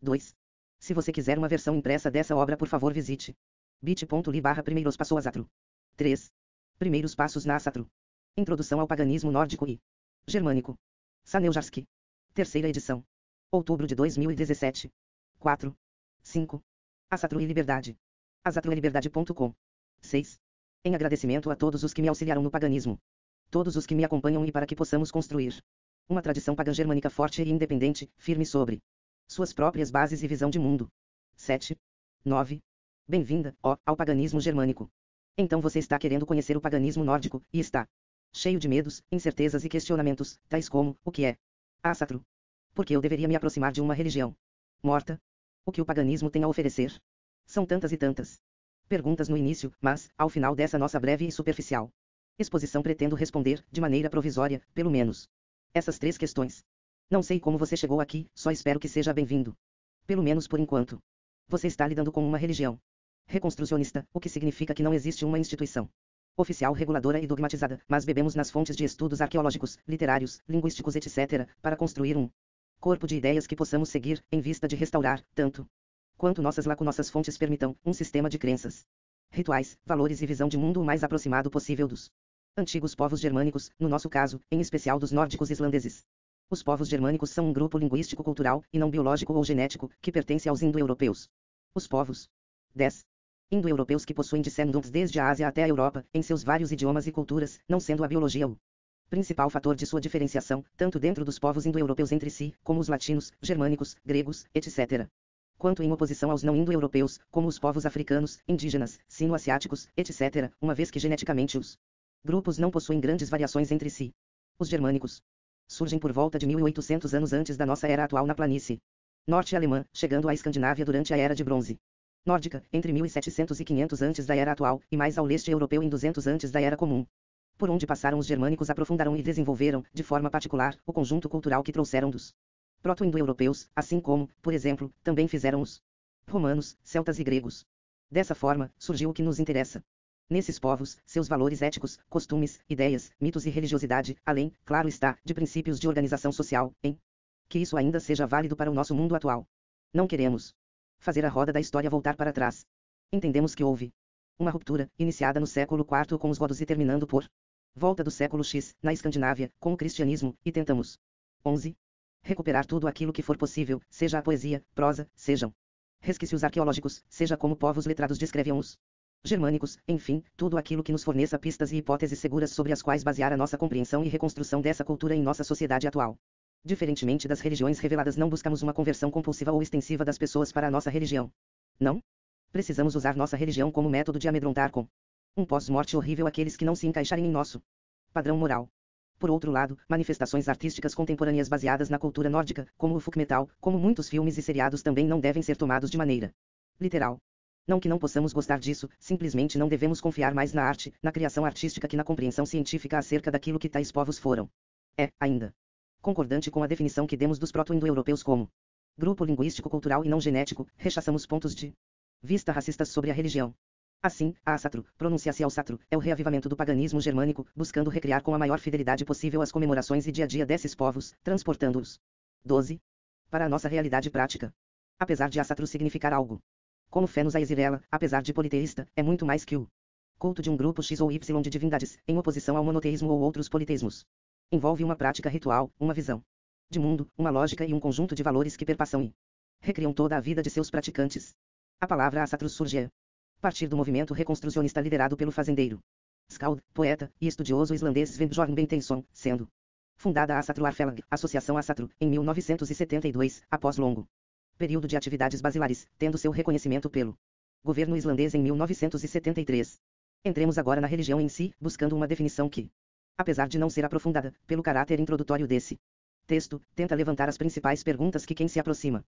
2. Se você quiser uma versão impressa dessa obra, por favor visite bit.ly/primeiros passos Asatru. 3. Primeiros passos na Asatru. Introdução ao paganismo nórdico e germânico. Saneujarski. Terceira edição. Outubro de 2017. 4. 5. Asatru e Liberdade. asatrueliberdade.com. 6. Em agradecimento a todos os que me auxiliaram no paganismo. Todos os que me acompanham e para que possamos construir uma tradição pagã germânica forte e independente, firme sobre suas próprias bases e visão de mundo. 7. 9. Bem-vinda, ó, ao paganismo germânico. Então você está querendo conhecer o paganismo nórdico, e está cheio de medos, incertezas e questionamentos, tais como, o que é Asatru? Por que eu deveria me aproximar de uma religião morta? O que o paganismo tem a oferecer? São tantas e tantas perguntas no início, mas, ao final dessa nossa breve e superficial exposição, pretendo responder, de maneira provisória, pelo menos, essas 3 questões. Não sei como você chegou aqui, só espero que seja bem-vindo. Pelo menos por enquanto. Você está lidando com uma religião reconstrucionista, o que significa que não existe uma instituição oficial reguladora e dogmatizada, mas bebemos nas fontes de estudos arqueológicos, literários, linguísticos, etc., para construir um corpo de ideias que possamos seguir, em vista de restaurar, tanto quanto nossas fontes permitam, um sistema de crenças, rituais, valores e visão de mundo o mais aproximado possível dos antigos povos germânicos, no nosso caso, em especial dos nórdicos islandeses. Os povos germânicos são um grupo linguístico-cultural, e não biológico ou genético, que pertence aos indo-europeus. Os povos 10. Indo-europeus que possuem descendentes desde a Ásia até a Europa, em seus vários idiomas e culturas, não sendo a biologia o principal fator de sua diferenciação, tanto dentro dos povos indo-europeus entre si, como os latinos, germânicos, gregos, etc., quanto em oposição aos não indo-europeus, como os povos africanos, indígenas, sino-asiáticos, etc., uma vez que geneticamente os grupos não possuem grandes variações entre si. Os germânicos surgem por volta de 1800 anos antes da nossa era atual na planície norte alemã, chegando à Escandinávia durante a Era de Bronze nórdica, entre 1700 e 500 antes da Era atual, e mais ao leste europeu em 200 antes da Era Comum. Por onde passaram os germânicos aprofundaram e desenvolveram, de forma particular, o conjunto cultural que trouxeram dos proto-indo-europeus, assim como, por exemplo, também fizeram os romanos, celtas e gregos. Dessa forma, surgiu o que nos interessa. Nesses povos, seus valores éticos, costumes, ideias, mitos e religiosidade, além, claro está, de princípios de organização social, em que isso ainda seja válido para o nosso mundo atual. Não queremos fazer a roda da história voltar para trás. Entendemos que houve uma ruptura, iniciada no século IV com os godos e terminando por volta do século X, na Escandinávia, com o cristianismo, e tentamos 11. Recuperar tudo aquilo que for possível, seja a poesia, prosa, sejam resquícios arqueológicos, seja como povos letrados descreviam os germânicos, enfim, tudo aquilo que nos forneça pistas e hipóteses seguras sobre as quais basear a nossa compreensão e reconstrução dessa cultura em nossa sociedade atual. Diferentemente das religiões reveladas, não buscamos uma conversão compulsiva ou extensiva das pessoas para a nossa religião. Não precisamos usar nossa religião como método de amedrontar com um pós-morte horrível aqueles que não se encaixarem em nosso padrão moral. Por outro lado, manifestações artísticas contemporâneas baseadas na cultura nórdica, como o folk metal, como muitos filmes e seriados, também não devem ser tomados de maneira literal. Não que não possamos gostar disso, simplesmente não devemos confiar mais na arte, na criação artística que na compreensão científica acerca daquilo que tais povos foram. É, ainda, concordante com a definição que demos dos proto-indo-europeus como grupo linguístico-cultural e não genético, rechaçamos pontos de vista racistas sobre a religião. Assim, a Asatru, pronuncia-se ao Satru, é o reavivamento do paganismo germânico, buscando recriar com a maior fidelidade possível as comemorações e dia a dia desses povos, transportando-os 12. Para a nossa realidade prática. Apesar de Asatru significar algo como fé nos Aesirela, apesar de politeísta, é muito mais que o culto de um grupo X ou Y de divindades, em oposição ao monoteísmo ou outros politeísmos. Envolve uma prática ritual, uma visão de mundo, uma lógica e um conjunto de valores que perpassam e recriam toda a vida de seus praticantes. A palavra Asatru surge a partir do movimento reconstrucionista liderado pelo fazendeiro, skald, poeta e estudioso islandês Sven Bjorn Bentenson, sendo fundada a Asatru Arfelag, Associação Asatru, em 1972, após longo período de atividades basilares, tendo seu reconhecimento pelo governo islandês em 1973. Entremos agora na religião em si, buscando uma definição que, apesar de não ser aprofundada, pelo caráter introdutório desse texto, tenta levantar as principais perguntas que quem se aproxima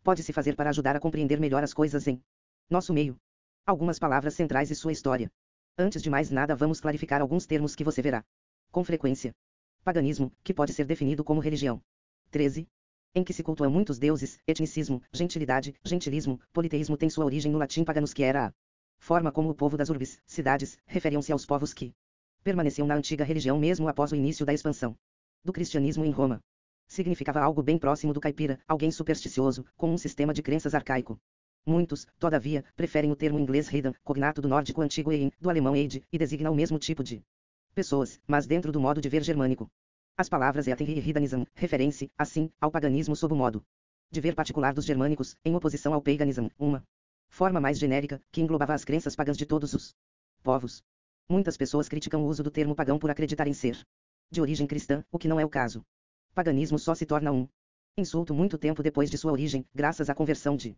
pode se fazer para ajudar a compreender melhor as coisas em nosso meio. Algumas palavras centrais e sua história. Antes de mais nada, vamos clarificar alguns termos que você verá com frequência. Paganismo, que pode ser definido como religião 13. Em que se cultuam muitos deuses, etnicismo, gentilidade, gentilismo, politeísmo tem sua origem no latim paganus, que era a forma como o povo das urbes, cidades, referiam-se aos povos que permaneciam na antiga religião mesmo após o início da expansão do cristianismo em Roma. Significava algo bem próximo do caipira, alguém supersticioso, com um sistema de crenças arcaico. Muitos, todavia, preferem o termo inglês heathen, cognato do nórdico antigo e do alemão eid, e designa o mesmo tipo de pessoas, mas dentro do modo de ver germânico. As palavras heathen e heathenism, referem-se, assim, ao paganismo sob o modo de ver particular dos germânicos, em oposição ao paganism, uma forma mais genérica, que englobava as crenças pagãs de todos os povos. Muitas pessoas criticam o uso do termo pagão por acreditarem ser de origem cristã, o que não é o caso. Paganismo só se torna um insulto muito tempo depois de sua origem, graças à conversão de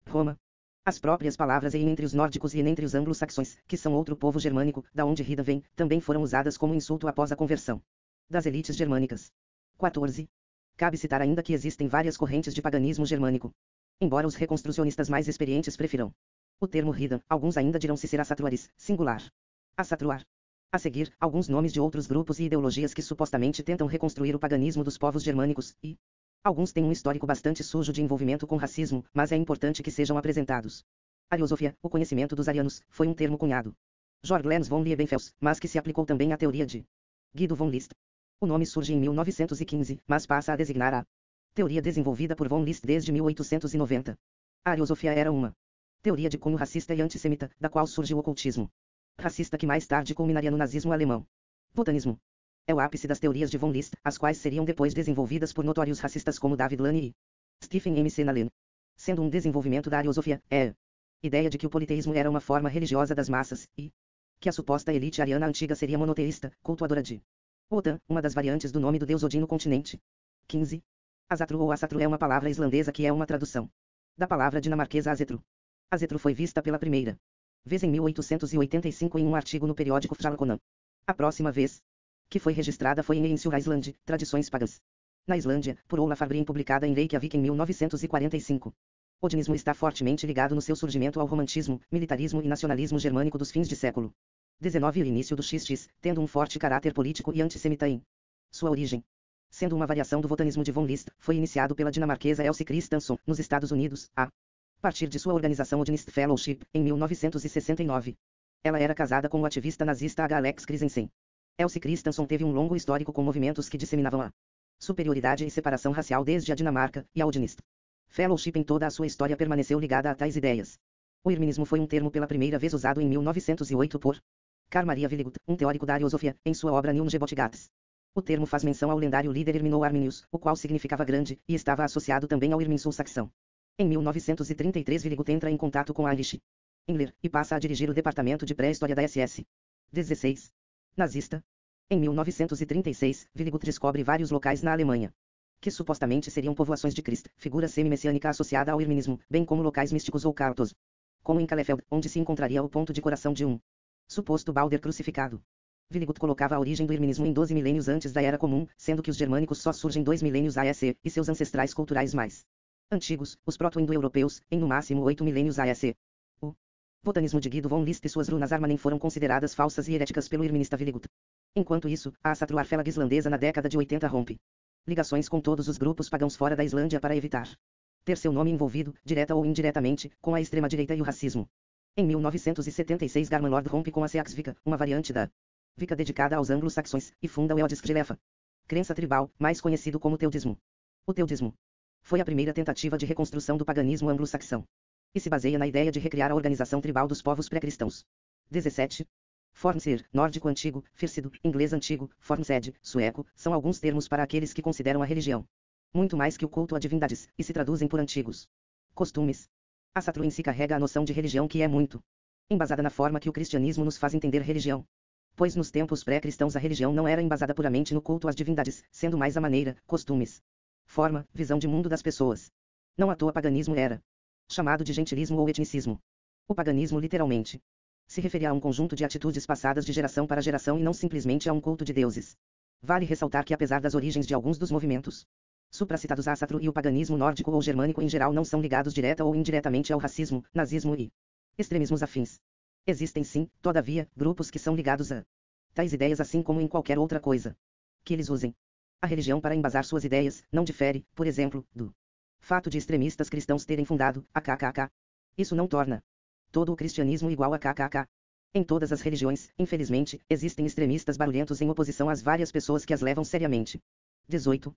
Roma. As próprias palavras em entre os nórdicos e entre os anglo-saxões, que são outro povo germânico, da onde Hida vem, também foram usadas como insulto após a conversão das elites germânicas. 14. Cabe citar ainda que existem várias correntes de paganismo germânico. Embora os reconstrucionistas mais experientes prefiram o termo Hida, alguns ainda dirão-se ser Asatruaris, singular. Asatruar. A seguir, alguns nomes de outros grupos e ideologias que supostamente tentam reconstruir o paganismo dos povos germânicos, e alguns têm um histórico bastante sujo de envolvimento com racismo, mas é importante que sejam apresentados. Ariosofia, o conhecimento dos arianos, foi um termo cunhado Jorgens von Liebenfels, mas que se aplicou também à teoria de Guido von List. O nome surge em 1915, mas passa a designar a teoria desenvolvida por von List desde 1890. A ariosofia era uma teoria de cunho racista e antissemita, da qual surge o ocultismo racista que mais tarde culminaria no nazismo alemão. Botanismo é o ápice das teorias de von List, as quais seriam depois desenvolvidas por notórios racistas como David Lane e Stephen M. Nallen. Sendo um desenvolvimento da ariosofia, é a ideia de que o politeísmo era uma forma religiosa das massas, e que a suposta elite ariana antiga seria monoteísta, cultuadora de Wotan, uma das variantes do nome do deus Odin no continente. 15. Azatru ou Asatru é uma palavra islandesa que é uma tradução da palavra dinamarquesa Azetru. Azetru foi vista pela primeira vez em 1885 em um artigo no periódico Fjalkonan. A próxima vez que foi registrada foi em Einsur Island, Tradições Pagãs. Na Islândia, por Olafur Briem, publicada em Reykjavik em 1945. O odinismo está fortemente ligado no seu surgimento ao romantismo, militarismo e nacionalismo germânico dos fins de século XIX e o início do XX, tendo um forte caráter político e antissemita em sua origem. Sendo uma variação do wotanismo de von List, foi iniciado pela dinamarquesa Elsie Christensen, nos Estados Unidos, a partir de sua organização Odinist Fellowship, em 1969. Ela era casada com o ativista nazista H. Alex Christensen. Elsie Christensen teve um longo histórico com movimentos que disseminavam a superioridade e separação racial desde a Dinamarca, e a Odinist Fellowship em toda a sua história permaneceu ligada a tais ideias. O irminismo foi um termo pela primeira vez usado em 1908 por Carl Maria Willigut, um teórico da ariosofia, em sua obra Nilm Gebotgats. O termo faz menção ao lendário líder Irminol Arminius, o qual significava grande, e estava associado também ao Irminsul saxão. Em 1933 Willigut entra em contato com Heinrich Himmler, e passa a dirigir o departamento de pré-história da SS. 16. Nazista. Em 1936, Willigut descobre vários locais na Alemanha que supostamente seriam povoações de Christ, figura semi-messiânica associada ao irminismo, bem como locais místicos ou cartos, como em Kalefeld, onde se encontraria o ponto de coração de um suposto Balder crucificado. Willigut colocava a origem do irminismo em 12 milênios antes da Era Comum, sendo que os germânicos só surgem 2 milênios AEC, e seus ancestrais culturais mais antigos, os proto-indo-europeus, em no máximo 8 milênios AEC. O botanismo de Guido von List e suas runas Armanen foram consideradas falsas e heréticas pelo irminista Willigut. Enquanto isso, a Asatruarfélag islandesa na década de 80 rompe ligações com todos os grupos pagãos fora da Islândia para evitar ter seu nome envolvido, direta ou indiretamente, com a extrema-direita e o racismo. Em 1976 Garman Lord rompe com a Seaxvika, uma variante da Vika dedicada aos anglo-saxões, e funda o Eodiskjelefa, crença tribal, mais conhecido como teudismo. O teudismo foi a primeira tentativa de reconstrução do paganismo anglo-saxão, e se baseia na ideia de recriar a organização tribal dos povos pré-cristãos. 17. Fornsir, nórdico antigo, Fyrsido, inglês antigo, Fornsed, sueco, são alguns termos para aqueles que consideram a religião muito mais que o culto a divindades, e se traduzem por antigos costumes. A Asatru em si carrega a noção de religião que é muito embasada na forma que o cristianismo nos faz entender religião. Pois nos tempos pré-cristãos a religião não era embasada puramente no culto às divindades, sendo mais a maneira, costumes, forma, visão de mundo das pessoas. Não à toa paganismo era chamado de gentilismo ou etnicismo. O paganismo literalmente se referia a um conjunto de atitudes passadas de geração para geração e não simplesmente a um culto de deuses. Vale ressaltar que apesar das origens de alguns dos movimentos supracitados, a Asatru e o paganismo nórdico ou germânico em geral não são ligados direta ou indiretamente ao racismo, nazismo e extremismos afins. Existem sim, todavia, grupos que são ligados a tais ideias assim como em qualquer outra coisa que eles usem. A religião para embasar suas ideias não difere, por exemplo, do fato de extremistas cristãos terem fundado a KKK. Isso não torna todo o cristianismo igual a KKK. Em todas as religiões, infelizmente, existem extremistas barulhentos em oposição às várias pessoas que as levam seriamente. 18.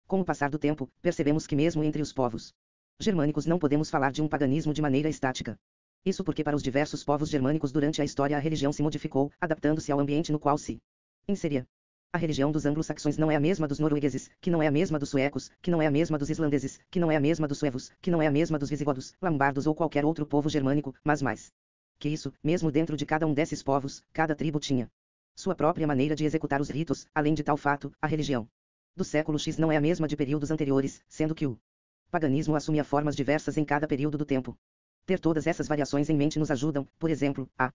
Com o passar do tempo, percebemos que mesmo entre os povos germânicos não podemos falar de um paganismo de maneira estática. Isso porque para os diversos povos germânicos durante a história a religião se modificou, adaptando-se ao ambiente no qual se inseria. A religião dos anglo-saxões não é a mesma dos noruegueses, que não é a mesma dos suecos, que não é a mesma dos islandeses, que não é a mesma dos suevos, que não é a mesma dos visigodos, lombardos ou qualquer outro povo germânico, mas mais que isso, mesmo dentro de cada um desses povos, cada tribo tinha sua própria maneira de executar os ritos. Além de tal fato, a religião do século X não é a mesma de períodos anteriores, sendo que o paganismo assumia formas diversas em cada período do tempo. Ter todas essas variações em mente nos ajudam, por exemplo, a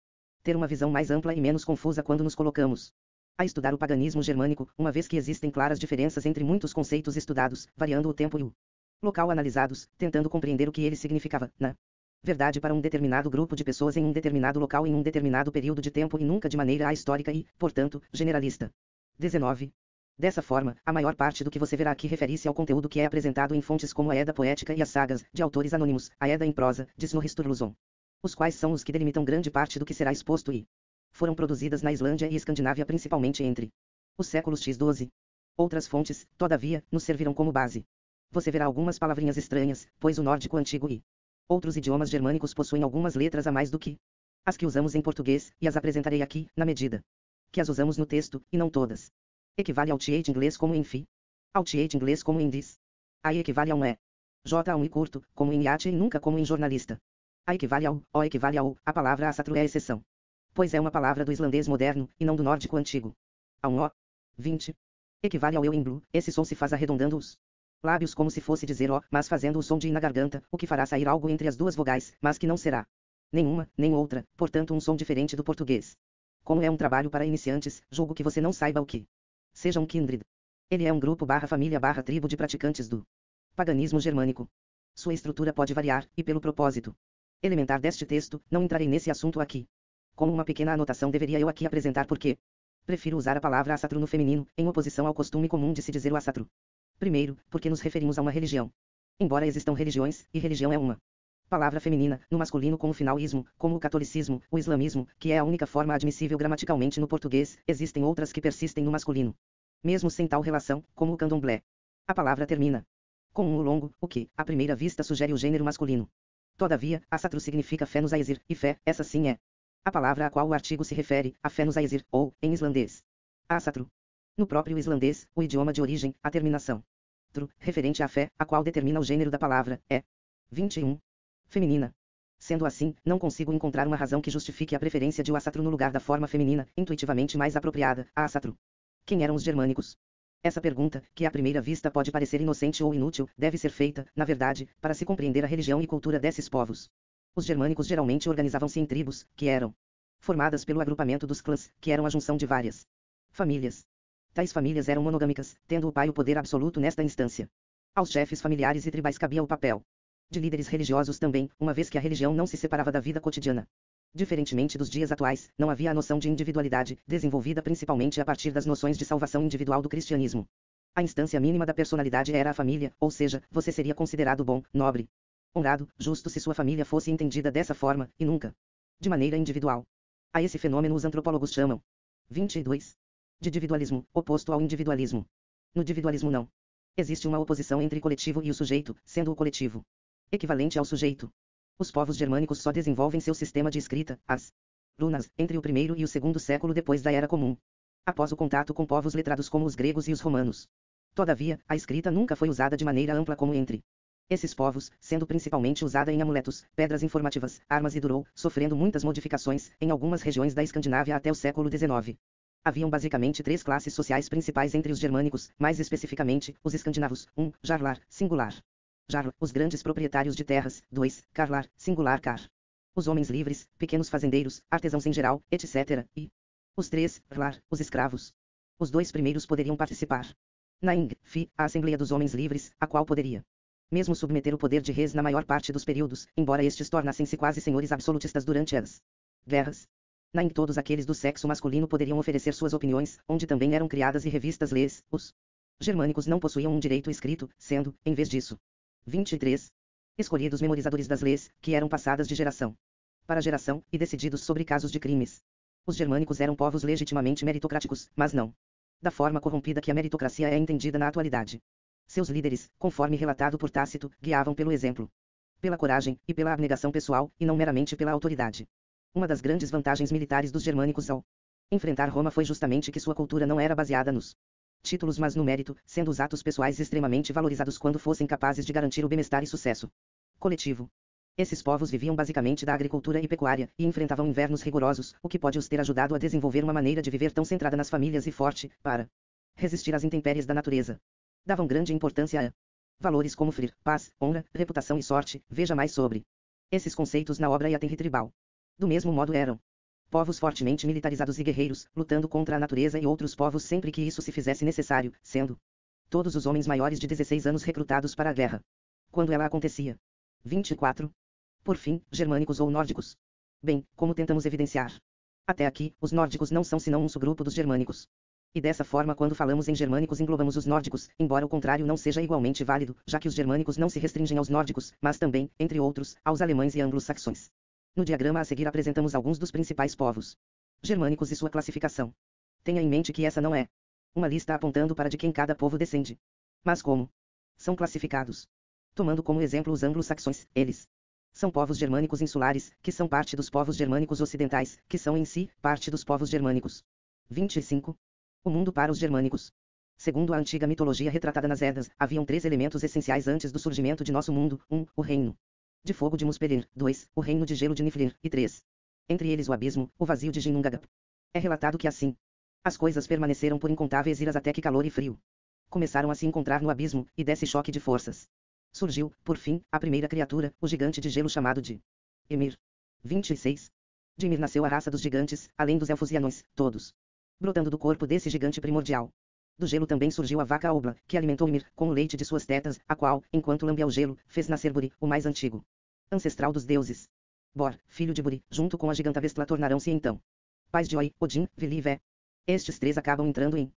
ter uma visão mais ampla e menos confusa quando nos colocamos a estudar o paganismo germânico, uma vez que existem claras diferenças entre muitos conceitos estudados, variando o tempo e o local analisados, tentando compreender o que ele significava, na verdade, para um determinado grupo de pessoas em um determinado local em um determinado período de tempo e nunca de maneira ahistórica e, portanto, generalista. 19. Dessa forma, a maior parte do que você verá aqui refere-se ao conteúdo que é apresentado em fontes como a Edda Poética e as sagas, de autores anônimos, a Edda em prosa, de Snorri Sturluson, os quais são os que delimitam grande parte do que será exposto e foram produzidas na Islândia e Escandinávia principalmente entre os séculos X-XII. Outras fontes, todavia, nos servirão como base. Você verá algumas palavrinhas estranhas, pois o nórdico antigo e outros idiomas germânicos possuem algumas letras a mais do que as que usamos em português, e as apresentarei aqui, na medida que as usamos no texto, e não todas. Equivale ao th inglês como em fi, ao th inglês como em this. A equivale a um e. J a um i curto, como em iate e nunca como em jornalista. A equivale ao, o equivale ao, a palavra asatru é a exceção, pois é uma palavra do islandês moderno, e não do nórdico antigo. A um o. 20. Equivale ao eu em blue, esse som se faz arredondando os lábios como se fosse dizer o, mas fazendo o som de i na garganta, o que fará sair algo entre as duas vogais, mas que não será nenhuma, nem outra, portanto um som diferente do português. Como é um trabalho para iniciantes, julgo que você não saiba o que seja um kindred. Ele é um grupo família tribo de praticantes do paganismo germânico. Sua estrutura pode variar, e pelo propósito elementar deste texto, não entrarei nesse assunto aqui. Como uma pequena anotação deveria eu aqui apresentar porque prefiro usar a palavra asatru no feminino, em oposição ao costume comum de se dizer o asatru. Primeiro, porque nos referimos a uma religião. Embora existam religiões, e religião é uma palavra feminina, no masculino com o final ismo, como o catolicismo, o islamismo, que é a única forma admissível gramaticalmente no português, existem outras que persistem no masculino. Mesmo sem tal relação, como o candomblé. A palavra termina com um u longo, o que, à primeira vista sugere o gênero masculino. Todavia, asatru significa fé nos Aesir, e fé, essa sim é a palavra a qual o artigo se refere, a fé nos Aesir, ou, em islandês, asatru. No próprio islandês, o idioma de origem, a terminação tru, referente à fé, a qual determina o gênero da palavra, é 21. Feminina. Sendo assim, não consigo encontrar uma razão que justifique a preferência de o asatru no lugar da forma feminina, intuitivamente mais apropriada, a asatru. Quem eram os germânicos? Essa pergunta, que à primeira vista pode parecer inocente ou inútil, deve ser feita, na verdade, para se compreender a religião e cultura desses povos. Os germânicos geralmente organizavam-se em tribos, que eram formadas pelo agrupamento dos clãs, que eram a junção de várias famílias. Tais famílias eram monogâmicas, tendo o pai o poder absoluto nesta instância. Aos chefes familiares e tribais cabia o papel de líderes religiosos também, uma vez que a religião não se separava da vida cotidiana. Diferentemente dos dias atuais, não havia a noção de individualidade, desenvolvida principalmente a partir das noções de salvação individual do cristianismo. A instância mínima da personalidade era a família, ou seja, você seria considerado bom, nobre, honrado, justo se sua família fosse entendida dessa forma, e nunca de maneira individual. A esse fenômeno os antropólogos chamam 22. De individualismo, oposto ao individualismo. No individualismo não existe uma oposição entre coletivo e o sujeito, sendo o coletivo equivalente ao sujeito. Os povos germânicos só desenvolvem seu sistema de escrita, as runas, entre o primeiro e o segundo século depois da Era Comum, após o contato com povos letrados como os gregos e os romanos. Todavia, a escrita nunca foi usada de maneira ampla como entre esses povos, sendo principalmente usada em amuletos, pedras informativas, armas e durou, sofrendo muitas modificações, em algumas regiões da Escandinávia até o século XIX. Haviam basicamente três classes sociais principais entre os germânicos, mais especificamente, os escandinavos. 1. Jarlar, singular. Jarl, os grandes proprietários de terras. 2. Karlar, singular car. Os homens livres, pequenos fazendeiros, artesãos em geral, etc. E os 3. Rlar, os escravos. Os dois primeiros poderiam participar na Ing-fi, a Assembleia dos Homens Livres, a qual poderia mesmo submeter o poder de reis na maior parte dos períodos, embora estes tornassem-se quase senhores absolutistas durante as guerras. Na Ing todos aqueles do sexo masculino poderiam oferecer suas opiniões, onde também eram criadas e revistas leis. Os germânicos não possuíam um direito escrito, sendo, em vez disso, 23. Escolhidos memorizadores das leis, que eram passadas de geração para geração, e decididos sobre casos de crimes. Os germânicos eram povos legitimamente meritocráticos, mas não da forma corrompida que a meritocracia é entendida na atualidade. Seus líderes, conforme relatado por Tácito, guiavam pelo exemplo, pela coragem e pela abnegação pessoal, e não meramente pela autoridade. Uma das grandes vantagens militares dos germânicos ao enfrentar Roma foi justamente que sua cultura não era baseada nos títulos mas no mérito, sendo os atos pessoais extremamente valorizados quando fossem capazes de garantir o bem-estar e sucesso coletivo. Esses povos viviam basicamente da agricultura e pecuária, e enfrentavam invernos rigorosos, o que pode os ter ajudado a desenvolver uma maneira de viver tão centrada nas famílias e forte, para resistir às intempéries da natureza. Davam grande importância a valores como frir, paz, honra, reputação e sorte, veja mais sobre esses conceitos na obra Yaten Tribal. Do mesmo modo eram povos fortemente militarizados e guerreiros, lutando contra a natureza e outros povos sempre que isso se fizesse necessário, sendo todos os homens maiores de 16 anos recrutados para a guerra, quando ela acontecia. 24. Por fim, germânicos ou nórdicos. Bem, como tentamos evidenciar até aqui, os nórdicos não são senão um subgrupo dos germânicos. E dessa forma, quando falamos em germânicos, englobamos os nórdicos, embora o contrário não seja igualmente válido, já que os germânicos não se restringem aos nórdicos, mas também, entre outros, aos alemães e anglo-saxões. No diagrama a seguir apresentamos alguns dos principais povos germânicos e sua classificação. Tenha em mente que essa não é uma lista apontando para de quem cada povo descende, mas como são classificados. Tomando como exemplo os anglo-saxões, eles são povos germânicos insulares, que são parte dos povos germânicos ocidentais, que são em si parte dos povos germânicos. 25. O mundo para os germânicos. Segundo a antiga mitologia retratada nas Eddas, haviam 3 elementos essenciais antes do surgimento de nosso mundo: 1. O reino de fogo de Muspelheim, 2. O reino de gelo de Niflheim, e 3. Entre eles o abismo, o vazio de Ginnungagap. É relatado que assim as coisas permaneceram por incontáveis eras até que calor e frio começaram a se encontrar no abismo, e desse choque de forças surgiu, por fim, a primeira criatura, o gigante de gelo chamado de Ymir. 26. De Ymir nasceu a raça dos gigantes, além dos elfos e anões, todos brotando do corpo desse gigante primordial. Do gelo também surgiu a vaca Obla, que alimentou Ymir com o leite de suas tetas, a qual, enquanto lambia o gelo, fez nascer Buri, o mais antigo ancestral dos deuses. Bor, filho de Buri, junto com a giganta Vestla tornarão-se então pais de Oi, Odin, Vili e Vé. Estes 3 acabam entrando em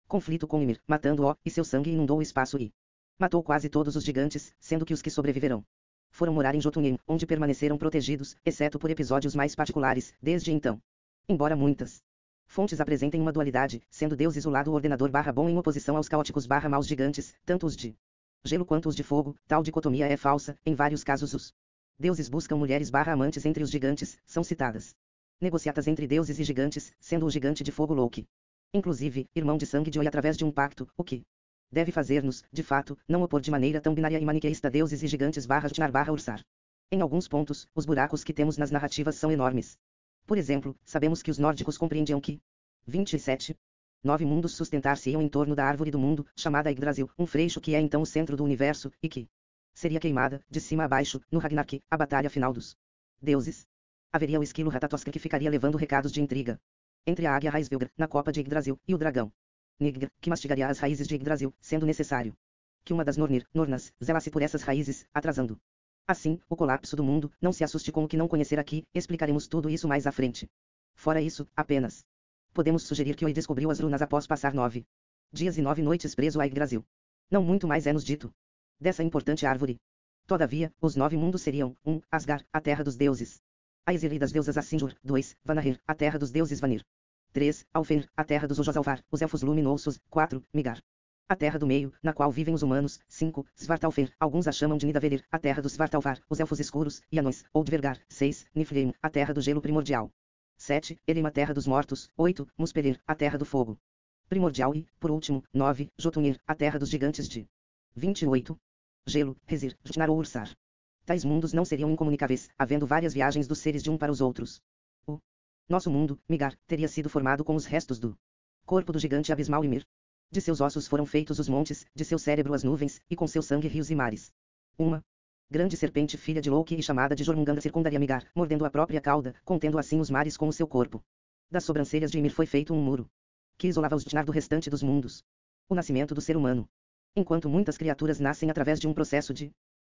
conflito com Ymir, matando-o, e seu sangue inundou o espaço e matou quase todos os gigantes, sendo que os que sobreviveram foram morar em Jotunheim, onde permaneceram protegidos, exceto por episódios mais particulares, desde então. Embora muitas fontes apresentem uma dualidade, sendo deuses o lado ordenador bom em oposição aos caóticos maus gigantes, tanto os de gelo quanto os de fogo, tal dicotomia é falsa. Em vários casos os deuses buscam mulheres amantes entre os gigantes, são citadas negociatas entre deuses e gigantes, sendo o gigante de fogo Loki, inclusive, irmão de sangue de Oi através de um pacto, o que deve fazer-nos, de fato, não opor de maneira tão binária e maniqueísta deuses e gigantes Jotnar Ursar. Em alguns pontos, os buracos que temos nas narrativas são enormes. Por exemplo, sabemos que os nórdicos compreendiam que 27. 9 mundos sustentar-se-iam em torno da árvore do mundo, chamada Yggdrasil, um freixo que é então o centro do universo, e que seria queimada, de cima a baixo, no Ragnarok, a batalha final dos deuses. Haveria o esquilo Ratatoskr que ficaria levando recados de intriga entre a águia Raisvelgr, na copa de Yggdrasil, e o dragão Nigr, que mastigaria as raízes de Yggdrasil, sendo necessário que uma das Nornas, zelasse por essas raízes, atrasando assim o colapso do mundo. Não se assuste com o que não conhecer aqui, explicaremos tudo isso mais à frente. Fora isso, apenas podemos sugerir que Oi descobriu as runas após passar 9 dias e 9 noites preso a Yggdrasil. Não muito mais é nos dito dessa importante árvore. Todavia, os 9 mundos seriam: 1. Asgard, a terra dos deuses. Aesir e das deusas Asinjur. 2. Vanahir, a terra dos deuses Vanir. 3. Alfenir, a terra dos Ojosalvar, os elfos luminosos. 4. Migar, a terra do meio, na qual vivem os humanos. 5. Svartalfenir, alguns a chamam de Nidavellir, a terra dos Svartalvar, os elfos escuros, e anões, ou Dvergar. 6. Niflheim, a terra do gelo primordial. 7. Elim, a terra dos mortos. 8. Muspelheim, a terra do fogo primordial e, por último, 9. Jotunheim, a terra dos gigantes de 28. Gelo, Resir, Jotnar ou Ursar. Tais mundos não seriam incomunicáveis, havendo várias viagens dos seres de um para os outros. O nosso mundo, Migar, teria sido formado com os restos do corpo do gigante abismal Ymir. De seus ossos foram feitos os montes, de seu cérebro as nuvens, e com seu sangue rios e mares. Uma grande serpente filha de Loki e chamada de Jormungandr circundaria Migar, mordendo a própria cauda, contendo assim os mares com o seu corpo. Das sobrancelhas de Ymir foi feito um muro que isolava os Jotnar do restante dos mundos. O nascimento do ser humano. Enquanto muitas criaturas nascem através de um processo de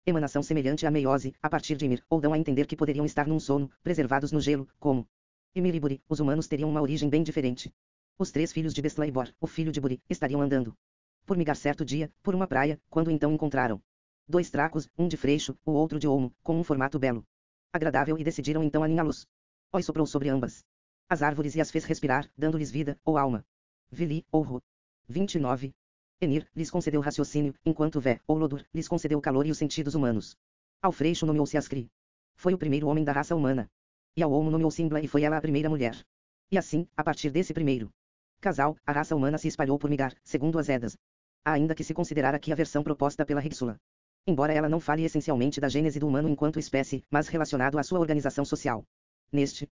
emanação semelhante à meiose, a partir de Ymir, ou dão a entender que poderiam estar num sono, preservados no gelo, como Ymir e Buri, os humanos teriam uma origem bem diferente. Os 3 filhos de Bestla e Bor, o filho de Buri, estariam andando por Migar certo dia, por uma praia, quando então encontraram 2 tracos, um de freixo, o outro de olmo, com um formato belo, agradável, e decidiram então aninhá-los. Oi soprou sobre ambas as árvores e as fez respirar, dando-lhes vida, ou alma. Vili, ou Ro. 29. Enir lhes concedeu raciocínio, enquanto Vé, ou Lodur, lhes concedeu o calor e os sentidos humanos. Ao Freixo nomeou-se Ascri. Foi o primeiro homem da raça humana. E ao Olmo nomeou Simbla e foi ela a primeira mulher. E assim, a partir desse primeiro casal, a raça humana se espalhou por Migar, segundo as Edas. Há ainda que se considerar aqui a versão proposta pela Rigsula. Embora ela não fale essencialmente da gênese do humano enquanto espécie, mas relacionado à sua organização social. Neste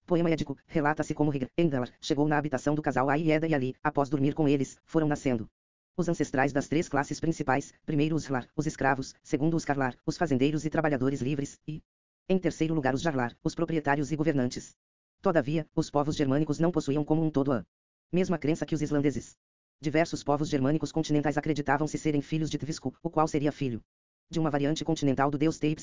poema édico, relata-se como Hygr, Endalar, chegou na habitação do casal Aieda e ali, após dormir com eles, foram nascendo os ancestrais das três classes principais, primeiro os Hlar, os escravos, segundo os Karlar, os fazendeiros e trabalhadores livres, e, em terceiro lugar os Jarlar, os proprietários e governantes. Todavia, os povos germânicos não possuíam como um todo a mesma crença que os islandeses. Diversos povos germânicos continentais acreditavam-se serem filhos de Tvisco, o qual seria filho de uma variante continental do deus Tyr,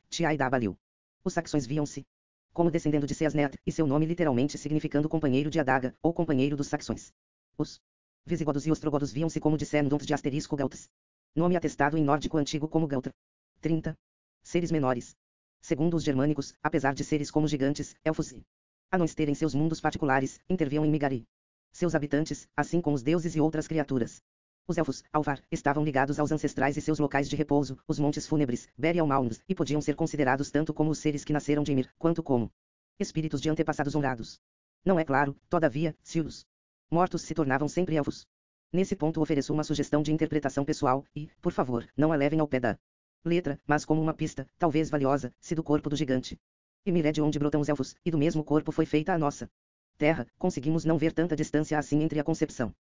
Tiaidabaliu. Os saxões viam-se como descendendo de Seasnet, e seu nome literalmente significando companheiro de Adaga, ou companheiro dos saxões. Os visigodos e ostrogodos viam-se como descendentes de asterisco Gautas. Nome atestado em nórdico antigo como Gautra. 30. Seres menores. Segundo os germânicos, apesar de seres como gigantes, elfos e anões terem seus mundos particulares, interviam em Migari. Seus habitantes, assim como os deuses e outras criaturas. Os elfos, Alvar, estavam ligados aos ancestrais e seus locais de repouso, os montes fúnebres, Berial Mounds, e podiam ser considerados tanto como os seres que nasceram de Ymir, quanto como espíritos de antepassados honrados. Não é claro, todavia, se os mortos se tornavam sempre elfos. Nesse ponto ofereço uma sugestão de interpretação pessoal, e, por favor, não a levem ao pé da letra, mas como uma pista, talvez valiosa, se do corpo do gigante Ymir é de onde brotam os elfos, e do mesmo corpo foi feita a nossa terra, conseguimos não ver tanta distância assim entre a concepção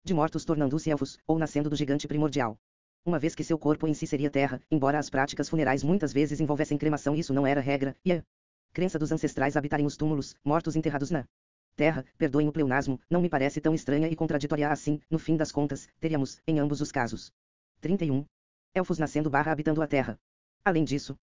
de mortos tornando-se elfos, ou nascendo do gigante primordial. Uma vez que seu corpo em si seria terra, embora as práticas funerais muitas vezes envolvessem cremação, isso não era regra, e a crença dos ancestrais habitarem os túmulos, mortos enterrados na terra, perdoem o pleonasmo, não me parece tão estranha e contraditória assim, no fim das contas, teríamos, em ambos os casos. 31. Elfos nascendo habitando a terra. Além disso,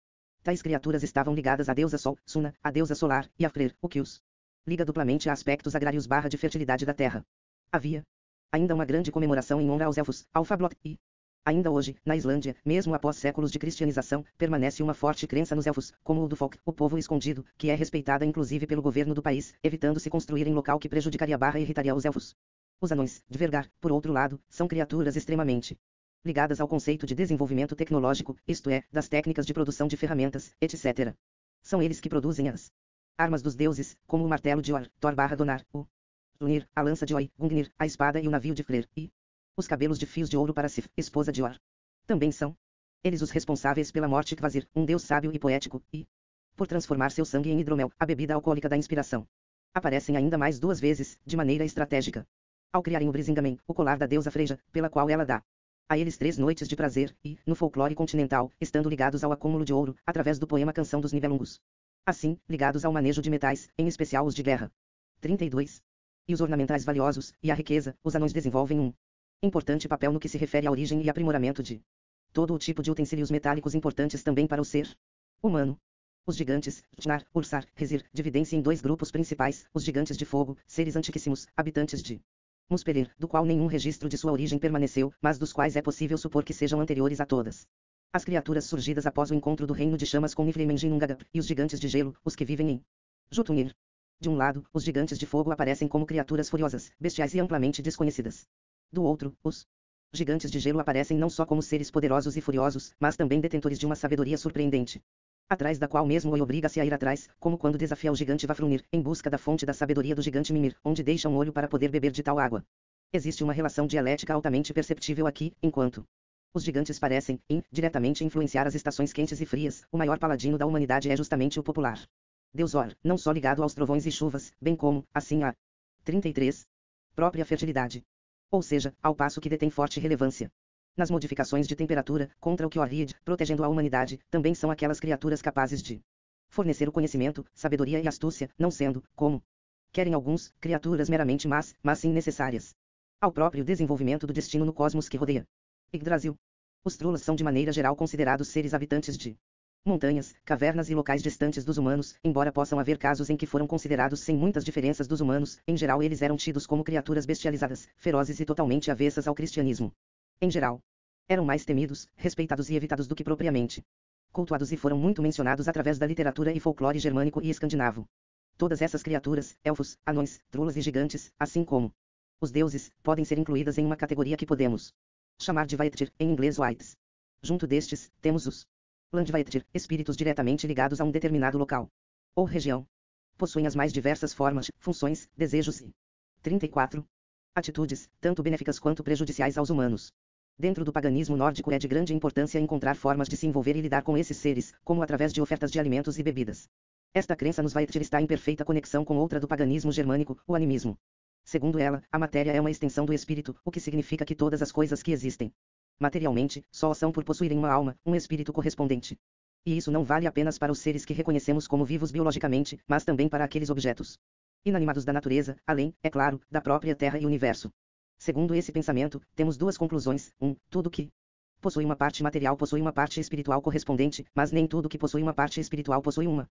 tais criaturas estavam ligadas à deusa Sol, Suna, a deusa solar, e a Freyr, o que os liga duplamente a aspectos agrários de fertilidade da terra. Havia ainda uma grande comemoração em honra aos elfos, Alfablot, e ainda hoje, na Islândia, mesmo após séculos de cristianização, permanece uma forte crença nos elfos, como o do folk, o povo escondido, que é respeitada inclusive pelo governo do país, evitando-se construir em local que prejudicaria e irritaria os elfos. Os anões, de Vergar, por outro lado, são criaturas extremamente ligadas ao conceito de desenvolvimento tecnológico, isto é, das técnicas de produção de ferramentas, etc. São eles que produzem as armas dos deuses, como o martelo de Or, Thor/Donar, o Unir, a lança de Oi, Gungnir, a espada e o navio de Freyr, e os cabelos de fios de ouro para Sif, esposa de Or. Também são eles os responsáveis pela morte Kvasir, um deus sábio e poético, e por transformar seu sangue em hidromel, a bebida alcoólica da inspiração. Aparecem ainda mais 2 vezes, de maneira estratégica, ao criarem o Brisingamen, o colar da deusa Freyja, pela qual ela dá a eles 3 noites de prazer, e, no folclore continental, estando ligados ao acúmulo de ouro, através do poema Canção dos Nibelungos. Assim, ligados ao manejo de metais, em especial os de guerra. 32. E os ornamentais valiosos, e a riqueza, os anões desenvolvem um importante papel no que se refere à origem e aprimoramento de todo o tipo de utensílios metálicos importantes também para o ser humano. Os gigantes, Jnar, Ursar, Rezir, dividem-se em 2 grupos principais, os gigantes de fogo, seres antiquíssimos, habitantes de Muspelheim, do qual nenhum registro de sua origem permaneceu, mas dos quais é possível supor que sejam anteriores a todas as criaturas surgidas após o encontro do reino de chamas com Niflheim-Ginnungagap, e os gigantes de gelo, os que vivem em Jotunheim. De um lado, os gigantes de fogo aparecem como criaturas furiosas, bestiais e amplamente desconhecidas. Do outro, os gigantes de gelo aparecem não só como seres poderosos e furiosos, mas também detentores de uma sabedoria surpreendente, atrás da qual mesmo o obriga-se a ir atrás, como quando desafia o gigante Vafthrûdnir, em busca da fonte da sabedoria do gigante Mimir, onde deixa um olho para poder beber de tal água. Existe uma relação dialética altamente perceptível aqui, enquanto os gigantes parecem, diretamente influenciar as estações quentes e frias, o maior paladino da humanidade é justamente o popular deus Or, não só ligado aos trovões e chuvas, bem como, assim a 33. Própria fertilidade. Ou seja, ao passo que detém forte relevância nas modificações de temperatura, contra o que Orhid, protegendo a humanidade, também são aquelas criaturas capazes de fornecer o conhecimento, sabedoria e astúcia, não sendo, como querem alguns, criaturas meramente mas sim necessárias ao próprio desenvolvimento do destino no cosmos que rodeia Yggdrasil. Os Trulas são de maneira geral considerados seres habitantes de montanhas, cavernas e locais distantes dos humanos, embora possam haver casos em que foram considerados sem muitas diferenças dos humanos, em geral eles eram tidos como criaturas bestializadas, ferozes e totalmente avessas ao cristianismo. Em geral, eram mais temidos, respeitados e evitados do que propriamente cultuados e foram muito mencionados através da literatura e folclore germânico e escandinavo. Todas essas criaturas, elfos, anões, trulas e gigantes, assim como os deuses, podem ser incluídas em uma categoria que podemos Chamar de Vaetir, em inglês Whites. Junto destes, temos os Landvaetir, espíritos diretamente ligados a um determinado local ou região. Possuem as mais diversas formas, funções, desejos e 34. Atitudes, tanto benéficas quanto prejudiciais aos humanos. Dentro do paganismo nórdico é de grande importância encontrar formas de se envolver e lidar com esses seres, como através de ofertas de alimentos e bebidas. Esta crença nos Vaetir está em perfeita conexão com outra do paganismo germânico, o animismo. Segundo ela, a matéria é uma extensão do espírito, o que significa que todas as coisas que existem materialmente, só são por possuírem uma alma, um espírito correspondente. E isso não vale apenas para os seres que reconhecemos como vivos biologicamente, mas também para aqueles objetos inanimados da natureza, além, é claro, da própria Terra e Universo. Segundo esse pensamento, temos duas conclusões. Tudo que possui uma parte material possui uma parte espiritual correspondente, mas nem tudo que possui uma parte espiritual possui uma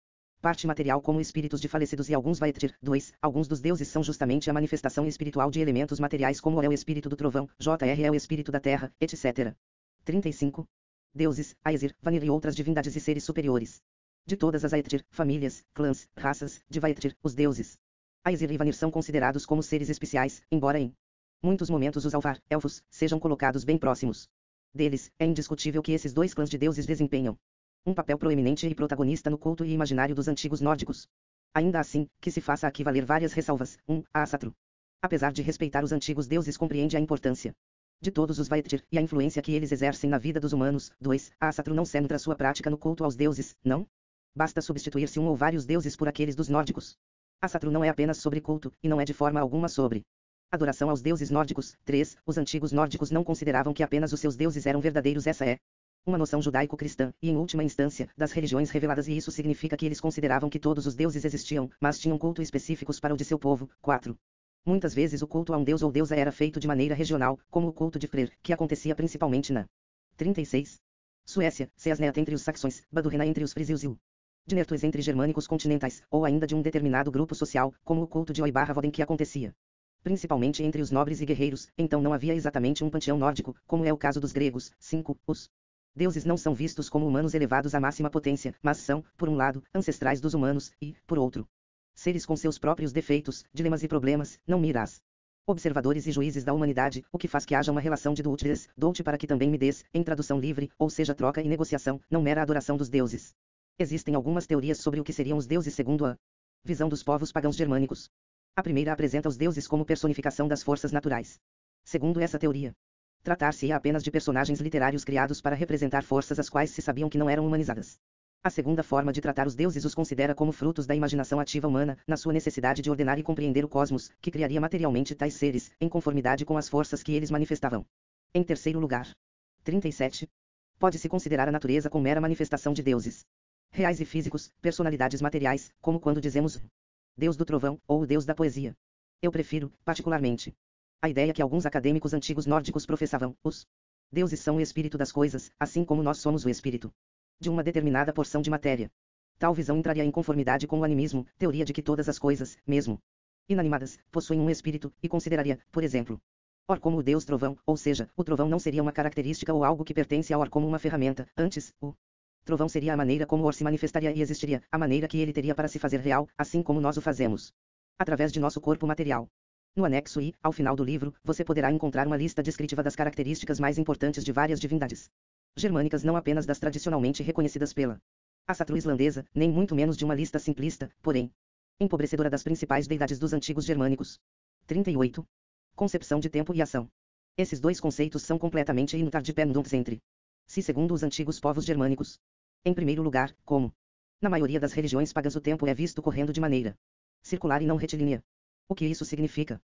parte material, como espíritos de falecidos e alguns Vaetir. 2. Alguns dos deuses são justamente a manifestação espiritual de elementos materiais, como é o espírito do trovão, Jr é o espírito da terra, etc. 35. Deuses, Aesir, Vanir e outras divindades e seres superiores. De todas as Aetir, famílias, clãs, raças, de Vaetir, os deuses Aesir e Vanir são considerados como seres especiais, embora em muitos momentos os Alvar, elfos, sejam colocados bem próximos deles. É indiscutível que esses dois clãs de deuses desempenham um papel proeminente e protagonista no culto e imaginário dos antigos nórdicos. Ainda assim, que se faça aqui valer várias ressalvas. A Asatru, apesar de respeitar os antigos deuses, compreende a importância de todos os Vaetir e a influência que eles exercem na vida dos humanos. 2. A Asatru não centra sua prática no culto aos deuses, não basta substituir-se um ou vários deuses por aqueles dos nórdicos. Asatru não é apenas sobre culto, e não é de forma alguma sobre adoração aos deuses nórdicos. 3. Os antigos nórdicos não consideravam que apenas os seus deuses eram verdadeiros. Essa é uma noção judaico-cristã, e em última instância, das religiões reveladas, e isso significa que eles consideravam que todos os deuses existiam, mas tinham culto específicos para o de seu povo. 4. Muitas vezes o culto a um deus ou deusa era feito de maneira regional, como o culto de Freyr, que acontecia principalmente na 36. Suécia, Seasneat entre os saxões, Badurrena entre os frisios e o Dinertues entre germânicos continentais, ou ainda de um determinado grupo social, como o culto de Oi/Voden, que acontecia principalmente entre os nobres e guerreiros. Então não havia exatamente um panteão nórdico, como é o caso dos gregos. 5. Os deuses não são vistos como humanos elevados à máxima potência, mas são, por um lado, ancestrais dos humanos, e, por outro, seres com seus próprios defeitos, dilemas e problemas. Não mirás observadores e juízes da humanidade, o que faz que haja uma relação de dou-te para que também me des, em tradução livre, ou seja, troca e negociação, não mera adoração dos deuses. Existem algumas teorias sobre o que seriam os deuses segundo a visão dos povos pagãos germânicos. A primeira apresenta os deuses como personificação das forças naturais. Segundo essa teoria, tratar-se-ia apenas de personagens literários criados para representar forças as quais se sabiam que não eram humanizadas. A segunda forma de tratar os deuses os considera como frutos da imaginação ativa humana, na sua necessidade de ordenar e compreender o cosmos, que criaria materialmente tais seres, em conformidade com as forças que eles manifestavam. Em terceiro lugar, 37. Pode-se considerar a natureza como mera manifestação de deuses reais e físicos, personalidades materiais, como quando dizemos Deus do trovão, ou o Deus da poesia. Eu prefiro, particularmente, a ideia que alguns acadêmicos antigos nórdicos professavam: os deuses são o espírito das coisas, assim como nós somos o espírito de uma determinada porção de matéria. Tal visão entraria em conformidade com o animismo, teoria de que todas as coisas, mesmo inanimadas, possuem um espírito, e consideraria, por exemplo, Or como o Deus trovão, ou seja, o trovão não seria uma característica ou algo que pertence a Or como uma ferramenta, antes, o trovão seria a maneira como Or se manifestaria e existiria, a maneira que ele teria para se fazer real, assim como nós o fazemos, através de nosso corpo material. No anexo I, ao final do livro, você poderá encontrar uma lista descritiva das características mais importantes de várias divindades germânicas, não apenas das tradicionalmente reconhecidas pela Asatru islandesa, nem muito menos de uma lista simplista, porém empobrecedora, das principais deidades dos antigos germânicos. 38. Concepção de tempo e ação. Esses dois conceitos são completamente interdependentes entre si, segundo os antigos povos germânicos. Em primeiro lugar, como na maioria das religiões pagãs, o tempo é visto correndo de maneira circular e não retilínea. O que isso significa?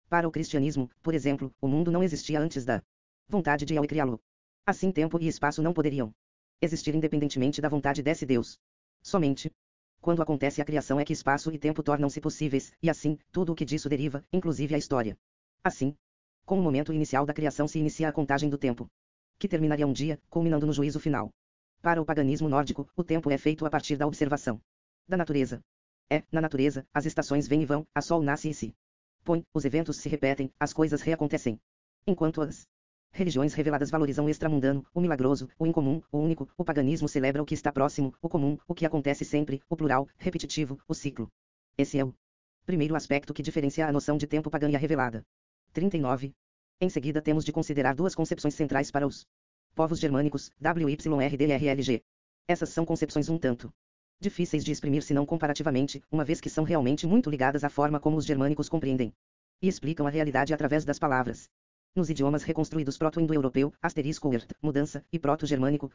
Para o cristianismo, por exemplo, o mundo não existia antes da vontade de Yahweh criá-lo. Assim, tempo e espaço não poderiam existir independentemente da vontade desse Deus. Somente quando acontece a criação é que espaço e tempo tornam-se possíveis, e assim, tudo o que disso deriva, inclusive a história. Assim, com o momento inicial da criação se inicia a contagem do tempo, que terminaria um dia, culminando no juízo final. Para o paganismo nórdico, o tempo é feito a partir da observação da natureza. Na natureza, as estações vêm e vão, a sol nasce e se põe, os eventos se repetem, as coisas reacontecem. Enquanto as religiões reveladas valorizam o extramundano, o milagroso, o incomum, o único, o paganismo celebra o que está próximo, o comum, o que acontece sempre, o plural, repetitivo, o ciclo. Esse é o primeiro aspecto que diferencia a noção de tempo pagã e a revelada. 39. Em seguida temos de considerar duas concepções centrais para os povos germânicos, WYRDRLG. Essas são concepções um tanto difíceis de exprimir se não comparativamente, uma vez que são realmente muito ligadas à forma como os germânicos compreendem e explicam a realidade através das palavras. Nos idiomas reconstruídos proto-indo-europeu, *wert, mudança, e proto-germânico,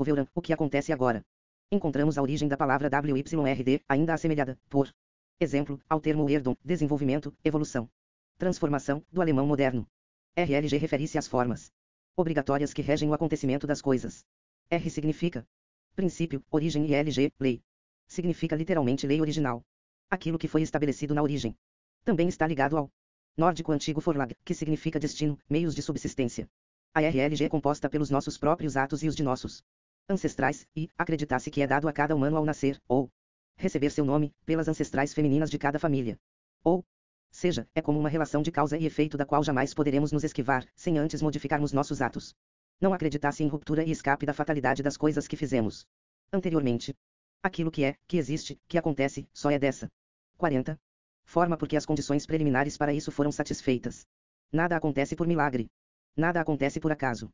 *veuran, o que acontece agora. Encontramos a origem da palavra WYRD, ainda assemelhada, por exemplo, ao termo Werdung, desenvolvimento, evolução, transformação, do alemão moderno. RLG refere-se às formas obrigatórias que regem o acontecimento das coisas. R significa princípio, origem e LG, lei. Significa literalmente lei original. Aquilo que foi estabelecido na origem. Também está ligado ao nórdico antigo forlag, que significa destino, meios de subsistência. A RLG é composta pelos nossos próprios atos e os de nossos ancestrais, e acredita-se que é dado a cada humano ao nascer, ou receber seu nome, pelas ancestrais femininas de cada família. Ou seja, é como uma relação de causa e efeito da qual jamais poderemos nos esquivar, sem antes modificarmos nossos atos. Não acredita-se em ruptura e escape da fatalidade das coisas que fizemos anteriormente. Aquilo que é, que existe, que acontece, só é dessa 40. Forma porque as condições preliminares para isso foram satisfeitas. Nada acontece por milagre. Nada acontece por acaso.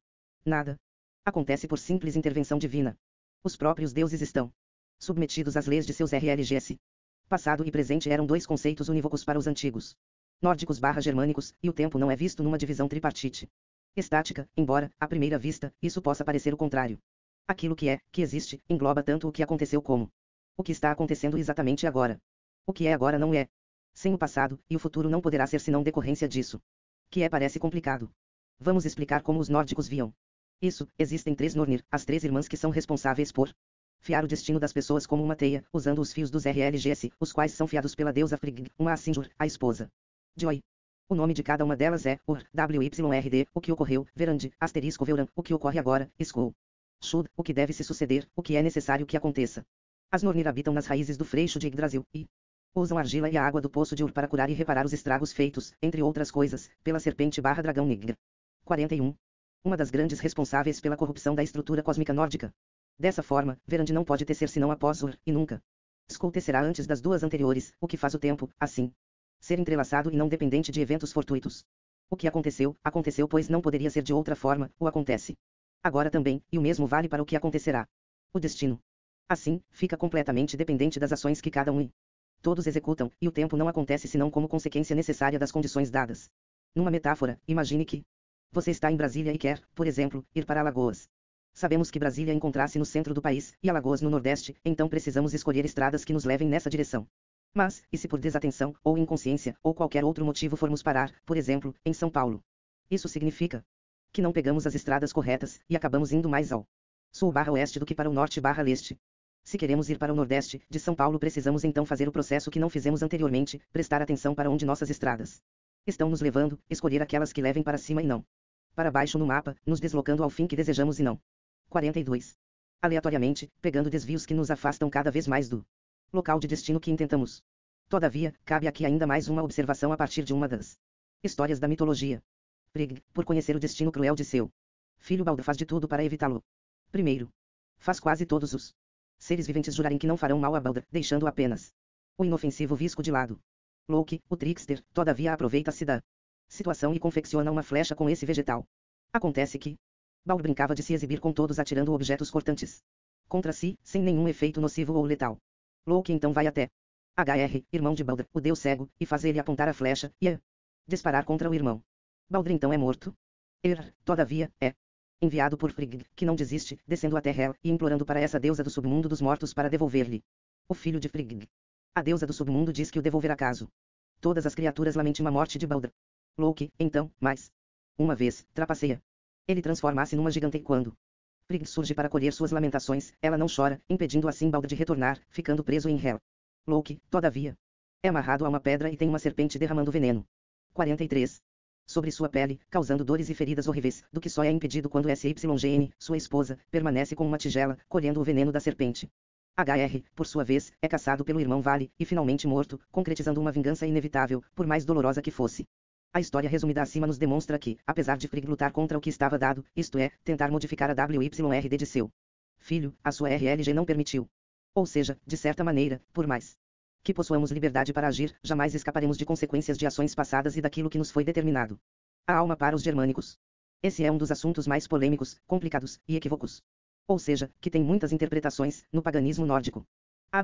Nada acontece por simples intervenção divina. Os próprios deuses estão submetidos às leis de seus RLGS. Passado e presente eram dois conceitos unívocos para os antigos nórdicos/germânicos, e o tempo não é visto numa divisão tripartite estática, embora, à primeira vista, isso possa parecer o contrário. Aquilo que é, que existe, engloba tanto o que aconteceu como o que está acontecendo exatamente agora. O que é agora não é. Sem o passado, e o futuro não poderá ser senão decorrência disso. Que é parece complicado. Vamos explicar como os nórdicos viam isso. Existem três Nornir, as três irmãs que são responsáveis por fiar o destino das pessoas como uma teia, usando os fios dos RLGS, os quais são fiados pela deusa Frigg, uma Asinjur, a esposa de Oi. O nome de cada uma delas é Ur, WYRD, o que ocorreu, Verand, *Veuran, o que ocorre agora, Skul. Shud, o que deve se suceder, o que é necessário que aconteça. As Nornir habitam nas raízes do freixo de Yggdrasil, e usam argila e a água do poço de Ur para curar e reparar os estragos feitos, entre outras coisas, pela serpente/dragão Nigr. 41. Uma das grandes responsáveis pela corrupção da estrutura cósmica nórdica. Dessa forma, Verand não pode tecer senão após Ur, e nunca Skul tecerá antes das duas anteriores, o que faz o tempo, assim, ser entrelaçado e não dependente de eventos fortuitos. O que aconteceu, aconteceu pois não poderia ser de outra forma, o acontece agora também, e o mesmo vale para o que acontecerá. O destino, assim, fica completamente dependente das ações que cada um e todos executam, e o tempo não acontece senão como consequência necessária das condições dadas. Numa metáfora, imagine que você está em Brasília e quer, por exemplo, ir para Alagoas. Sabemos que Brasília encontra-se no centro do país, e Alagoas no nordeste, então precisamos escolher estradas que nos levem nessa direção. Mas, e se por desatenção, ou inconsciência, ou qualquer outro motivo formos parar, por exemplo, em São Paulo? Isso significa que não pegamos as estradas corretas, e acabamos indo mais ao sul/oeste do que para o norte/leste. Se queremos ir para o nordeste, de São Paulo precisamos então fazer o processo que não fizemos anteriormente, prestar atenção para onde nossas estradas estão nos levando, escolher aquelas que levem para cima e não para baixo no mapa, nos deslocando ao fim que desejamos e não 42. Aleatoriamente, pegando desvios que nos afastam cada vez mais do local de destino que intentamos. Todavia, cabe aqui ainda mais uma observação a partir de uma das histórias da mitologia. Frigg, por conhecer o destino cruel de seu filho Baldur, faz de tudo para evitá-lo. Primeiro, faz quase todos os seres viventes jurarem que não farão mal a Baldur, deixando apenas o inofensivo Visco de lado. Loki, o trickster, todavia aproveita-se da situação e confecciona uma flecha com esse vegetal. Acontece que Baldur brincava de se exibir com todos atirando objetos cortantes contra si, sem nenhum efeito nocivo ou letal. Loki então vai até Hr, irmão de Baldur, o deus cego, e faz ele apontar a flecha, e a disparar contra o irmão. Baldur então é morto. Todavia, é enviado por Frigg, que não desiste, descendo até Hel, e implorando para essa deusa do submundo dos mortos para devolver-lhe o filho de Frigg. A deusa do submundo diz que o devolverá caso todas as criaturas lamentem a morte de Baldur. Loki, então, mais uma vez, trapaceia. Ele transforma-se numa gigante e quando Frigg surge para colher suas lamentações, ela não chora, impedindo assim Baldur de retornar, ficando preso em Hel. Loki, todavia, é amarrado a uma pedra e tem uma serpente derramando veneno. 43. Sobre sua pele, causando dores e feridas horríveis, do que só é impedido quando SYGN, sua esposa, permanece com uma tigela, colhendo o veneno da serpente. Hr, por sua vez, é caçado pelo irmão Vale, e finalmente morto, concretizando uma vingança inevitável, por mais dolorosa que fosse. A história resumida acima nos demonstra que, apesar de Frigg lutar contra o que estava dado, isto é, tentar modificar a WYRD de seu filho, a sua RLG não permitiu. Ou seja, de certa maneira, por mais que possuamos liberdade para agir, jamais escaparemos de consequências de ações passadas e daquilo que nos foi determinado. A alma para os germânicos. Esse é um dos assuntos mais polêmicos, complicados e equívocos. Ou seja, que tem muitas interpretações, no paganismo nórdico. A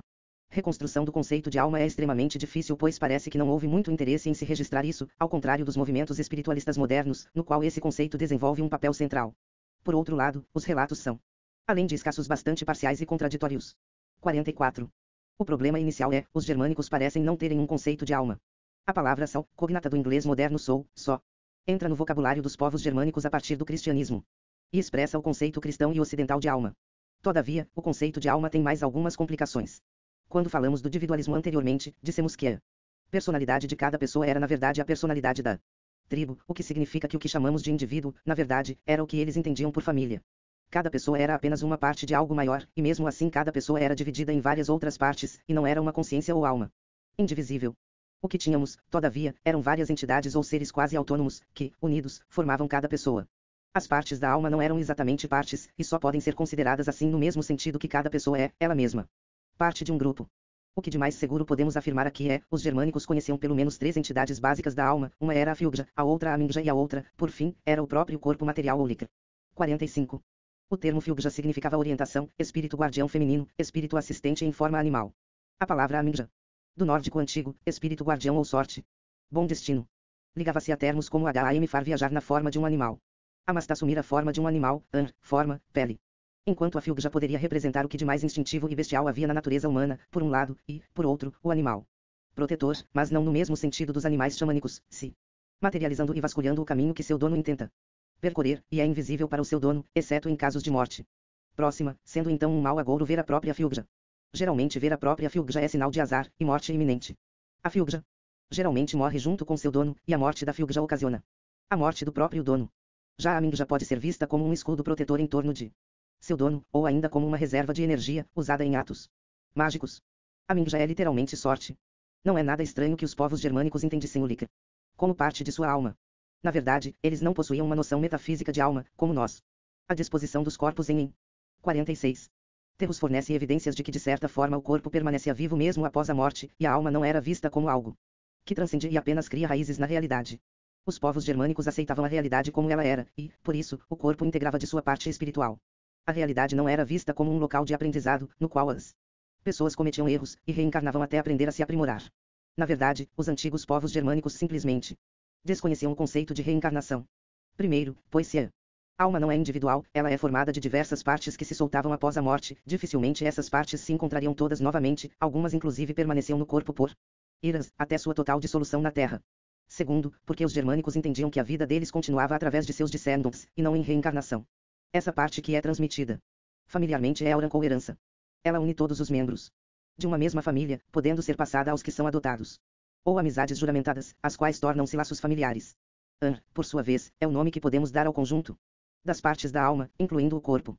reconstrução do conceito de alma é extremamente difícil, pois parece que não houve muito interesse em se registrar isso, ao contrário dos movimentos espiritualistas modernos, no qual esse conceito desenvolve um papel central. Por outro lado, os relatos são, além de escassos, bastante parciais e contraditórios. 44. O problema inicial é, os germânicos parecem não terem um conceito de alma. A palavra soul, cognata do inglês moderno soul, só, entra no vocabulário dos povos germânicos a partir do cristianismo. E expressa o conceito cristão e ocidental de alma. Todavia, o conceito de alma tem mais algumas complicações. Quando falamos do individualismo anteriormente, dissemos que a personalidade de cada pessoa era na verdade a personalidade da tribo, o que significa que o que chamamos de indivíduo, na verdade, era o que eles entendiam por família. Cada pessoa era apenas uma parte de algo maior, e mesmo assim cada pessoa era dividida em várias outras partes, e não era uma consciência ou alma indivisível. O que tínhamos, todavia, eram várias entidades ou seres quase autônomos, que, unidos, formavam cada pessoa. As partes da alma não eram exatamente partes, e só podem ser consideradas assim no mesmo sentido que cada pessoa é, ela mesma, parte de um grupo. O que de mais seguro podemos afirmar aqui é, os germânicos conheciam pelo menos 3 entidades básicas da alma, uma era a Fylgja, a outra a Amingja e a outra, por fim, era o próprio corpo material ou Likr. 45. O termo Fylgja significava orientação, espírito guardião feminino, espírito assistente em forma animal. A palavra Amingja, do nórdico antigo, espírito guardião ou sorte, bom destino, ligava-se a termos como Ham far viajar na forma de um animal. Amast assumir a forma de um animal, forma, pele. Enquanto a Fylgja poderia representar o que de mais instintivo e bestial havia na natureza humana, por um lado, e, por outro, o animal protetor, mas não no mesmo sentido dos animais xamânicos, se materializando e vasculhando o caminho que seu dono intenta percorrer, e é invisível para o seu dono, exceto em casos de morte próxima, sendo então um mau agouro ver a própria Fylgja. Geralmente ver a própria Fylgja é sinal de azar, e morte iminente. A Fylgja geralmente morre junto com seu dono, e a morte da Fylgja ocasiona a morte do próprio dono. Já a Amingja pode ser vista como um escudo protetor em torno de seu dono, ou ainda como uma reserva de energia, usada em atos mágicos. Amingja é literalmente sorte. Não é nada estranho que os povos germânicos entendessem o Likr como parte de sua alma. Na verdade, eles não possuíam uma noção metafísica de alma, como nós. A disposição dos corpos em 46. Terros fornece evidências de que de certa forma o corpo permanecia vivo mesmo após a morte, e a alma não era vista como algo que transcende e apenas cria raízes na realidade. Os povos germânicos aceitavam a realidade como ela era, e, por isso, o corpo integrava de sua parte espiritual. A realidade não era vista como um local de aprendizado, no qual as pessoas cometiam erros, e reencarnavam até aprender a se aprimorar. Na verdade, os antigos povos germânicos simplesmente desconheciam o conceito de reencarnação. Primeiro, pois se a alma não é individual, ela é formada de diversas partes que se soltavam após a morte, dificilmente essas partes se encontrariam todas novamente, algumas inclusive permaneciam no corpo por eras, até sua total dissolução na terra. Segundo, porque os germânicos entendiam que a vida deles continuava através de seus descendentes, e não em reencarnação. Essa parte que é transmitida familiarmente é a Auran ou herança. Ela une todos os membros de uma mesma família, podendo ser passada aos que são adotados. Ou amizades juramentadas, as quais tornam-se laços familiares. Por sua vez, é o nome que podemos dar ao conjunto das partes da alma, incluindo o corpo.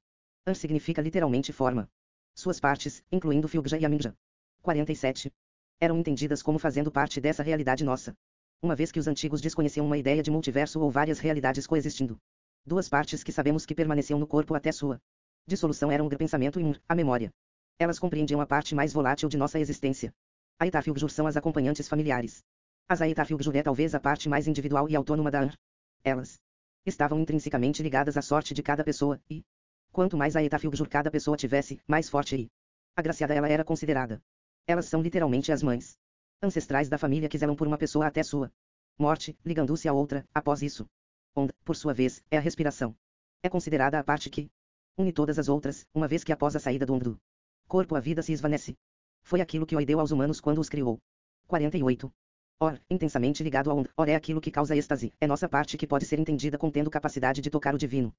Significa literalmente forma. Suas partes, incluindo Fylgja e Amingja. 47. Eram entendidas como fazendo parte dessa realidade nossa. Uma vez que os antigos desconheciam uma ideia de multiverso ou várias realidades coexistindo. Duas partes que sabemos que permaneciam no corpo até sua dissolução eram o pensamento e a memória. Elas compreendiam a parte mais volátil de nossa existência. A Aetafylgjur são as acompanhantes familiares. As Aetafylgjur é talvez a parte mais individual e autônoma da Elas estavam intrinsecamente ligadas à sorte de cada pessoa, e quanto mais Aetafylgjur cada pessoa tivesse, mais forte e agraciada ela era considerada. Elas são literalmente as mães ancestrais da família que zelam por uma pessoa até sua morte, ligando-se a outra, após isso. Onde, por sua vez, é a respiração. É considerada a parte que une todas as outras, uma vez que após a saída do corpo a vida se esvanece. Foi aquilo que o deu aos humanos quando os criou. 48. Intensamente ligado ao é aquilo que causa êxtase, é nossa parte que pode ser entendida contendo capacidade de tocar o divino.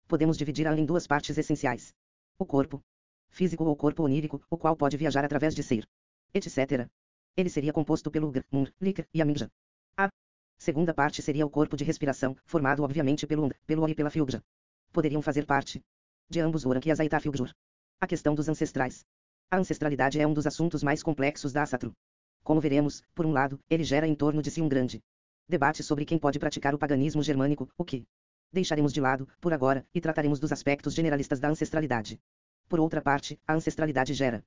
Podemos dividir-a em duas partes essenciais. O corpo físico ou corpo onírico, o qual pode viajar através de ser, etc. Ele seria composto pelo Likr e Amingja. A segunda parte seria o corpo de respiração, formado obviamente pelo e pela Fylgja. Poderiam fazer parte de ambos o Auran e as Aetafylgjur. A questão dos ancestrais. A ancestralidade é um dos assuntos mais complexos da Asatru. Como veremos, por um lado, ele gera em torno de si um grande debate sobre quem pode praticar o paganismo germânico, o que deixaremos de lado, por agora, e trataremos dos aspectos generalistas da ancestralidade. Por outra parte, a ancestralidade gera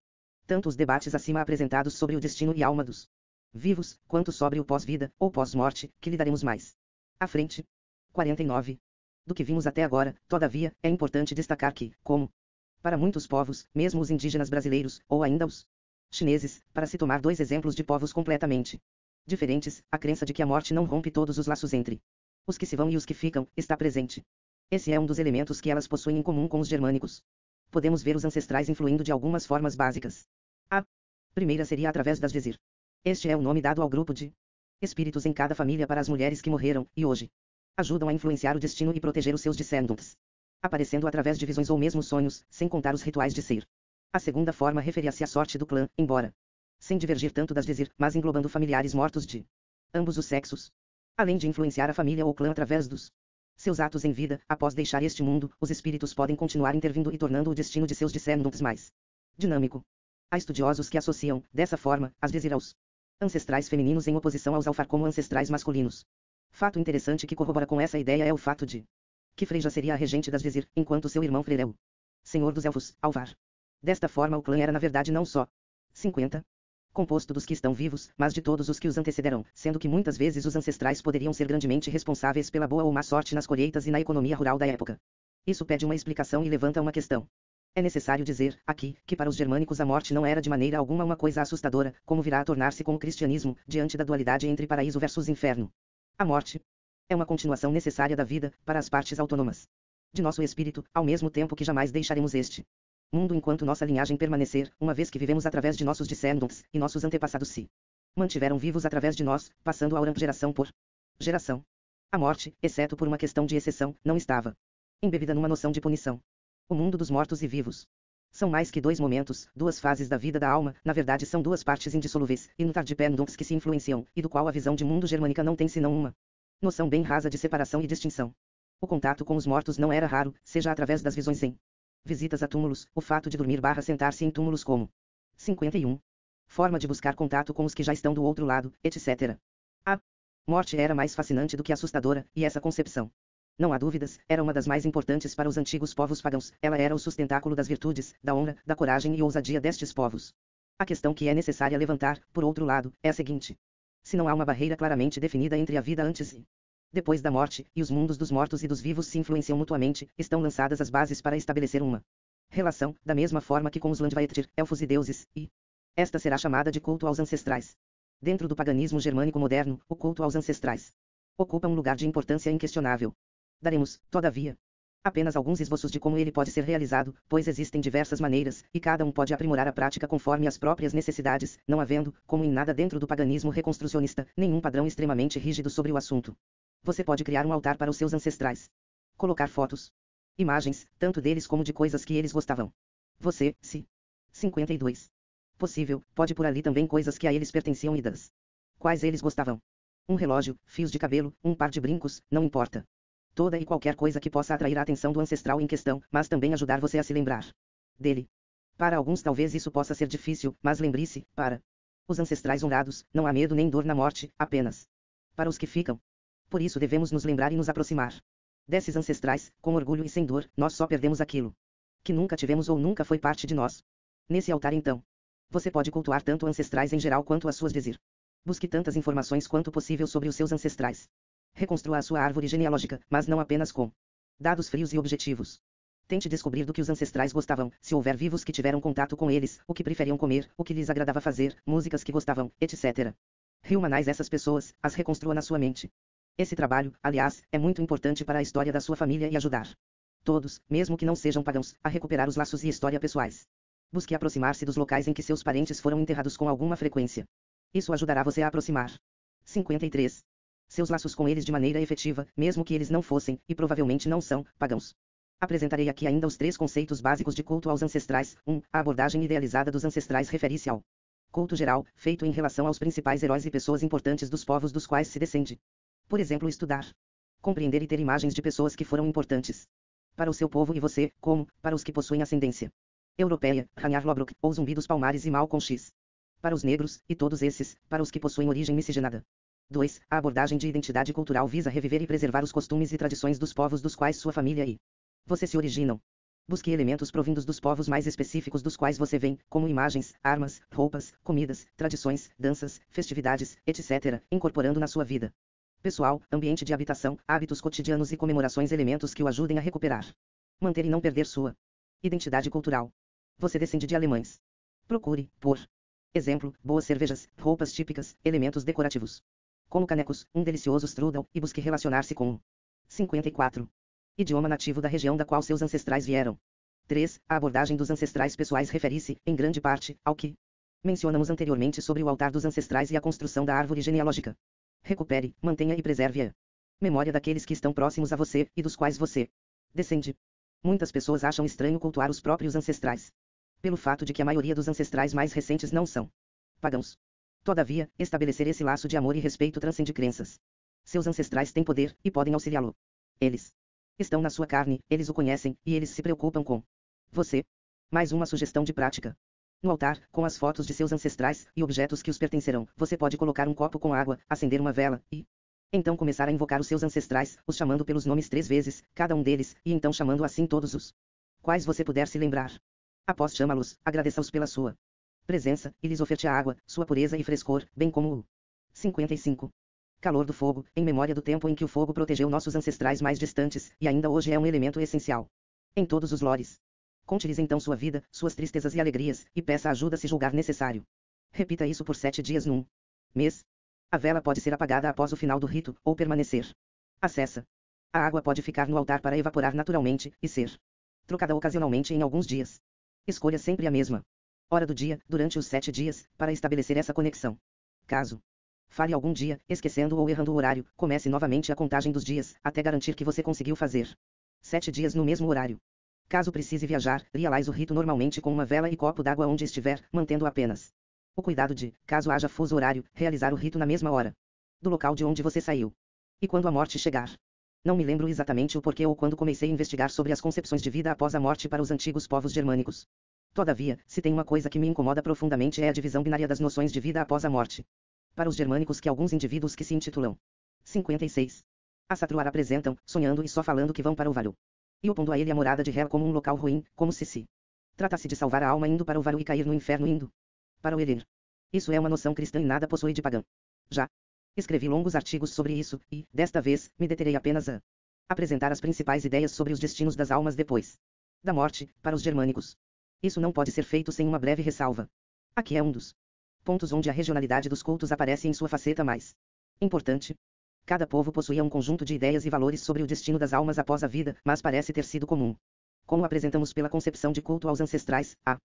tanto os debates acima apresentados sobre o destino e alma dos vivos, quanto sobre o pós-vida, ou pós-morte, que lidaremos mais à frente. 49. Do que vimos até agora, todavia, é importante destacar que, como para muitos povos, mesmo os indígenas brasileiros, ou ainda os chineses, para se tomar dois exemplos de povos completamente diferentes, a crença de que a morte não rompe todos os laços entre os que se vão e os que ficam, está presente. Esse é um dos elementos que elas possuem em comum com os germânicos. Podemos ver os ancestrais influindo de algumas formas básicas. A primeira seria através das Vezir. Este é o nome dado ao grupo de espíritos em cada família para as mulheres que morreram, e hoje ajudam a influenciar o destino e proteger os seus descendentes, aparecendo através de visões ou mesmo sonhos, sem contar os rituais de ser. A segunda forma referia-se à sorte do clã, embora sem divergir tanto das Vezir, mas englobando familiares mortos de ambos os sexos. Além de influenciar a família ou clã através dos seus atos em vida, após deixar este mundo, os espíritos podem continuar intervindo e tornando o destino de seus descendentes mais dinâmico. Há estudiosos que associam, dessa forma, as Vezir aos ancestrais femininos em oposição aos Alfar como ancestrais masculinos. Fato interessante que corrobora com essa ideia é o fato de que Freyja seria a regente das Vezir, enquanto seu irmão Freyr é o senhor dos elfos, Alvar. Desta forma o clã era na verdade não só 50, composto dos que estão vivos, mas de todos os que os antecederão, sendo que muitas vezes os ancestrais poderiam ser grandemente responsáveis pela boa ou má sorte nas colheitas e na economia rural da época. Isso pede uma explicação e levanta uma questão. É necessário dizer, aqui, que para os germânicos a morte não era de maneira alguma uma coisa assustadora, como virá a tornar-se com o cristianismo, diante da dualidade entre paraíso versus inferno. A morte é uma continuação necessária da vida, para as partes autônomas de nosso espírito, ao mesmo tempo que jamais deixaremos este mundo enquanto nossa linhagem permanecer, uma vez que vivemos através de nossos descendentes, e nossos antepassados se mantiveram vivos através de nós, passando a orar geração por geração. A morte, exceto por uma questão de exceção, não estava embebida numa noção de punição. O mundo dos mortos e vivos são mais que dois momentos, duas fases da vida da alma, na verdade são duas partes indissolúveis, interdependentes que se influenciam, e do qual a visão de mundo germânica não tem senão uma noção bem rasa de separação e distinção. O contato com os mortos não era raro, seja através das visões em visitas a túmulos, o fato de dormir/sentar-se em túmulos como 51. Forma de buscar contato com os que já estão do outro lado, etc. A morte era mais fascinante do que assustadora, e essa concepção, não há dúvidas, era uma das mais importantes para os antigos povos pagãos, ela era o sustentáculo das virtudes, da honra, da coragem e ousadia destes povos. A questão que é necessária levantar, por outro lado, é a seguinte. Se não há uma barreira claramente definida entre a vida antes e depois da morte, e os mundos dos mortos e dos vivos se influenciam mutuamente, estão lançadas as bases para estabelecer uma relação, da mesma forma que com os Landvaetir, elfos e deuses, e esta será chamada de culto aos ancestrais. Dentro do paganismo germânico moderno, o culto aos ancestrais ocupa um lugar de importância inquestionável. Daremos, todavia, apenas alguns esboços de como ele pode ser realizado, pois existem diversas maneiras, e cada um pode aprimorar a prática conforme as próprias necessidades, não havendo, como em nada dentro do paganismo reconstrucionista, nenhum padrão extremamente rígido sobre o assunto. Você pode criar um altar para os seus ancestrais. Colocar fotos, imagens, tanto deles como de coisas que eles gostavam. Você, se 52. Possível, pode pôr ali também coisas que a eles pertenciam e das quais eles gostavam. Um relógio, fios de cabelo, um par de brincos, não importa. Toda e qualquer coisa que possa atrair a atenção do ancestral em questão, mas também ajudar você a se lembrar dele. Para alguns talvez isso possa ser difícil, mas lembre-se, para os ancestrais honrados, não há medo nem dor na morte, apenas para os que ficam. Por isso devemos nos lembrar e nos aproximar desses ancestrais, com orgulho e sem dor, nós só perdemos aquilo que nunca tivemos ou nunca foi parte de nós. Nesse altar então, você pode cultuar tanto ancestrais em geral quanto as suas Vezir. Busque tantas informações quanto possível sobre os seus ancestrais. Reconstrua a sua árvore genealógica, mas não apenas com dados frios e objetivos. Tente descobrir do que os ancestrais gostavam, se houver vivos que tiveram contato com eles, o que preferiam comer, o que lhes agradava fazer, músicas que gostavam, etc. Reúna essas pessoas, as reconstrua na sua mente. Esse trabalho, aliás, é muito importante para a história da sua família e ajudar todos, mesmo que não sejam pagãos, a recuperar os laços e história pessoais. Busque aproximar-se dos locais em que seus parentes foram enterrados com alguma frequência. Isso ajudará você a aproximar 53. Seus laços com eles de maneira efetiva, mesmo que eles não fossem, e provavelmente não são, pagãos. Apresentarei aqui ainda os 3 conceitos básicos de culto aos ancestrais. 1. A abordagem idealizada dos ancestrais refere-se ao culto geral, feito em relação aos principais heróis e pessoas importantes dos povos dos quais se descende. Por exemplo, estudar, compreender e ter imagens de pessoas que foram importantes para o seu povo e você, como, para os que possuem ascendência europeia, Ragnar Lodbrok, ou Zumbi dos Palmares e Malcolm X. Para os negros, e todos esses, para os que possuem origem miscigenada. 2. A abordagem de identidade cultural visa reviver e preservar os costumes e tradições dos povos dos quais sua família e você se originam. Busque elementos provindos dos povos mais específicos dos quais você vem, como imagens, armas, roupas, comidas, tradições, danças, festividades, etc., incorporando na sua vida. Pessoal, ambiente de habitação, hábitos cotidianos e comemorações elementos que o ajudem a recuperar. Manter e não perder sua identidade cultural. Você descende de alemães. Procure, por exemplo, boas cervejas, roupas típicas, elementos decorativos. Como canecos, um delicioso strudel, e busque relacionar-se com o 54. Idioma nativo da região da qual seus ancestrais vieram. 3. A abordagem dos ancestrais pessoais refere-se, em grande parte, ao que mencionamos anteriormente sobre o altar dos ancestrais e a construção da árvore genealógica. Recupere, mantenha e preserve a memória daqueles que estão próximos a você, e dos quais você descende. Muitas pessoas acham estranho cultuar os próprios ancestrais, pelo fato de que a maioria dos ancestrais mais recentes não são pagãos. Todavia, estabelecer esse laço de amor e respeito transcende crenças. Seus ancestrais têm poder, e podem auxiliá-lo. Eles estão na sua carne, eles o conhecem, e eles se preocupam com você. Mais uma sugestão de prática. No altar, com as fotos de seus ancestrais, e objetos que os pertencerão, você pode colocar um copo com água, acender uma vela, e então começar a invocar os seus ancestrais, os chamando pelos nomes 3 vezes, cada um deles, e então chamando assim todos os quais você puder se lembrar. Após chamá-los, agradeça-os pela sua presença, e lhes oferte a água, sua pureza e frescor, bem como o 55. Calor do fogo, em memória do tempo em que o fogo protegeu nossos ancestrais mais distantes, e ainda hoje é um elemento essencial em todos os lores. Conte-lhes então sua vida, suas tristezas e alegrias, e peça ajuda se julgar necessário. Repita isso por 7 dias num mês. A vela pode ser apagada após o final do rito, ou permanecer acesa. A água pode ficar no altar para evaporar naturalmente, e ser trocada ocasionalmente em alguns dias. Escolha sempre a mesma hora do dia, durante os 7 dias, para estabelecer essa conexão. Caso falhe algum dia, esquecendo ou errando o horário, comece novamente a contagem dos dias, até garantir que você conseguiu fazer 7 dias no mesmo horário. Caso precise viajar, realize o rito normalmente com uma vela e copo d'água onde estiver, mantendo apenas o cuidado de, caso haja fuso horário, realizar o rito na mesma hora do local de onde você saiu. E quando a morte chegar? Não me lembro exatamente o porquê ou quando comecei a investigar sobre as concepções de vida após a morte para os antigos povos germânicos. Todavia, se tem uma coisa que me incomoda profundamente é a divisão binária das noções de vida após a morte. Para os germânicos que alguns indivíduos que se intitulam 56. A Satruar apresentam, sonhando e só falando que vão para o Valu. E opondo a ele a morada de Hel como um local ruim, como se tratasse de salvar a alma indo para o Valu e cair no inferno indo para o Elir. Isso é uma noção cristã e nada possui de pagã. Já escrevi longos artigos sobre isso, e, desta vez, me deterei apenas a apresentar as principais ideias sobre os destinos das almas depois da morte, para os germânicos. Isso não pode ser feito sem uma breve ressalva. Aqui é um dos pontos onde a regionalidade dos cultos aparece em sua faceta mais importante. Cada povo possuía um conjunto de ideias e valores sobre o destino das almas após a vida, mas parece ter sido comum. Como apresentamos pela concepção de culto aos ancestrais, a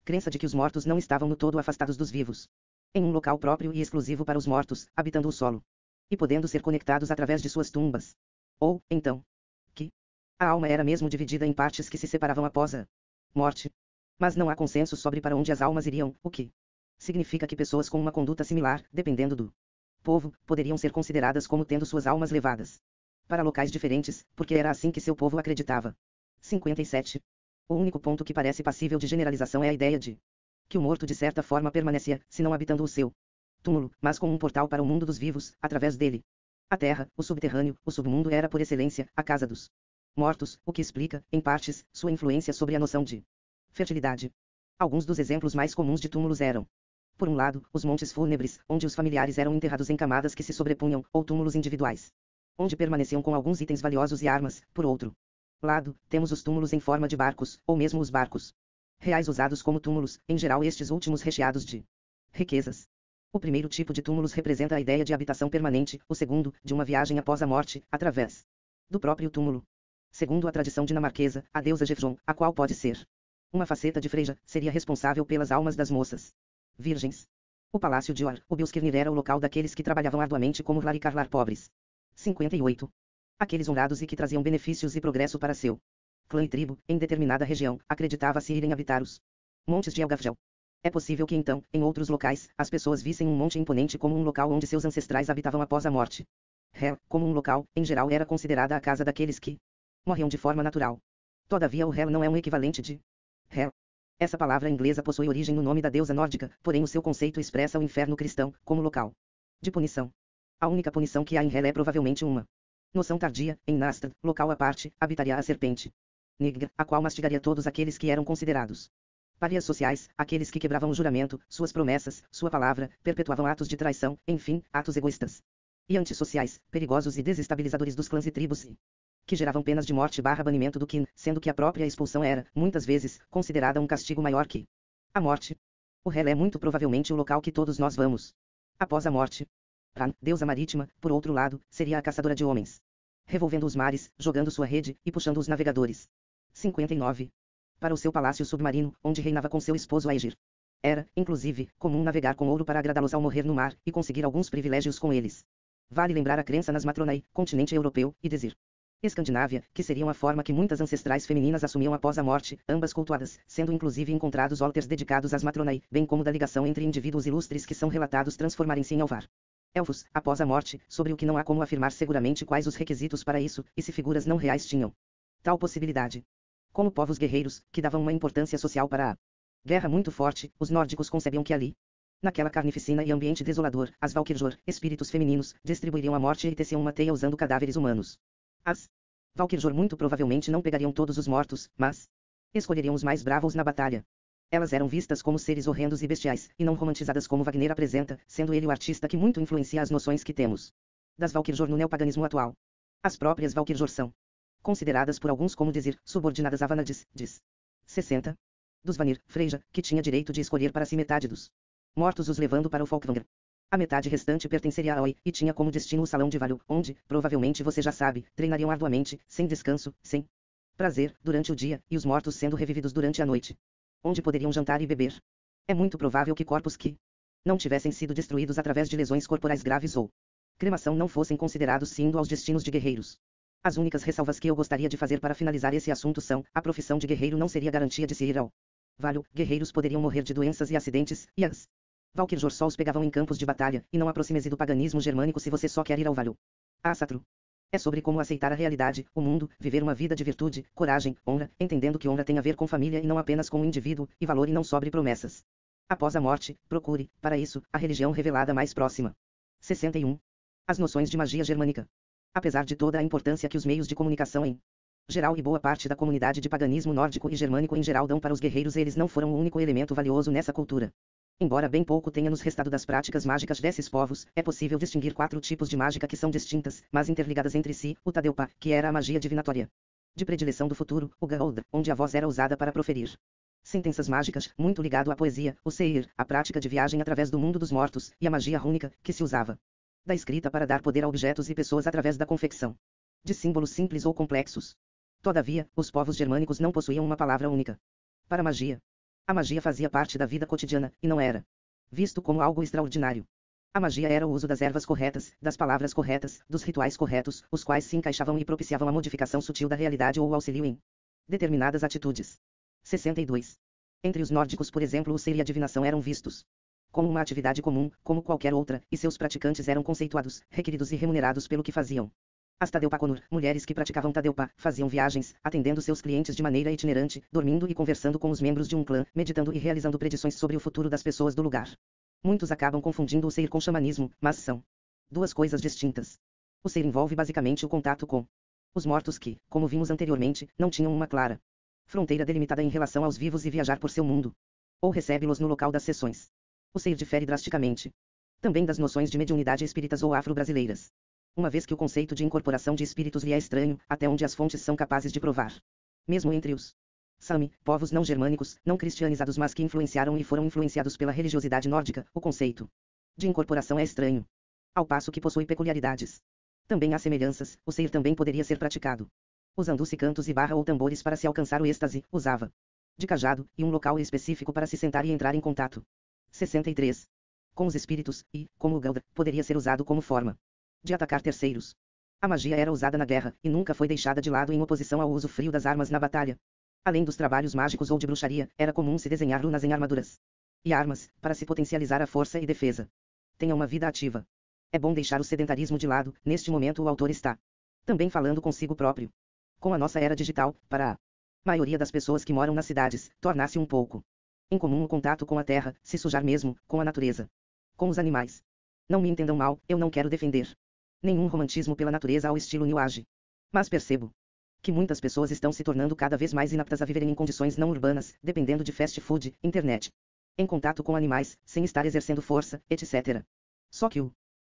crença de que os mortos não estavam no todo afastados dos vivos, em um local próprio e exclusivo para os mortos, habitando o solo, e podendo ser conectados através de suas tumbas. Ou, então, que a alma era mesmo dividida em partes que se separavam após a morte. Mas não há consenso sobre para onde as almas iriam, o que significa que pessoas com uma conduta similar, dependendo do povo, poderiam ser consideradas como tendo suas almas levadas para locais diferentes, porque era assim que seu povo acreditava. 57. O único ponto que parece passível de generalização é a ideia de que o morto de certa forma permanecia, se não habitando o seu túmulo, mas com um portal para o mundo dos vivos, através dele. A terra, o subterrâneo, o submundo era por excelência, a casa dos mortos, o que explica, em partes, sua influência sobre a noção de fertilidade. Alguns dos exemplos mais comuns de túmulos eram: por um lado, os montes fúnebres, onde os familiares eram enterrados em camadas que se sobrepunham, ou túmulos individuais, onde permaneciam com alguns itens valiosos e armas. Por outro lado, temos os túmulos em forma de barcos, ou mesmo os barcos reais usados como túmulos, em geral estes últimos recheados de riquezas. O primeiro tipo de túmulos representa a ideia de habitação permanente, o segundo, de uma viagem após a morte, através do próprio túmulo. Segundo a tradição dinamarquesa, a deusa Gefjon, a qual pode ser uma faceta de Freyja, seria responsável pelas almas das moças virgens. O palácio de Or, o Björnskirnir era o local daqueles que trabalhavam arduamente como Hlarikarlar pobres. 58. Aqueles honrados e que traziam benefícios e progresso para seu clã e tribo, em determinada região, acreditava-se irem habitar os montes de Elgafjel. É possível que então, em outros locais, as pessoas vissem um monte imponente como um local onde seus ancestrais habitavam após a morte. Hel, como um local, em geral era considerada a casa daqueles que morriam de forma natural. Todavia o Hel não é um equivalente de Hel. Essa palavra inglesa possui origem no nome da deusa nórdica, porém o seu conceito expressa o inferno cristão, como local de punição. A única punição que há em Hel é provavelmente uma noção tardia. Em Nastad, local à parte, habitaria a serpente negra, a qual mastigaria todos aqueles que eram considerados párias sociais, aqueles que quebravam o juramento, suas promessas, sua palavra, perpetuavam atos de traição, enfim, atos egoístas. e antissociais, perigosos e desestabilizadores dos clãs e tribos, que geravam penas de morte/banimento do Qin, sendo que a própria expulsão era, muitas vezes, considerada um castigo maior que a morte. O Hel é muito provavelmente o local que todos nós vamos após a morte. Ran, deusa marítima, por outro lado, seria a caçadora de homens, revolvendo os mares, jogando sua rede e puxando os navegadores. 59. Para o seu palácio submarino, onde reinava com seu esposo Aegir. Era, inclusive, comum navegar com ouro para agradá-los ao morrer no mar e conseguir alguns privilégios com eles. Vale lembrar a crença nas Matronae, continente europeu, e Desir, Escandinávia, que seriam a forma que muitas ancestrais femininas assumiam após a morte, ambas cultuadas, sendo inclusive encontrados altars dedicados às Matronae, bem como da ligação entre indivíduos ilustres que são relatados transformarem-se em Alvar. Elfos, após a morte, sobre o que não há como afirmar seguramente quais os requisitos para isso, e se figuras não reais tinham tal possibilidade. Como povos guerreiros, que davam uma importância social para a guerra muito forte, os nórdicos concebiam que ali, naquela carnificina e ambiente desolador, as Valkyrior, espíritos femininos, distribuiriam a morte e teciam uma teia usando cadáveres humanos. As Valkyrior muito provavelmente não pegariam todos os mortos, mas escolheriam os mais bravos na batalha. Elas eram vistas como seres horrendos e bestiais, e não romantizadas como Wagner apresenta, sendo ele o artista que muito influencia as noções que temos das Valkyrior no neopaganismo atual. As próprias Valkyrior são consideradas por alguns como dizer, subordinadas a Vanadis, diz. 60. Dos Vanir, Freyja, que tinha direito de escolher para si metade dos mortos os levando para o Folkvanger. A metade restante pertenceria a Oi, e tinha como destino o Salão de Valho, onde, provavelmente você já sabe, treinariam arduamente, sem descanso, sem prazer, durante o dia, e os mortos sendo revividos durante a noite, onde poderiam jantar e beber. É muito provável que corpos que não tivessem sido destruídos através de lesões corporais graves ou cremação não fossem considerados indo aos destinos de guerreiros. As únicas ressalvas que eu gostaria de fazer para finalizar esse assunto são, a profissão de guerreiro não seria garantia de se ir ao Valho, guerreiros poderiam morrer de doenças e acidentes, e as Valkyrior só os pegavam em campos de batalha, e não aproxime-se do paganismo germânico se você só quer ir ao Valho. Asatru. É sobre como aceitar a realidade, o mundo, viver uma vida de virtude, coragem, honra, entendendo que honra tem a ver com família e não apenas com o indivíduo, e valor e não sobre promessas. Após a morte, procure, para isso, a religião revelada mais próxima. 61. As noções de magia germânica. Apesar de toda a importância que os meios de comunicação em geral e boa parte da comunidade de paganismo nórdico e germânico em geral dão para os guerreiros, eles não foram o único elemento valioso nessa cultura. Embora bem pouco tenha nos restado das práticas mágicas desses povos, é possível distinguir 4 tipos de mágica que são distintas, mas interligadas entre si: o Tadeupa, que era a magia divinatória de predileção do futuro, o Gaold, onde a voz era usada para proferir sentenças mágicas, muito ligado à poesia, o Seir, a prática de viagem através do mundo dos mortos, e a magia rúnica, que se usava da escrita para dar poder a objetos e pessoas através da confecção de símbolos simples ou complexos. Todavia, os povos germânicos não possuíam uma palavra única para magia. A magia fazia parte da vida cotidiana, e não era visto como algo extraordinário. A magia era o uso das ervas corretas, das palavras corretas, dos rituais corretos, os quais se encaixavam e propiciavam a modificação sutil da realidade ou o auxílio em determinadas atitudes. 62. Entre os nórdicos, por exemplo, o ser e a divinação eram vistos como uma atividade comum, como qualquer outra, e seus praticantes eram conceituados, requeridos e remunerados pelo que faziam. As Tadeupa Konur, mulheres que praticavam Tadeupa, faziam viagens, atendendo seus clientes de maneira itinerante, dormindo e conversando com os membros de um clã, meditando e realizando predições sobre o futuro das pessoas do lugar. Muitos acabam confundindo o ser com xamanismo, mas são duas coisas distintas. O ser envolve basicamente o contato com os mortos que, como vimos anteriormente, não tinham uma clara fronteira delimitada em relação aos vivos e viajar por seu mundo, ou recebe-los no local das sessões. O ser difere drasticamente também das noções de mediunidade espíritas ou afro-brasileiras, uma vez que o conceito de incorporação de espíritos lhe é estranho, até onde as fontes são capazes de provar. Mesmo entre os Sami, povos não germânicos, não cristianizados mas que influenciaram e foram influenciados pela religiosidade nórdica, o conceito de incorporação é estranho, ao passo que possui peculiaridades. Também há semelhanças, o ser também poderia ser praticado usando-se cantos e barra ou tambores para se alcançar o êxtase, usava de cajado, e um local específico para se sentar e entrar em contato. 63. Com os espíritos, e, como o Galdra, poderia ser usado como forma de atacar terceiros. A magia era usada na guerra, e nunca foi deixada de lado em oposição ao uso frio das armas na batalha. Além dos trabalhos mágicos ou de bruxaria, era comum se desenhar runas em armaduras e armas, para se potencializar a força e defesa. Tenha uma vida ativa. É bom deixar o sedentarismo de lado, neste momento o autor está também falando consigo próprio. Com a nossa era digital, para a maioria das pessoas que moram nas cidades, torna-se um pouco incomum o contato com a terra, se sujar mesmo, com a natureza, com os animais. Não me entendam mal, eu não quero defender nenhum romantismo pela natureza ao estilo New Age. Mas percebo que muitas pessoas estão se tornando cada vez mais inaptas a viverem em condições não urbanas, dependendo de fast food, internet, em contato com animais, sem estar exercendo força, etc. Só que o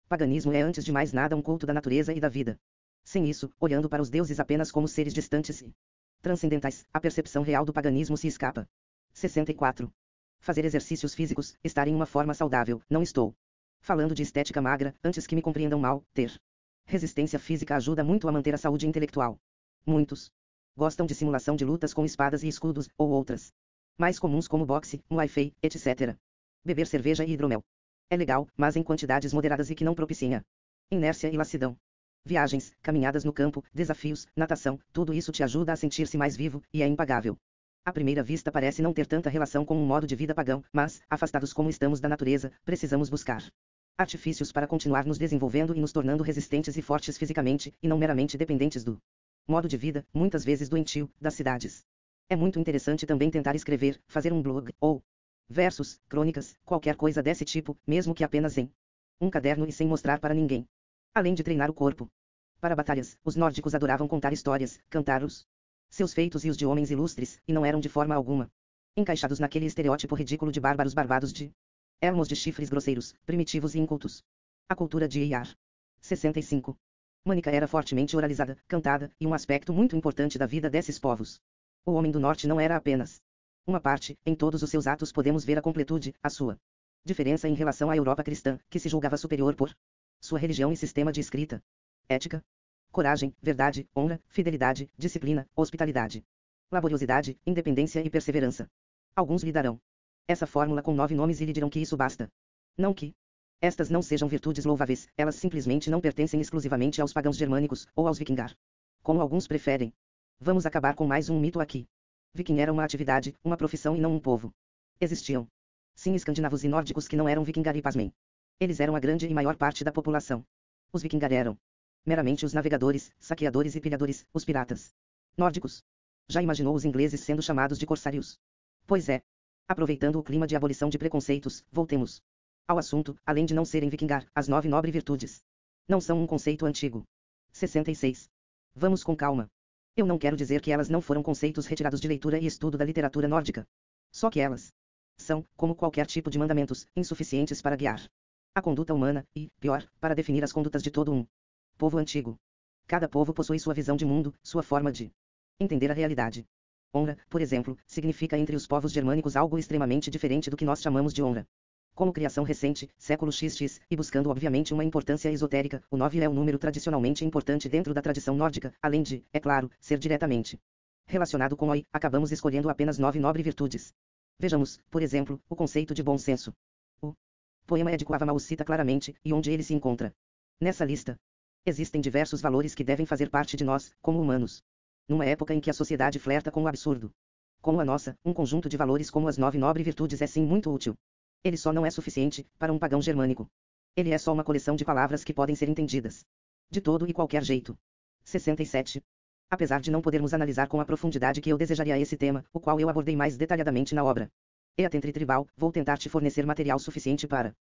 Paganismo é antes de mais nada um culto da natureza e da vida. Sem isso, olhando para os deuses apenas como seres distantes e transcendentais, a percepção real do paganismo se escapa. 64. Fazer exercícios físicos, estar em uma forma saudável, não estou falando de estética magra, antes que me compreendam mal, ter resistência física ajuda muito a manter a saúde intelectual. Muitos gostam de simulação de lutas com espadas e escudos, ou outras mais comuns como boxe, muay thai, etc. Beber cerveja e hidromel é legal, mas em quantidades moderadas e que não propiciem a inércia e lassidão. Viagens, caminhadas no campo, desafios, natação, tudo isso te ajuda a sentir-se mais vivo, e é impagável. À primeira vista parece não ter tanta relação com um modo de vida pagão, mas, afastados como estamos da natureza, precisamos buscar artifícios para continuar nos desenvolvendo e nos tornando resistentes e fortes fisicamente, e não meramente dependentes do modo de vida, muitas vezes doentio, das cidades. É muito interessante também tentar escrever, fazer um blog, ou versos, crônicas, qualquer coisa desse tipo, mesmo que apenas em um caderno e sem mostrar para ninguém. Além de treinar o corpo para batalhas, os nórdicos adoravam contar histórias, cantar-os seus feitos e os de homens ilustres, e não eram de forma alguma encaixados naquele estereótipo ridículo de bárbaros barbados de elmos de chifres grosseiros, primitivos e incultos. A cultura de Iar. 65. Mânica era fortemente oralizada, cantada, e um aspecto muito importante da vida desses povos. O homem do norte não era apenas uma parte, em todos os seus atos podemos ver a completude, a sua diferença em relação à Europa cristã, que se julgava superior por sua religião e sistema de escrita, ética, coragem, verdade, honra, fidelidade, disciplina, hospitalidade, laboriosidade, independência e perseverança. Alguns lhe darão essa fórmula com 9 nomes e lhe dirão que isso basta. Não que estas não sejam virtudes louváveis, elas simplesmente não pertencem exclusivamente aos pagãos germânicos, ou aos vikingar, como alguns preferem. Vamos acabar com mais um mito aqui. Viking era uma atividade, uma profissão e não um povo. Existiam, sim, escandinavos e nórdicos que não eram vikingar e pasmem. Eles eram a grande e maior parte da população. Os vikingar eram meramente os navegadores, saqueadores e pilhadores, os piratas nórdicos. Já imaginou os ingleses sendo chamados de corsários? Pois é. Aproveitando o clima de abolição de preconceitos, voltemos ao assunto. Além de não serem vikingar, as 9 nobres virtudes não são um conceito antigo. 66. Vamos com calma. Eu não quero dizer que elas não foram conceitos retirados de leitura e estudo da literatura nórdica. Só que elas são, como qualquer tipo de mandamentos, insuficientes para guiar a conduta humana e, pior, para definir as condutas de todo um povo antigo. Cada povo possui sua visão de mundo, sua forma de entender a realidade. Honra, por exemplo, significa entre os povos germânicos algo extremamente diferente do que nós chamamos de honra. Como criação recente, século XX, e buscando obviamente uma importância esotérica, o 9 é o número tradicionalmente importante dentro da tradição nórdica, além de, é claro, ser diretamente relacionado com Oi, acabamos escolhendo apenas 9 nobres virtudes. Vejamos, por exemplo, o conceito de bom senso. O poema édico Avamau o cita claramente, e onde ele se encontra. Nessa lista, existem diversos valores que devem fazer parte de nós, como humanos. Numa época em que a sociedade flerta com o absurdo, como a nossa, um conjunto de valores como as 9 nobres virtudes é sim muito útil. Ele só não é suficiente, para um pagão germânico. Ele é só uma coleção de palavras que podem ser entendidas de todo e qualquer jeito. 67. Apesar de não podermos analisar com a profundidade que eu desejaria esse tema, o qual eu abordei mais detalhadamente na obra Eatentre Tribal, vou tentar te fornecer material suficiente para,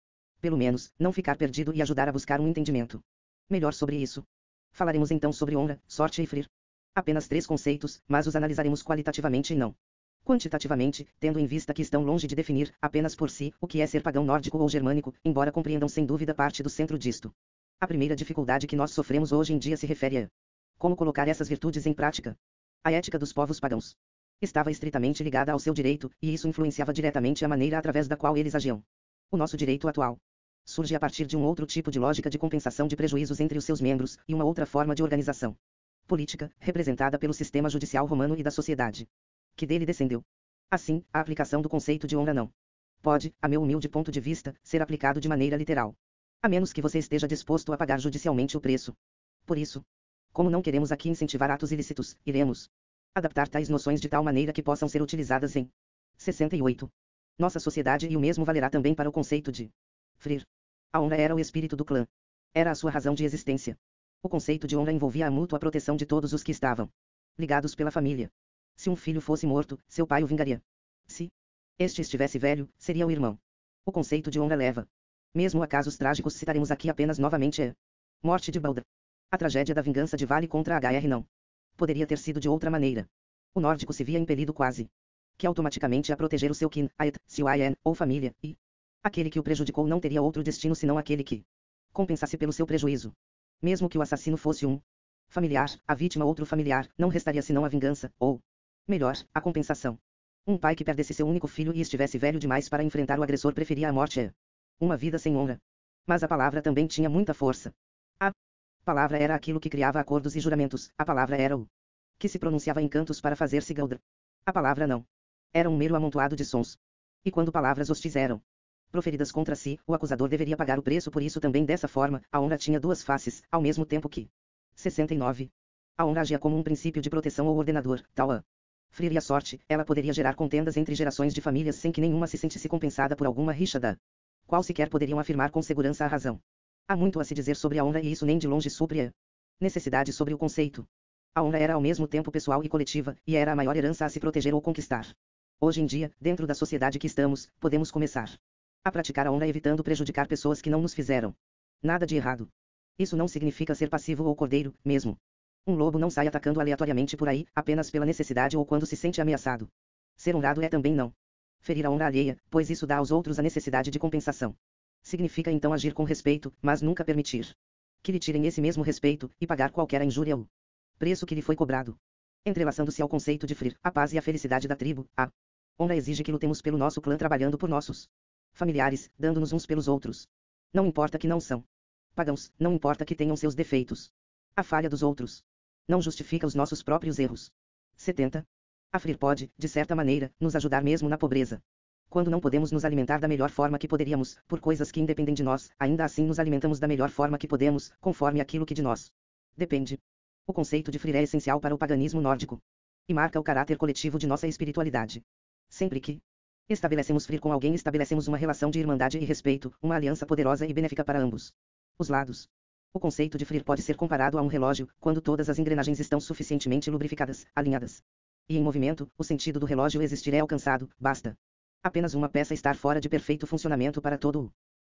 pelo menos, não ficar perdido e ajudar a buscar um entendimento melhor sobre isso. Falaremos então sobre honra, sorte e frir. Apenas 3 conceitos, mas os analisaremos qualitativamente e não quantitativamente, tendo em vista que estão longe de definir, apenas por si, o que é ser pagão nórdico ou germânico, embora compreendam sem dúvida parte do centro disto. A primeira dificuldade que nós sofremos hoje em dia se refere a como colocar essas virtudes em prática. A ética dos povos pagãos estava estritamente ligada ao seu direito, e isso influenciava diretamente a maneira através da qual eles agiam. O nosso direito atual surge a partir de um outro tipo de lógica de compensação de prejuízos entre os seus membros, e uma outra forma de organização política, representada pelo sistema judicial romano e da sociedade que dele descendeu. Assim, a aplicação do conceito de honra não pode, a meu humilde ponto de vista, ser aplicado de maneira literal, a menos que você esteja disposto a pagar judicialmente o preço. Por isso, como não queremos aqui incentivar atos ilícitos, iremos adaptar tais noções de tal maneira que possam ser utilizadas em 68. Nossa sociedade, e o mesmo valerá também para o conceito de frir. A honra era o espírito do clã. Era a sua razão de existência. O conceito de honra envolvia a mútua proteção de todos os que estavam ligados pela família. Se um filho fosse morto, seu pai o vingaria. Se este estivesse velho, seria o irmão. O conceito de honra leva mesmo a casos trágicos. Citaremos aqui apenas novamente a morte de Balder. A tragédia da vingança de Vale contra HR não poderia ter sido de outra maneira. O nórdico se via impelido quase que automaticamente a proteger o seu kin, aet, ou família, e aquele que o prejudicou não teria outro destino senão aquele que compensasse pelo seu prejuízo. Mesmo que o assassino fosse um familiar, a vítima outro familiar, não restaria senão a vingança, ou, melhor, a compensação. Um pai que perdesse seu único filho e estivesse velho demais para enfrentar o agressor preferia a morte a uma vida sem honra. Mas a palavra também tinha muita força. A palavra era aquilo que criava acordos e juramentos, a palavra era o que se pronunciava em cantos para fazer-se galdra. A palavra não. Era um mero amontoado de sons. E quando palavras hostis eram proferidas contra si, o acusador deveria pagar o preço por isso também dessa forma, a honra tinha duas faces, ao mesmo tempo que 69. A honra agia como um princípio de proteção ou ordenador, tal a ferir a sorte, ela poderia gerar contendas entre gerações de famílias sem que nenhuma se sentisse compensada por alguma rixa da qual sequer poderiam afirmar com segurança a razão. Há muito a se dizer sobre a honra e isso nem de longe supre a necessidade sobre o conceito. A honra era ao mesmo tempo pessoal e coletiva, e era a maior herança a se proteger ou conquistar. Hoje em dia, dentro da sociedade que estamos, podemos começar a praticar a honra evitando prejudicar pessoas que não nos fizeram nada de errado. Isso não significa ser passivo ou cordeiro, mesmo. Um lobo não sai atacando aleatoriamente por aí, apenas pela necessidade ou quando se sente ameaçado. Ser honrado é também não ferir a honra alheia, pois isso dá aos outros a necessidade de compensação. Significa então agir com respeito, mas nunca permitir que lhe tirem esse mesmo respeito, e pagar qualquer injúria ou preço que lhe foi cobrado. Entrelaçando-se ao conceito de ferir a paz e a felicidade da tribo, a honra exige que lutemos pelo nosso clã trabalhando por nossos familiares, dando-nos uns pelos outros. Não importa que não são pagãos, não importa que tenham seus defeitos. A falha dos outros não justifica os nossos próprios erros. 70. A ferir pode, de certa maneira, nos ajudar mesmo na pobreza. Quando não podemos nos alimentar da melhor forma que poderíamos, por coisas que independem de nós, ainda assim nos alimentamos da melhor forma que podemos, conforme aquilo que de nós depende. O conceito de ferir é essencial para o paganismo nórdico e marca o caráter coletivo de nossa espiritualidade. Sempre que estabelecemos ferir com alguém, estabelecemos uma relação de irmandade e respeito, uma aliança poderosa e benéfica para ambos os lados. O conceito de ferir pode ser comparado a um relógio, quando todas as engrenagens estão suficientemente lubrificadas, alinhadas e em movimento, o sentido do relógio existir é alcançado, basta apenas uma peça estar fora de perfeito funcionamento para todo o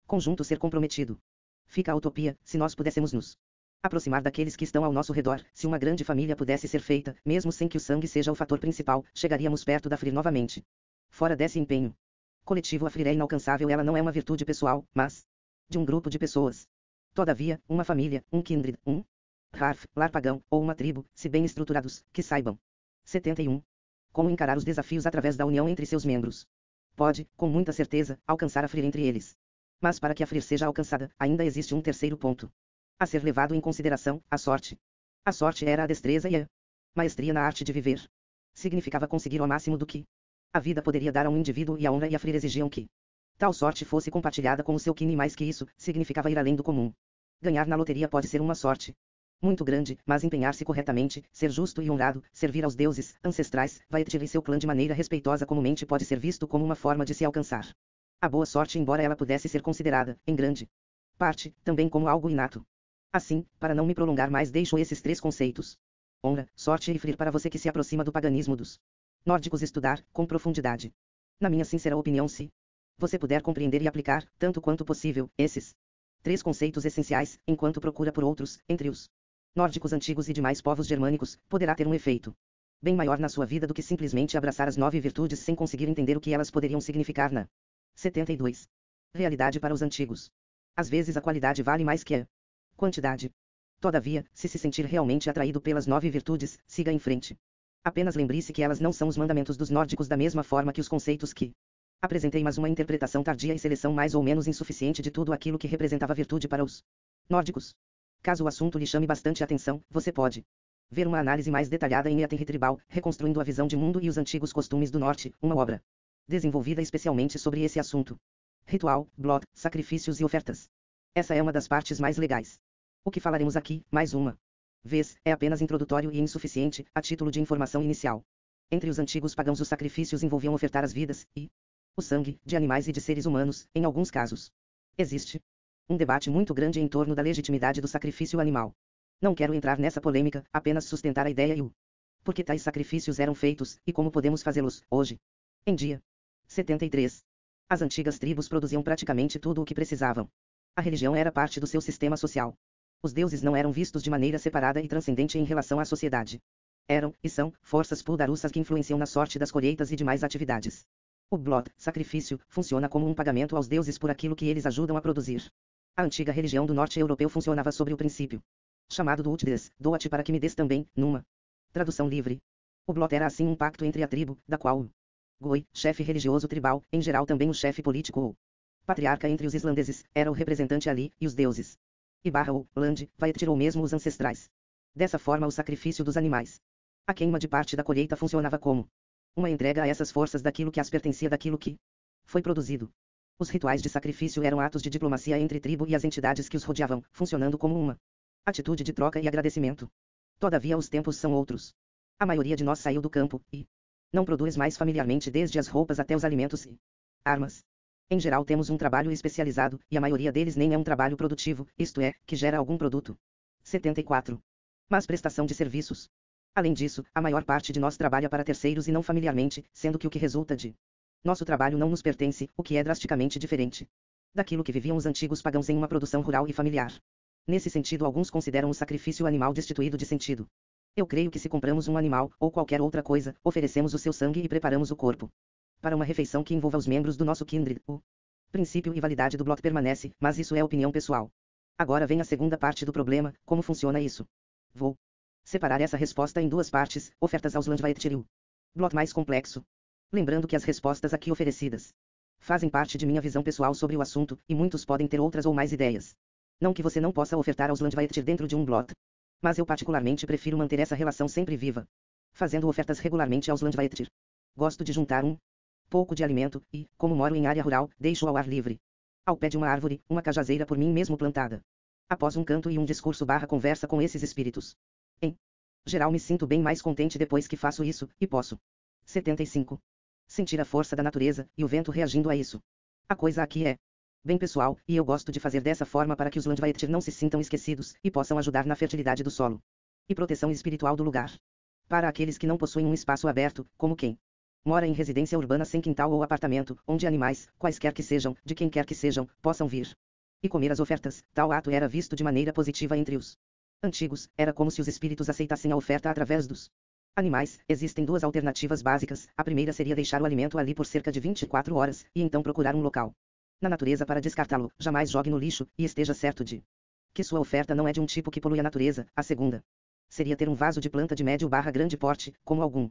conjunto ser comprometido. Fica a utopia, se nós pudéssemos nos aproximar daqueles que estão ao nosso redor, se uma grande família pudesse ser feita, mesmo sem que o sangue seja o fator principal, chegaríamos perto da ferir novamente. Fora desse empenho coletivo, a ferir é inalcançável, ela não é uma virtude pessoal, mas de um grupo de pessoas. Todavia, uma família, um kindred, um harf, lar pagão, ou uma tribo, se bem estruturados, que saibam 71. Como encarar os desafios através da união entre seus membros. Pode, com muita certeza, alcançar a ferir entre eles. Mas para que a ferir seja alcançada, ainda existe um terceiro ponto a ser levado em consideração, a sorte. A sorte era a destreza e a maestria na arte de viver. Significava conseguir o máximo do que a vida poderia dar a um indivíduo, e a honra e a ferir exigiam que tal sorte fosse compartilhada com o seu kin, e mais que isso, significava ir além do comum. Ganhar na loteria pode ser uma sorte muito grande, mas empenhar-se corretamente, ser justo e honrado, servir aos deuses ancestrais, Vaettir e seu clã de maneira respeitosa comumente pode ser visto como uma forma de se alcançar a boa sorte, embora ela pudesse ser considerada, em grande parte, também como algo inato. Assim, para não me prolongar mais, deixo esses três conceitos: honra, sorte e ferir para você que se aproxima do paganismo dos nórdicos estudar, com profundidade. Na minha sincera opinião, se você puder compreender e aplicar, tanto quanto possível, esses três conceitos essenciais, enquanto procura por outros, entre os nórdicos antigos e demais povos germânicos, poderá ter um efeito bem maior na sua vida do que simplesmente abraçar as 9 virtudes sem conseguir entender o que elas poderiam significar na 72. Realidade para os antigos. Às vezes a qualidade vale mais que a quantidade. Todavia, se sentir realmente atraído pelas 9 virtudes, siga em frente. Apenas lembre-se que elas não são os mandamentos dos nórdicos da mesma forma que os conceitos que apresentei, mas uma interpretação tardia e seleção mais ou menos insuficiente de tudo aquilo que representava virtude para os nórdicos. Caso o assunto lhe chame bastante atenção, você pode ver uma análise mais detalhada em Eaten Tribal, Reconstruindo a Visão de Mundo e os Antigos Costumes do Norte, uma obra desenvolvida especialmente sobre esse assunto. Ritual, blood, sacrifícios e ofertas. Essa é uma das partes mais legais. O que falaremos aqui, mais uma vez, é apenas introdutório e insuficiente, a título de informação inicial. Entre os antigos pagãos, os sacrifícios envolviam ofertar as vidas e o sangue de animais e de seres humanos, em alguns casos. Existe um debate muito grande em torno da legitimidade do sacrifício animal. Não quero entrar nessa polêmica, apenas sustentar a ideia e o porquê tais sacrifícios eram feitos, e como podemos fazê-los, hoje em dia. 73. As antigas tribos produziam praticamente tudo o que precisavam. A religião era parte do seu sistema social. Os deuses não eram vistos de maneira separada e transcendente em relação à sociedade. Eram, e são, forças puldarussas que influenciam na sorte das colheitas e demais atividades. O blood, sacrifício, funciona como um pagamento aos deuses por aquilo que eles ajudam a produzir. A antiga religião do norte europeu funcionava sobre o princípio chamado do ut des, doa-te para que me des também, numa tradução livre. O blot era assim um pacto entre a tribo, da qual o goi, chefe religioso tribal, em geral também o chefe político ou patriarca entre os islandeses, era o representante ali, e os deuses. E barra o land, vai ou mesmo os ancestrais. Dessa forma o sacrifício dos animais. A queima de parte da colheita funcionava como uma entrega a essas forças daquilo que as pertencia daquilo que foi produzido. Os rituais de sacrifício eram atos de diplomacia entre tribo e as entidades que os rodeavam, funcionando como uma atitude de troca e agradecimento. Todavia os tempos são outros. A maioria de nós saiu do campo, e não produz mais familiarmente desde as roupas até os alimentos e armas. Em geral temos um trabalho especializado, e a maioria deles nem é um trabalho produtivo, isto é, que gera algum produto. 74. Mas prestação de serviços. Além disso, a maior parte de nós trabalha para terceiros e não familiarmente, sendo que o que resulta de nosso trabalho não nos pertence, o que é drasticamente diferente daquilo que viviam os antigos pagãos em uma produção rural e familiar. Nesse sentido, alguns consideram o sacrifício animal destituído de sentido. Eu creio que se compramos um animal, ou qualquer outra coisa, oferecemos o seu sangue e preparamos o corpo para uma refeição que envolva os membros do nosso kindred, o princípio e validade do blot permanece, mas isso é opinião pessoal. Agora vem a segunda parte do problema, como funciona isso? Vou separar essa resposta em duas partes, ofertas aos Landvættir. Blot mais complexo. Lembrando que as respostas aqui oferecidas fazem parte de minha visão pessoal sobre o assunto, e muitos podem ter outras ou mais ideias. Não que você não possa ofertar aos Landvættir dentro de um blot. Mas eu particularmente prefiro manter essa relação sempre viva, fazendo ofertas regularmente aos Landvættir. Gosto de juntar um pouco de alimento, e, como moro em área rural, deixo ao ar livre, ao pé de uma árvore, uma cajazeira por mim mesmo plantada. Após um canto e um discurso / conversa com esses espíritos. Em geral me sinto bem mais contente depois que faço isso, e posso 75. Sentir a força da natureza, e o vento reagindo a isso. A coisa aqui é bem pessoal, e eu gosto de fazer dessa forma para que os Landvættir não se sintam esquecidos, e possam ajudar na fertilidade do solo e proteção espiritual do lugar. Para aqueles que não possuem um espaço aberto, como quem mora em residência urbana sem quintal ou apartamento, onde animais, quaisquer que sejam, de quem quer que sejam, possam vir e comer as ofertas, tal ato era visto de maneira positiva entre os antigos, era como se os espíritos aceitassem a oferta através dos animais. Existem duas alternativas básicas, a primeira seria deixar o alimento ali por cerca de 24 horas, e então procurar um local na natureza para descartá-lo. Jamais jogue no lixo, e esteja certo de que sua oferta não é de um tipo que polui a natureza. A segunda seria ter um vaso de planta de médio / grande porte, como algum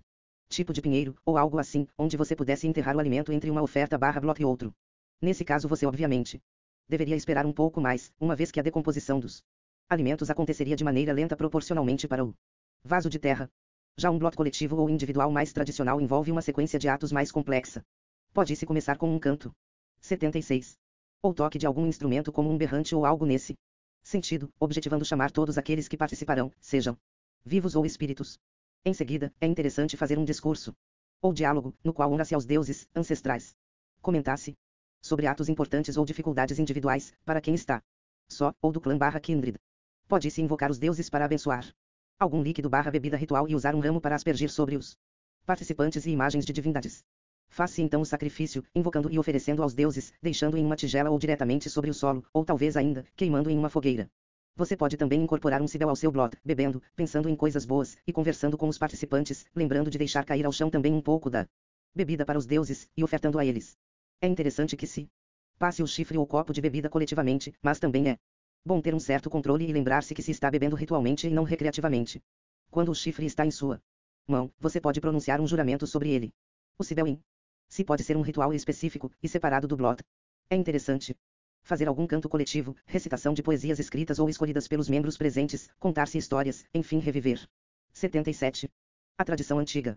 tipo de pinheiro, ou algo assim, onde você pudesse enterrar o alimento entre uma oferta / bloco e outro. Nesse caso você obviamente deveria esperar um pouco mais, uma vez que a decomposição dos alimentos aconteceria de maneira lenta proporcionalmente para o vaso de terra. Já um bloco coletivo ou individual mais tradicional envolve uma sequência de atos mais complexa. Pode-se começar com um canto. 76. Ou toque de algum instrumento como um berrante ou algo nesse sentido, objetivando chamar todos aqueles que participarão, sejam vivos ou espíritos. Em seguida, é interessante fazer um discurso ou diálogo, no qual honra-se aos deuses ancestrais. Comentasse sobre atos importantes ou dificuldades individuais, para quem está só, ou do clã / kindred. Pode-se invocar os deuses para abençoar algum líquido / bebida ritual e usar um ramo para aspergir sobre os participantes e imagens de divindades. Faz-se então o sacrifício, invocando e oferecendo aos deuses, deixando em uma tigela ou diretamente sobre o solo, ou talvez ainda, queimando em uma fogueira. Você pode também incorporar um cibel ao seu blot, bebendo, pensando em coisas boas, e conversando com os participantes, lembrando de deixar cair ao chão também um pouco da bebida para os deuses, e ofertando a eles. É interessante que se passe o chifre ou copo de bebida coletivamente, mas também é bom ter um certo controle e lembrar-se que se está bebendo ritualmente e não recreativamente. Quando o chifre está em sua mão, você pode pronunciar um juramento sobre ele. O cibel em si pode ser um ritual específico, e separado do blot. É interessante fazer algum canto coletivo, recitação de poesias escritas ou escolhidas pelos membros presentes, contar-se histórias, enfim reviver. 77. A tradição antiga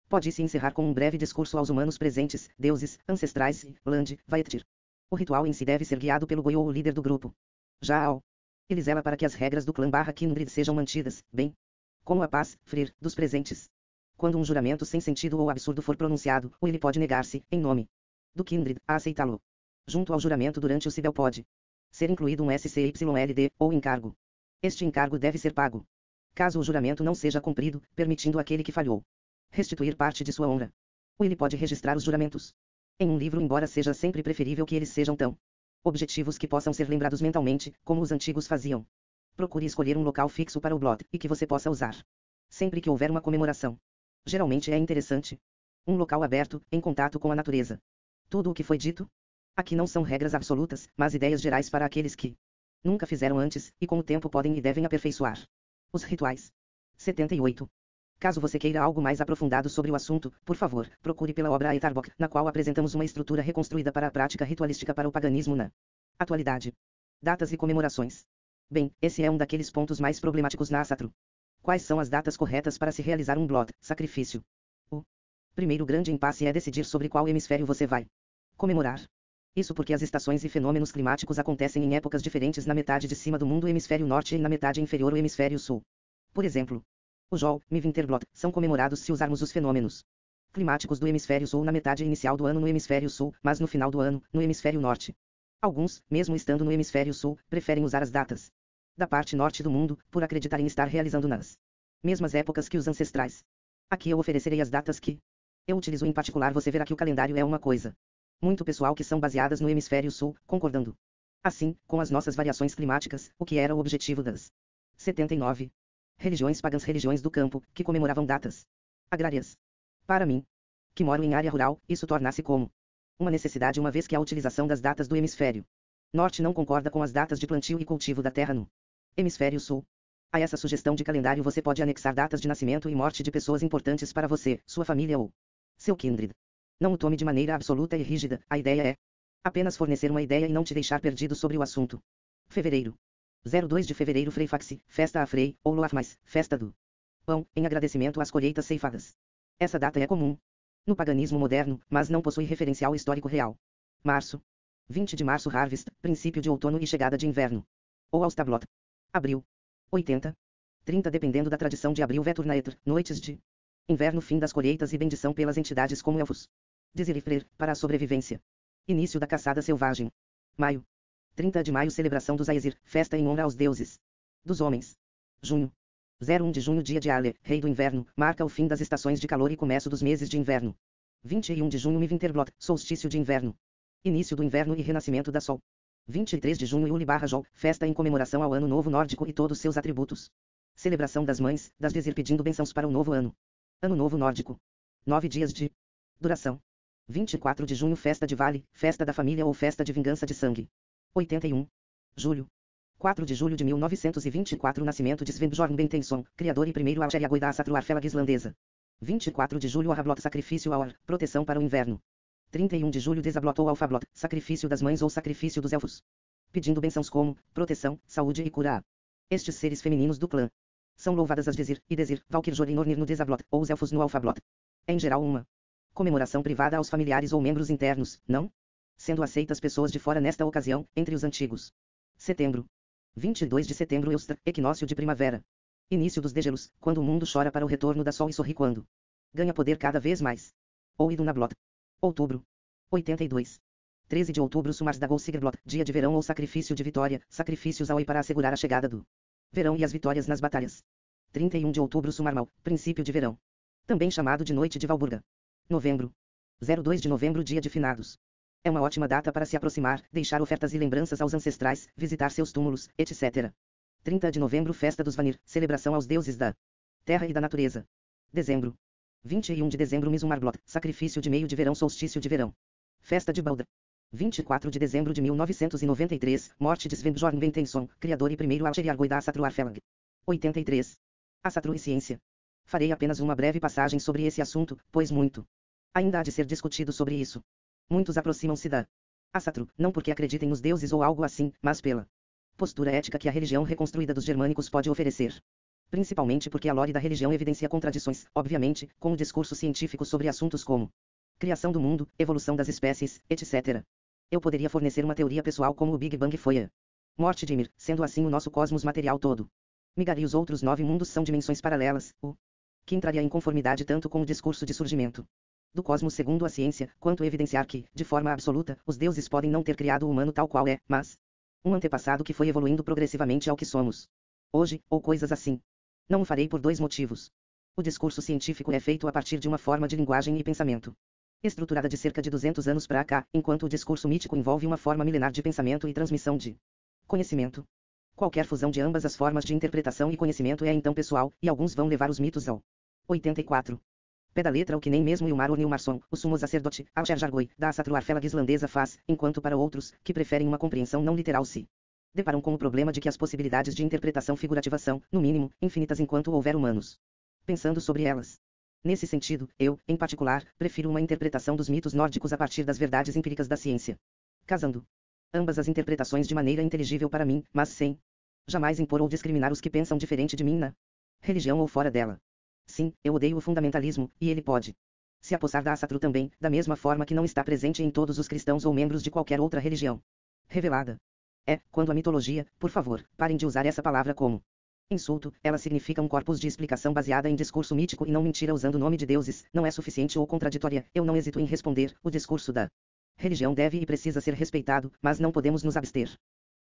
pode-se encerrar com um breve discurso aos humanos presentes, deuses, ancestrais e Landvættir. O ritual em si deve ser guiado pelo goi ou o líder do grupo. Já ao ele zela para que as regras do clã / kindred sejam mantidas, bem como a paz, frir, dos presentes. Quando um juramento sem sentido ou absurdo for pronunciado, ou ele pode negar-se, em nome do kindred, a aceitá-lo. Junto ao juramento durante o cibel pode ser incluído um SCYLD, ou encargo. Este encargo deve ser pago caso o juramento não seja cumprido, permitindo àquele que falhou restituir parte de sua honra. Ou ele pode registrar os juramentos em um livro, embora seja sempre preferível que eles sejam tão objetivos que possam ser lembrados mentalmente, como os antigos faziam. Procure escolher um local fixo para o blot, e que você possa usar sempre que houver uma comemoração. Geralmente é interessante um local aberto, em contato com a natureza. Tudo o que foi dito aqui não são regras absolutas, mas ideias gerais para aqueles que Nunca fizeram antes, e com o tempo podem e devem aperfeiçoar. Os rituais. 78. Caso você queira algo mais aprofundado sobre o assunto, por favor, procure pela obra Aetarbok, na qual apresentamos uma estrutura reconstruída para a prática ritualística para o paganismo na atualidade. Datas e comemorações. Bem, esse é um daqueles pontos mais problemáticos na Asatru. Quais são as datas corretas para se realizar um blot, sacrifício? O primeiro grande impasse é decidir sobre qual hemisfério você vai comemorar. Isso porque as estações e fenômenos climáticos acontecem em épocas diferentes na metade de cima do mundo, o hemisfério norte, e na metade inferior, o hemisfério sul. Por exemplo, o Jol, Mi Winterblot, são comemorados se usarmos os fenômenos climáticos do hemisfério sul na metade inicial do ano no hemisfério sul, mas no final do ano, no hemisfério norte. Alguns, mesmo estando no hemisfério sul, preferem usar as datas da parte norte do mundo, por acreditarem estar realizando nas mesmas épocas que os ancestrais. Aqui eu oferecerei as datas que eu utilizo em particular. Você verá que o calendário é uma coisa muito pessoal, que são baseadas no hemisfério sul, concordando assim com as nossas variações climáticas, o que era o objetivo das 79 religiões pagãs, religiões do campo, que comemoravam datas agrárias. Para mim, que moro em área rural, isso torna-se como uma necessidade, uma vez que a utilização das datas do hemisfério norte não concorda com as datas de plantio e cultivo da terra no hemisfério sul. A essa sugestão de calendário você pode anexar datas de nascimento e morte de pessoas importantes para você, sua família ou seu kindred. Não o tome de maneira absoluta e rígida, a ideia é apenas fornecer uma ideia e não te deixar perdido sobre o assunto. Fevereiro. 02 de fevereiro, Freifaxi, festa a Frei, ou Loafmais, festa do pão, em agradecimento às colheitas ceifadas. Essa data é comum no paganismo moderno, mas não possui referencial histórico real. Março. 20 de março, Harvest, princípio de outono e chegada de inverno. Ou Austablot. Abril. 80. 30 dependendo da tradição de abril, Veturnaetr, noites de inverno, fim das colheitas e bendição pelas entidades como elfos. Desirifrer, para a sobrevivência. Início da caçada selvagem. Maio. 30 de maio, celebração dos Aesir, festa em honra aos deuses dos homens. Junho. 01 de junho, dia de Ale, rei do inverno, marca o fim das estações de calor e começo dos meses de inverno. 21 de junho, Mi Winterblot, solstício de inverno. Início do inverno e renascimento da Sol. 23 de junho, Uli/Jol, festa em comemoração ao Ano Novo Nórdico e todos seus atributos. Celebração das mães, das Desir, pedindo bênçãos para o novo ano. Ano Novo Nórdico. 9 dias de duração. 24 de junho, festa de Vale, festa da família ou festa de vingança de sangue. 81. Julho. 4 de julho de 1924, nascimento de Sveinbjorn Bentenson, criador e primeiro Algeriagoi da Asatru Arfélag islandesa. 24 de julho, Arrablot, sacrifício ao ar, proteção para o inverno. 31 de julho, Desablot ou Alfablot, sacrifício das mães ou sacrifício dos elfos. Pedindo bênçãos como proteção, saúde e cura a estes seres femininos do clã. São louvadas as Desir e Desir, Valkyrjor e Nornir no Desablot, ou os elfos no Alfablot. É em geral uma comemoração privada aos familiares ou membros internos, não sendo aceitas pessoas de fora nesta ocasião, entre os antigos. Setembro. 22 de setembro, Eustra, equinócio de primavera. Início dos degelos, quando o mundo chora para o retorno da sol e sorri quando ganha poder cada vez mais. Ou Idunablot. Outubro. 82. 13 de outubro, Sumars da Golsigerblot, dia de verão ou sacrifício de vitória, sacrifícios ao Oi para assegurar a chegada do verão e as vitórias nas batalhas. 31 de outubro, Sumarmal, princípio de verão. Também chamado de noite de Valburga. Novembro. 02 de novembro, dia de finados. É uma ótima data para se aproximar, deixar ofertas e lembranças aos ancestrais, visitar seus túmulos, etc. 30 de novembro, festa dos Vanir, celebração aos deuses da terra e da natureza. Dezembro. 21 de dezembro, Misumarblot, sacrifício de meio de verão, solstício de verão. Festa de Balda. 24 de dezembro de 1993, morte de Sveinbjorn Bentenson, criador e primeiro Algeriagoi da Asatru Arfélag. 83. Asatru e ciência. Farei apenas uma breve passagem sobre esse assunto, pois muito ainda há de ser discutido sobre isso. Muitos aproximam-se da Asatru, não porque acreditem nos deuses ou algo assim, mas pela postura ética que a religião reconstruída dos germânicos pode oferecer. Principalmente porque a lore da religião evidencia contradições, obviamente, com o discurso científico sobre assuntos como criação do mundo, evolução das espécies, etc. Eu poderia fornecer uma teoria pessoal como o Big Bang foi a morte de Ymir, sendo assim o nosso cosmos material todo. Migar e os outros 9 mundos são dimensões paralelas, o que entraria em conformidade tanto com o discurso de surgimento do cosmos segundo a ciência, quanto evidenciar que, de forma absoluta, os deuses podem não ter criado o humano tal qual é, mas um antepassado que foi evoluindo progressivamente ao que somos hoje, ou coisas assim. Não o farei por 2 motivos. O discurso científico é feito a partir de uma forma de linguagem e pensamento estruturada de cerca de 200 anos para cá, enquanto o discurso mítico envolve uma forma milenar de pensamento e transmissão de conhecimento. Qualquer fusão de ambas as formas de interpretação e conhecimento é então pessoal, e alguns vão levar os mitos ao 84. Pé da letra o que nem mesmo Ilmar Nilmarsson, o sumo sacerdote, Algeriagoi, da Asatru Arfélag islandesa faz, enquanto para outros, que preferem uma compreensão não literal se deparam com o problema de que as possibilidades de interpretação figurativa são, no mínimo, infinitas enquanto houver humanos pensando sobre elas. Nesse sentido, eu, em particular, prefiro uma interpretação dos mitos nórdicos a partir das verdades empíricas da ciência. Casando ambas as interpretações de maneira inteligível para mim, mas sem jamais impor ou discriminar os que pensam diferente de mim na religião ou fora dela. Sim, eu odeio o fundamentalismo, e ele pode se apossar da Asatru também, da mesma forma que não está presente em todos os cristãos ou membros de qualquer outra religião revelada. Quando a mitologia, por favor, parem de usar essa palavra como insulto, ela significa um corpus de explicação baseada em discurso mítico e não mentira usando o nome de deuses, não é suficiente ou contraditória, eu não hesito em responder, o discurso da religião deve e precisa ser respeitado, mas não podemos nos abster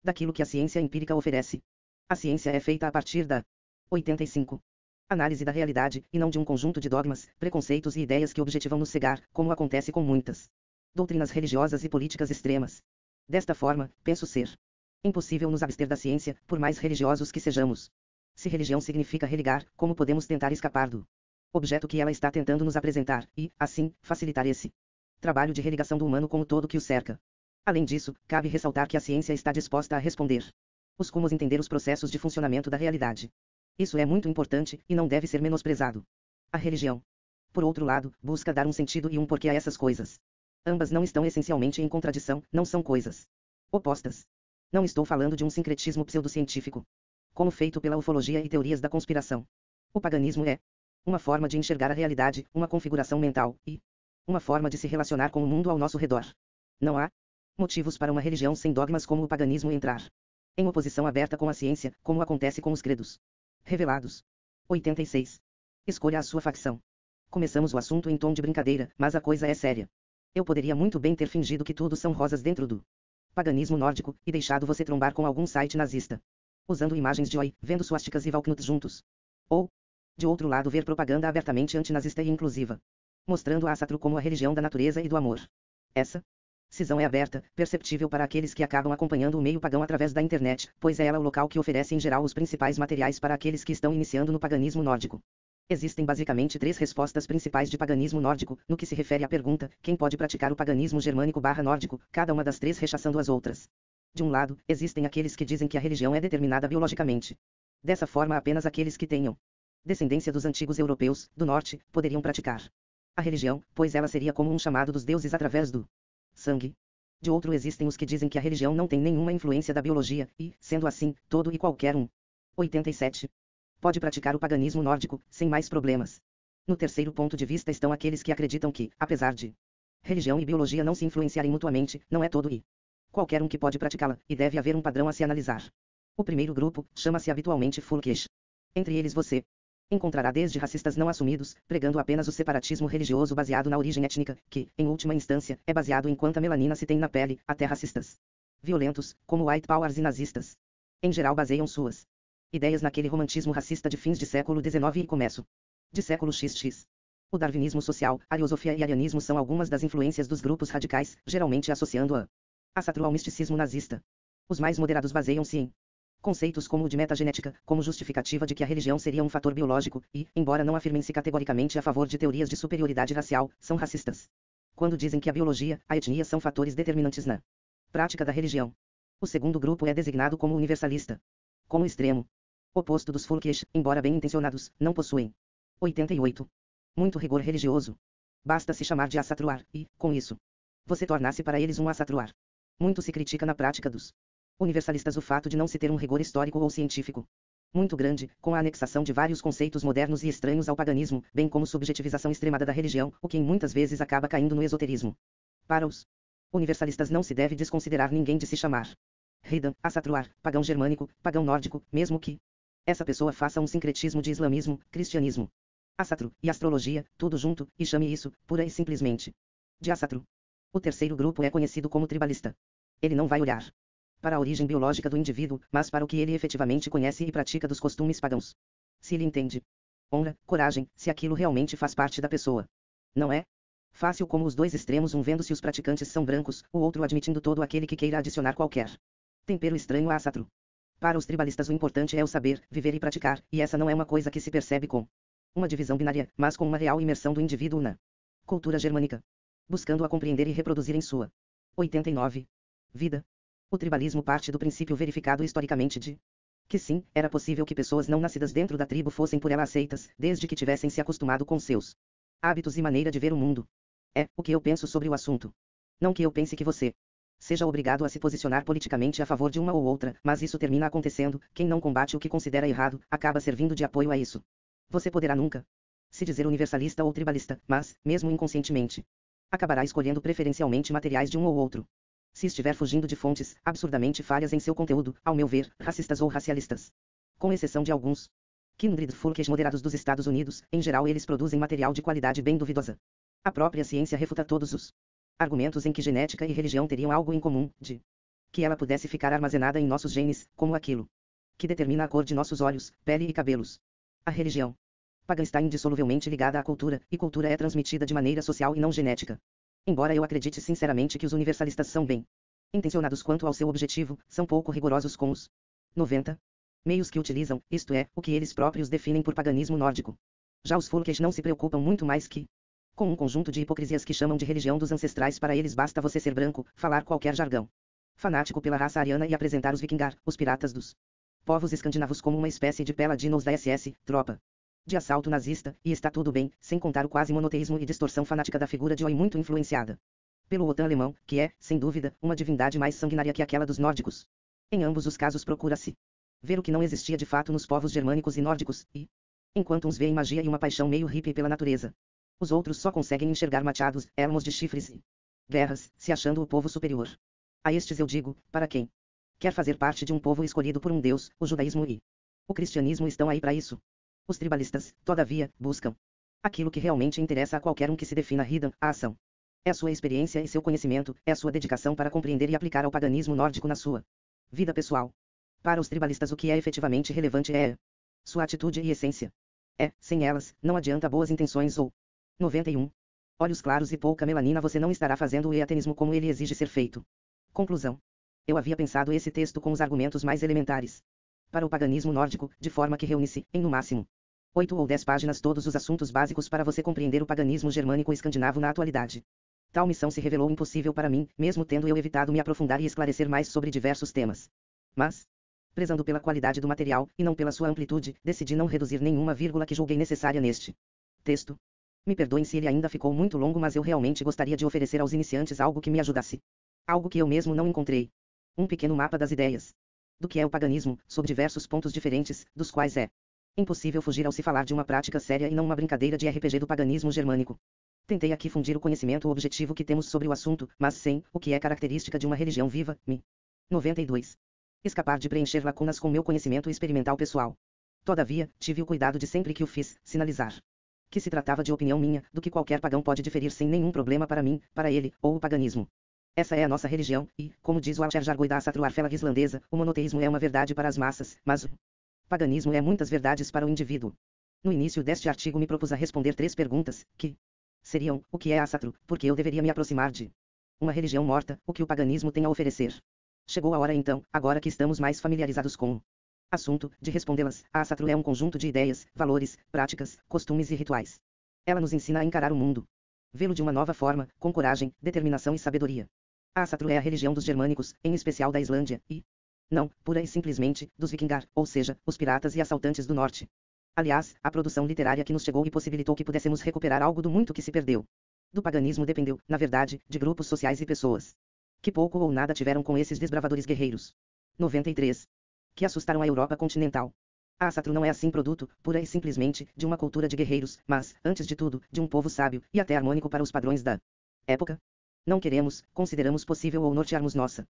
daquilo que a ciência empírica oferece. A ciência é feita a partir da 85. Análise da realidade, e não de um conjunto de dogmas, preconceitos e ideias que objetivam nos cegar, como acontece com muitas doutrinas religiosas e políticas extremas. Desta forma, penso ser impossível nos abster da ciência, por mais religiosos que sejamos. Se religião significa religar, como podemos tentar escapar do objeto que ela está tentando nos apresentar, e, assim, facilitar esse trabalho de religação do humano com o todo que o cerca? Além disso, cabe ressaltar que a ciência está disposta a responder os como entender os processos de funcionamento da realidade. Isso é muito importante, e não deve ser menosprezado. A religião, por outro lado, busca dar um sentido e um porquê a essas coisas. Ambas não estão essencialmente em contradição, não são coisas opostas. Não estou falando de um sincretismo pseudocientífico, como feito pela ufologia e teorias da conspiração. O paganismo é uma forma de enxergar a realidade, uma configuração mental, e uma forma de se relacionar com o mundo ao nosso redor. Não há motivos para uma religião sem dogmas como o paganismo entrar em oposição aberta com a ciência, como acontece com os credos revelados. 86. Escolha a sua facção. Começamos o assunto em tom de brincadeira, mas a coisa é séria. Eu poderia muito bem ter fingido que tudo são rosas dentro do paganismo nórdico, e deixado você trombar com algum site nazista, usando imagens de Oi, vendo suásticas e Valknut juntos. Ou, de outro lado, ver propaganda abertamente antinazista e inclusiva, mostrando a Asatru como a religião da natureza e do amor. Essa cisão é aberta, perceptível para aqueles que acabam acompanhando o meio pagão através da internet, pois é ela o local que oferece em geral os principais materiais para aqueles que estão iniciando no paganismo nórdico. Existem basicamente 3 respostas principais de paganismo nórdico, no que se refere à pergunta, quem pode praticar o paganismo germânico/nórdico, cada uma das 3 rechaçando as outras. De um lado, existem aqueles que dizem que a religião é determinada biologicamente. Dessa forma, apenas aqueles que tenham descendência dos antigos europeus, do norte, poderiam praticar a religião, pois ela seria como um chamado dos deuses através do sangue. De outro, existem os que dizem que a religião não tem nenhuma influência da biologia, e, sendo assim, todo e qualquer um 87. Pode praticar o paganismo nórdico, sem mais problemas. No terceiro ponto de vista estão aqueles que acreditam que, apesar de religião e biologia não se influenciarem mutuamente, não é todo e qualquer um que pode praticá-la, e deve haver um padrão a se analisar. O primeiro grupo chama-se habitualmente Fulkish. Entre eles você encontrará desde racistas não assumidos, pregando apenas o separatismo religioso baseado na origem étnica, que, em última instância, é baseado em quanta melanina se tem na pele, até racistas violentos, como white powers e nazistas. Em geral baseiam suas ideias naquele romantismo racista de fins de século XIX e começo de século XX. O darwinismo social, a ariosofia e arianismo são algumas das influências dos grupos radicais, geralmente associando a Asatru ao misticismo nazista. Os mais moderados baseiam-se em conceitos como o de metagenética, como justificativa de que a religião seria um fator biológico, e, embora não afirmem-se categoricamente a favor de teorias de superioridade racial, são racistas quando dizem que a biologia, a etnia são fatores determinantes na prática da religião. O segundo grupo é designado como universalista. Como extremo oposto dos Fulkish, embora bem intencionados, não possuem 88. Muito rigor religioso. Basta se chamar de Asatruar, e, com isso, você torna-se para eles um Asatruar. Muito se critica na prática dos universalistas o fato de não se ter um rigor histórico ou científico muito grande, com a anexação de vários conceitos modernos e estranhos ao paganismo, bem como subjetivização extremada da religião, o que muitas vezes acaba caindo no esoterismo. Para os universalistas não se deve desconsiderar ninguém de se chamar Heidan, Asatruar, pagão germânico, pagão nórdico, mesmo que essa pessoa faça um sincretismo de islamismo, cristianismo, Asatru, e astrologia, tudo junto, e chame isso, pura e simplesmente, de Asatru. O terceiro grupo é conhecido como tribalista. Ele não vai olhar para a origem biológica do indivíduo, mas para o que ele efetivamente conhece e pratica dos costumes pagãos. Se ele entende honra, coragem, se aquilo realmente faz parte da pessoa. Não é fácil como os dois extremos, um vendo se os praticantes são brancos, o outro admitindo todo aquele que queira adicionar qualquer tempero estranho a Asatru. Para os tribalistas o importante é o saber, viver e praticar, e essa não é uma coisa que se percebe com uma divisão binária, mas com uma real imersão do indivíduo na cultura germânica, buscando a compreender e reproduzir em sua 89. vida. O tribalismo parte do princípio verificado historicamente de que sim, era possível que pessoas não nascidas dentro da tribo fossem por ela aceitas, desde que tivessem se acostumado com seus hábitos e maneira de ver o mundo. É o que eu penso sobre o assunto. Não que eu pense que você seja obrigado a se posicionar politicamente a favor de uma ou outra, mas isso termina acontecendo. Quem não combate o que considera errado, acaba servindo de apoio a isso. Você poderá nunca se dizer universalista ou tribalista, mas, mesmo inconscientemente, acabará escolhendo preferencialmente materiais de um ou outro. Se estiver fugindo de fontes absurdamente falhas em seu conteúdo, ao meu ver, racistas ou racialistas. Com exceção de alguns kindred folks moderados dos Estados Unidos, em geral eles produzem material de qualidade bem duvidosa. A própria ciência refuta todos os argumentos em que genética e religião teriam algo em comum, de que ela pudesse ficar armazenada em nossos genes, como aquilo que determina a cor de nossos olhos, pele e cabelos. A religião pagã está indissoluvelmente ligada à cultura, e cultura é transmitida de maneira social e não genética. Embora eu acredite sinceramente que os universalistas são bem intencionados quanto ao seu objetivo, são pouco rigorosos com os 90 meios que utilizam, isto é, o que eles próprios definem por paganismo nórdico. Já os folks não se preocupam muito mais que com um conjunto de hipocrisias que chamam de religião dos ancestrais. Para eles basta você ser branco, falar qualquer jargão fanático pela raça ariana e apresentar os vikingar, os piratas dos povos escandinavos, como uma espécie de Peladinos da SS, tropa de assalto nazista, e está tudo bem, sem contar o quase monoteísmo e distorção fanática da figura de Odin, muito influenciada pelo Wotan alemão, que é, sem dúvida, uma divindade mais sanguinária que aquela dos nórdicos. Em ambos os casos procura-se ver o que não existia de fato nos povos germânicos e nórdicos, e enquanto uns veem magia e uma paixão meio hippie pela natureza, os outros só conseguem enxergar machados, elmos de chifres e guerras, se achando o povo superior. A estes eu digo, para quem quer fazer parte de um povo escolhido por um Deus, o judaísmo e o cristianismo estão aí para isso. Os tribalistas, todavia, buscam aquilo que realmente interessa a qualquer um que se defina hidden, a ação. É a sua experiência e seu conhecimento, é a sua dedicação para compreender e aplicar ao paganismo nórdico na sua vida pessoal. Para os tribalistas o que é efetivamente relevante é sua atitude e essência. Sem elas, não adianta boas intenções ou 91. Olhos claros e pouca melanina, você não estará fazendo o eatenismo como ele exige ser feito. Conclusão. Eu havia pensado esse texto com os argumentos mais elementares para o paganismo nórdico, de forma que reúne-se, em no máximo 8 ou 10 páginas, todos os assuntos básicos para você compreender o paganismo germânico e escandinavo na atualidade. Tal missão se revelou impossível para mim, mesmo tendo eu evitado me aprofundar e esclarecer mais sobre diversos temas. Mas, prezando pela qualidade do material, e não pela sua amplitude, decidi não reduzir nenhuma vírgula que julguei necessária neste texto. Me perdoem se ele ainda ficou muito longo, mas eu realmente gostaria de oferecer aos iniciantes algo que me ajudasse. Algo que eu mesmo não encontrei. Um pequeno mapa das ideias do que é o paganismo, sob diversos pontos diferentes, dos quais é impossível fugir ao se falar de uma prática séria e não uma brincadeira de RPG do paganismo germânico. Tentei aqui fundir o conhecimento objetivo que temos sobre o assunto, mas sem o que é característica de uma religião viva, 92. Escapar de preencher lacunas com meu conhecimento experimental pessoal. Todavia, tive o cuidado de sempre que o fiz, sinalizar que se tratava de opinião minha, do que qualquer pagão pode diferir sem nenhum problema para mim, para ele, ou o paganismo. Essa é a nossa religião, e, como diz o Alter Jargoy da Asatruarfela islandesa, o monoteísmo é uma verdade para as massas, mas o paganismo é muitas verdades para o indivíduo. No início deste artigo me propus a responder 3 perguntas, que seriam: o que é Asatru, por que eu deveria me aproximar de uma religião morta, o que o paganismo tem a oferecer. Chegou a hora então, agora que estamos mais familiarizados com o assunto, de respondê-las. A Asatru é um conjunto de ideias, valores, práticas, costumes e rituais. Ela nos ensina a encarar o mundo, vê-lo de uma nova forma, com coragem, determinação e sabedoria. A Asatru é a religião dos germânicos, em especial da Islândia, e não, pura e simplesmente, dos vikingar, ou seja, os piratas e assaltantes do norte. Aliás, a produção literária que nos chegou e possibilitou que pudéssemos recuperar algo do muito que se perdeu do paganismo dependeu, na verdade, de grupos sociais e pessoas que pouco ou nada tiveram com esses desbravadores guerreiros. 93. Que assustaram a Europa continental. A Asatru não é assim produto, pura e simplesmente, de uma cultura de guerreiros, mas, antes de tudo, de um povo sábio, e até harmônico para os padrões da época. Não consideramos possível ou nortearmos nossa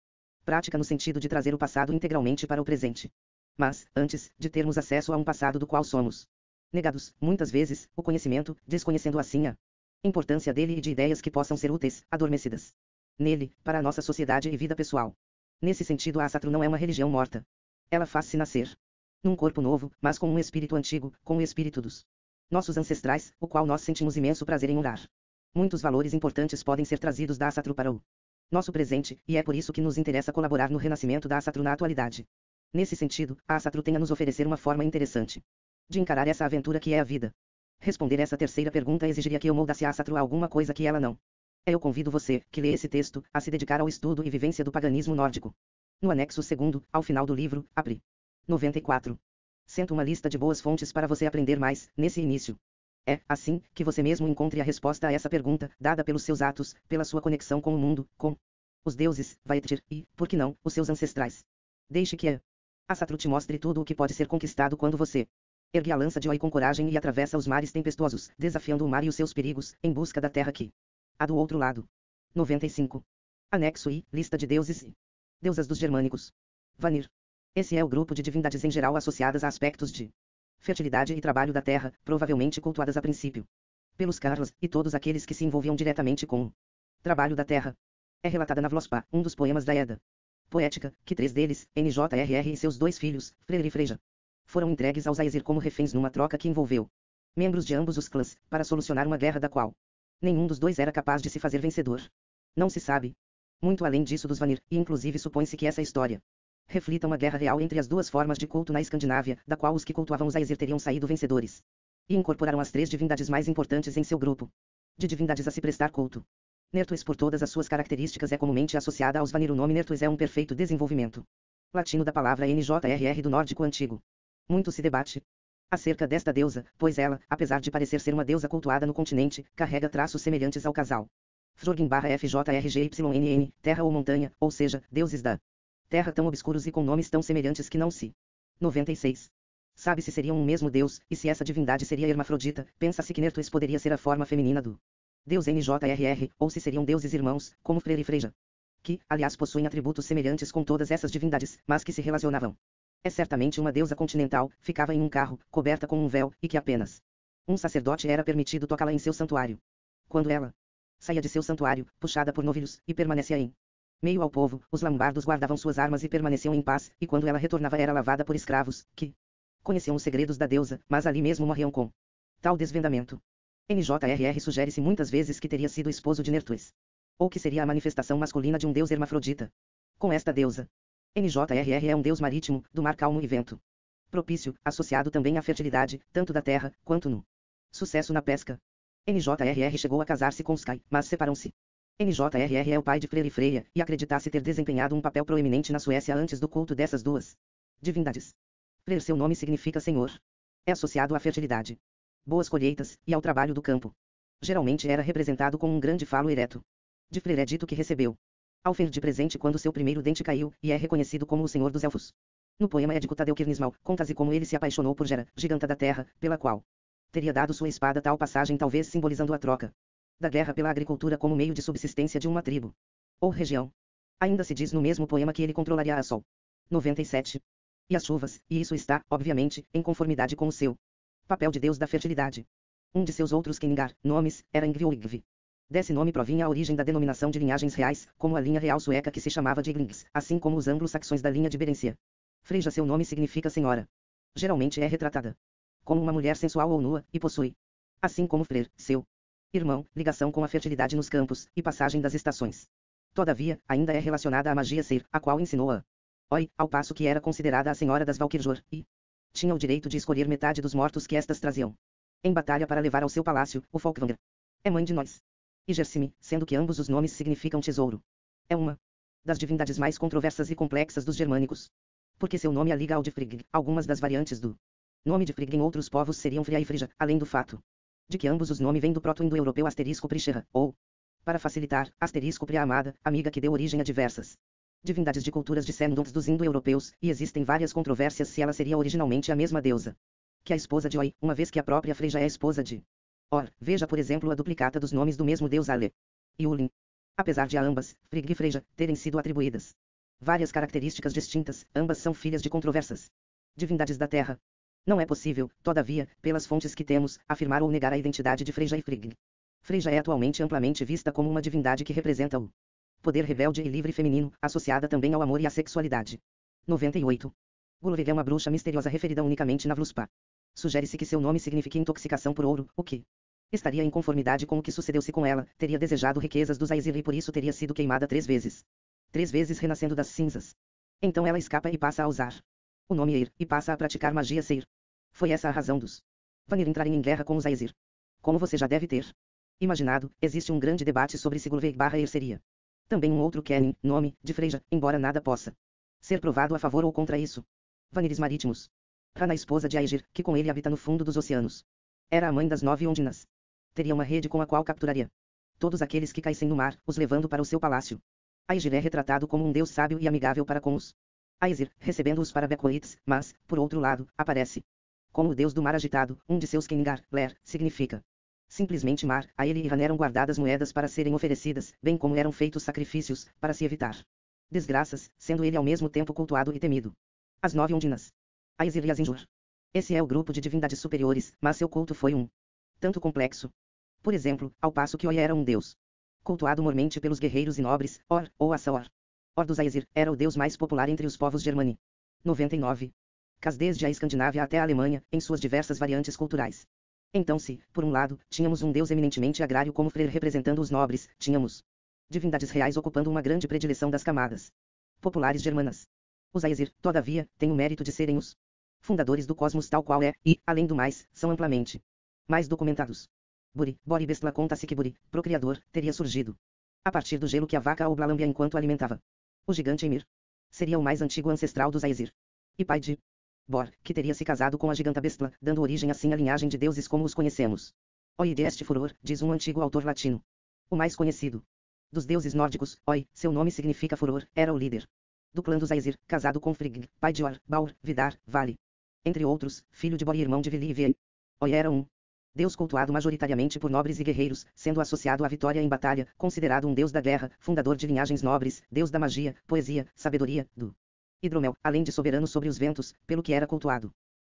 prática no sentido de trazer o passado integralmente para o presente. Mas, antes de termos acesso a um passado do qual somos negados, muitas vezes, o conhecimento, desconhecendo assim a importância dele e de ideias que possam ser úteis, adormecidas nele, para a nossa sociedade e vida pessoal. Nesse sentido, a Asatru não é uma religião morta. Ela faz-se nascer num corpo novo, mas com um espírito antigo, com o espírito dos nossos ancestrais, o qual nós sentimos imenso prazer em honrar. Muitos valores importantes podem ser trazidos da Asatru para o nosso presente, e é por isso que nos interessa colaborar no renascimento da Asatru na atualidade. Nesse sentido, a Asatru tem a nos oferecer uma forma interessante de encarar essa aventura que é a vida. Responder essa terceira pergunta exigiria que eu moldasse a Asatru a alguma coisa que ela não. Eu convido você, que lê esse texto, a se dedicar ao estudo e vivência do paganismo nórdico. No anexo segundo, ao final do livro, apre. 94. Sento uma lista de boas fontes para você aprender mais, nesse início. É, assim, que você mesmo encontre a resposta a essa pergunta, dada pelos seus atos, pela sua conexão com o mundo, com os deuses, Vaetir, e, por que não, os seus ancestrais. Deixe que a Satru te mostre tudo o que pode ser conquistado quando você ergue a lança de Oi com coragem e atravessa os mares tempestuosos, desafiando o mar e os seus perigos, em busca da terra que há do outro lado. 95. Anexo I, lista de deuses e deusas dos germânicos. Vanir. Esse é o grupo de divindades em geral associadas a aspectos de fertilidade e trabalho da terra, provavelmente cultuadas a princípio pelos Carlas, e todos aqueles que se envolviam diretamente com o trabalho da terra. É relatada na Vlospa, um dos poemas da Edda poética, que 3 deles, NJRR e seus 2 filhos, Freyr e Freyja, foram entregues aos Aesir como reféns numa troca que envolveu membros de ambos os clãs, para solucionar uma guerra da qual nenhum dos dois era capaz de se fazer vencedor. Não se sabe muito além disso dos Vanir, e inclusive supõe-se que essa história reflita uma guerra real entre as duas formas de culto na Escandinávia, da qual os que cultuavam os Aesir teriam saído vencedores. E incorporaram as 3 divindades mais importantes em seu grupo de divindades a se prestar culto. Nertues, por todas as suas características, é comumente associada aos Vanir. O nome Nertues é um perfeito desenvolvimento latino da palavra NJRR do nórdico antigo. Muito se debate acerca desta deusa, pois ela, apesar de parecer ser uma deusa cultuada no continente, carrega traços semelhantes ao casal Frogin/FJRGYNN, terra ou montanha, ou seja, deuses da terra tão obscuros e com nomes tão semelhantes que não se. 96. Sabe se seriam um mesmo deus, e se essa divindade seria hermafrodita. Pensa-se que Nertues poderia ser a forma feminina do deus NJRR, ou se seriam deuses irmãos, como Freyr e Freyja, que, aliás, possuem atributos semelhantes com todas essas divindades, mas que se relacionavam. É certamente uma deusa continental, ficava em um carro, coberta com um véu, e que apenas um sacerdote era permitido tocá-la em seu santuário. Quando ela saía de seu santuário, puxada por novilhos, e permanecia em meio ao povo, os lambardos guardavam suas armas e permaneciam em paz, e quando ela retornava era lavada por escravos, que conheciam os segredos da deusa, mas ali mesmo morriam com tal desvendamento. NJRR sugere-se muitas vezes que teria sido esposo de Nertues, ou que seria a manifestação masculina de um deus hermafrodita. Com esta deusa, NJRR é um deus marítimo, do mar calmo e vento propício, associado também à fertilidade, tanto da terra, quanto no sucesso na pesca. NJRR chegou a casar-se com Sky, mas separam-se. NJRR é o pai de Freyr e Freyja, e acredita-se ter desempenhado um papel proeminente na Suécia antes do culto dessas duas divindades. Freyr, seu nome significa Senhor. É associado à fertilidade, boas colheitas, e ao trabalho do campo. Geralmente era representado com um grande falo ereto. De Freyr é dito que recebeu Alfheim de presente quando seu primeiro dente caiu, e é reconhecido como o Senhor dos Elfos. No poema Édico Tadeu Kirnismal, conta-se como ele se apaixonou por Hera, giganta da terra, pela qual teria dado sua espada, tal passagem talvez simbolizando a troca da guerra pela agricultura como meio de subsistência de uma tribo ou região. Ainda se diz no mesmo poema que ele controlaria a sol. 97. E as chuvas, e isso está, obviamente, em conformidade com o seu papel de deus da fertilidade. Um de seus outros Kenningar, nomes, era Yngvi ou Yggvi. Desse nome provinha a origem da denominação de linhagens reais, como a linha real sueca que se chamava de Ynglings, assim como os anglo-saxões da linha de Berencia. Freyja, seu nome significa senhora. Geralmente é retratada como uma mulher sensual ou nua, e possui, assim como Freyr, seu irmão, ligação com a fertilidade nos campos, e passagem das estações. Todavia, ainda é relacionada à magia Seir, a qual ensinou a Oi, ao passo que era considerada a senhora das Valkyrjor, e tinha o direito de escolher metade dos mortos que estas traziam em batalha para levar ao seu palácio. O Folkvanger é mãe de nós. E Gersimi, sendo que ambos os nomes significam tesouro, é uma das divindades mais controversas e complexas dos germânicos, porque seu nome a liga ao de Frigg. Algumas das variantes do nome de Frigg em outros povos seriam Fria e Frija, além do fato de que ambos os nomes vêm do proto-indo-europeu *Priscera, ou, para facilitar, *Pria Amada, amiga, que deu origem a diversas divindades de culturas descendentes dos indo-europeus, e existem várias controvérsias se ela seria originalmente a mesma deusa que a esposa de Oi, uma vez que a própria Freyja é a esposa de Or. Veja por exemplo a duplicata dos nomes do mesmo deus Ale e Ulin. Apesar de a ambas, Frigg e Freyja, terem sido atribuídas várias características distintas, ambas são filhas de controversas divindades da terra. Não é possível, todavia, pelas fontes que temos, afirmar ou negar a identidade de Freyja e Frigg. Freyja é atualmente amplamente vista como uma divindade que representa o poder rebelde e livre feminino, associada também ao amor e à sexualidade. 98. Gulovig é uma bruxa misteriosa referida unicamente na Vluspa. Sugere-se que seu nome signifique intoxicação por ouro, o que estaria em conformidade com o que sucedeu-se com ela. Teria desejado riquezas dos Aesir e por isso teria sido queimada 3 vezes. 3 vezes renascendo das cinzas. Então ela escapa e passa a usar o nome Eir, e passa a praticar magia Seir. Foi essa a razão dos Vanir entrarem em guerra com os Aesir. Como você já deve ter imaginado, existe um grande debate sobre se Gulovig/Eir seria também um outro Kennin, nome, de Freyja, embora nada possa Ser provado a favor ou contra isso. Vanires marítimos. Rana, esposa de Aegir, que com ele habita no fundo dos oceanos. Era a mãe das 9 ondinas. Teria uma rede com a qual capturaria todos aqueles que caíssem no mar, os levando para o seu palácio. Aegir é retratado como um deus sábio e amigável para com os Aesir, recebendo-os para Becoites, mas, por outro lado, aparece como o deus do mar agitado. Um de seus Kengar, Ler, significa simplesmente mar. A ele e Ran eram guardadas moedas para serem oferecidas, bem como eram feitos sacrifícios, para se evitar desgraças, sendo ele ao mesmo tempo cultuado e temido. As 9 ondinas. Aesir e Azinjur. Esse é o grupo de divindades superiores, mas seu culto foi um tanto complexo. Por exemplo, ao passo que Oi era um deus cultuado mormente pelos guerreiros e nobres, Or, ou Assaor. Or dos Aesir, era o deus mais popular entre os povos germani. 99. Cas desde a Escandinávia até a Alemanha, em suas diversas variantes culturais. Então se, por um lado, tínhamos um deus eminentemente agrário como Freyr representando os nobres, tínhamos divindades reais ocupando uma grande predileção das camadas populares germanas. Os Aesir, todavia, têm o mérito de serem os fundadores do cosmos tal qual é, e, além do mais, são amplamente mais documentados. Bori Bestla conta-se que Buri, procriador, teria surgido a partir do gelo que a vaca ou Blálambia enquanto alimentava o gigante Ymir. Seria o mais antigo ancestral dos Aesir. E pai de Bor, que teria se casado com a giganta Bestla, dando origem assim à linhagem de deuses como os conhecemos. Oi de este furor, diz um antigo autor latino. O mais conhecido dos deuses nórdicos, Oi, seu nome significa furor, era o líder do clã dos Aesir, casado com Frigg, pai de Or, Baur, Vidar, Vale. Entre outros, filho de Bor e irmão de Vili e Vie. Oi era um deus cultuado majoritariamente por nobres e guerreiros, sendo associado à vitória em batalha, considerado um deus da guerra, fundador de linhagens nobres, deus da magia, poesia, sabedoria, do hidromel, além de soberano sobre os ventos, pelo que era cultuado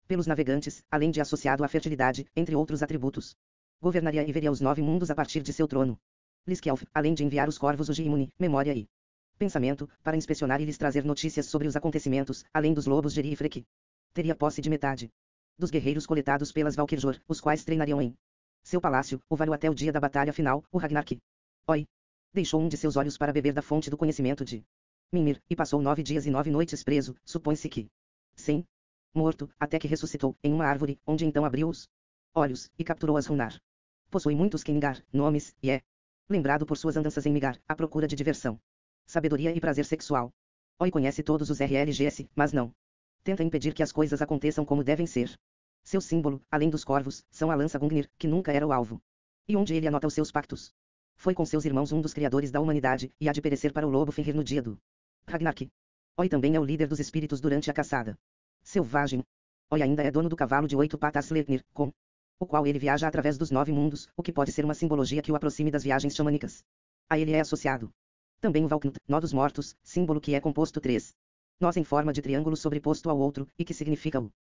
pelos navegantes, além de associado à fertilidade, entre outros atributos. Governaria e veria os 9 mundos a partir de seu trono. Liskjalf, além de enviar os corvos o Imune, memória e pensamento, para inspecionar e lhes trazer notícias sobre os acontecimentos, além dos lobos Geri e Freki. Teria posse de metade dos guerreiros coletados pelas Valkyrjor, os quais treinariam em seu palácio, o Varu até o dia da batalha final, o Ragnarok. Oi deixou um de seus olhos para beber da fonte do conhecimento de Mimir, e passou 9 dias e 9 noites preso, supõe-se que sim, morto, até que ressuscitou, em uma árvore, onde então abriu os olhos, e capturou as Runar. Possui muitos Kengar, nomes, e é lembrado por suas andanças em Migar, à procura de diversão, sabedoria e prazer sexual. Oi conhece todos os RLGS, mas não tenta impedir que as coisas aconteçam como devem ser. Seu símbolo, além dos corvos, são a lança Gungnir, que nunca era o alvo. E onde ele anota os seus pactos? Foi com seus irmãos um dos criadores da humanidade, e há de perecer para o lobo Fenrir no dia do Ragnarok. Oi também é o líder dos espíritos durante a caçada selvagem. Oi ainda é dono do cavalo de 8 patas Sleipnir, com o qual ele viaja através dos 9 mundos, o que pode ser uma simbologia que o aproxime das viagens xamânicas. A ele é associado também o Valknut, nó dos mortos, símbolo que é composto 3 nós em forma de triângulo sobreposto ao outro, e que significa o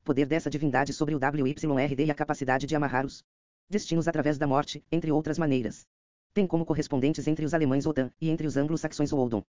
poder dessa divindade sobre o WYRD e a capacidade de amarrar os destinos através da morte, entre outras maneiras. Tem como correspondentes entre os alemães Wotan, e entre os anglo-saxões o Oldon.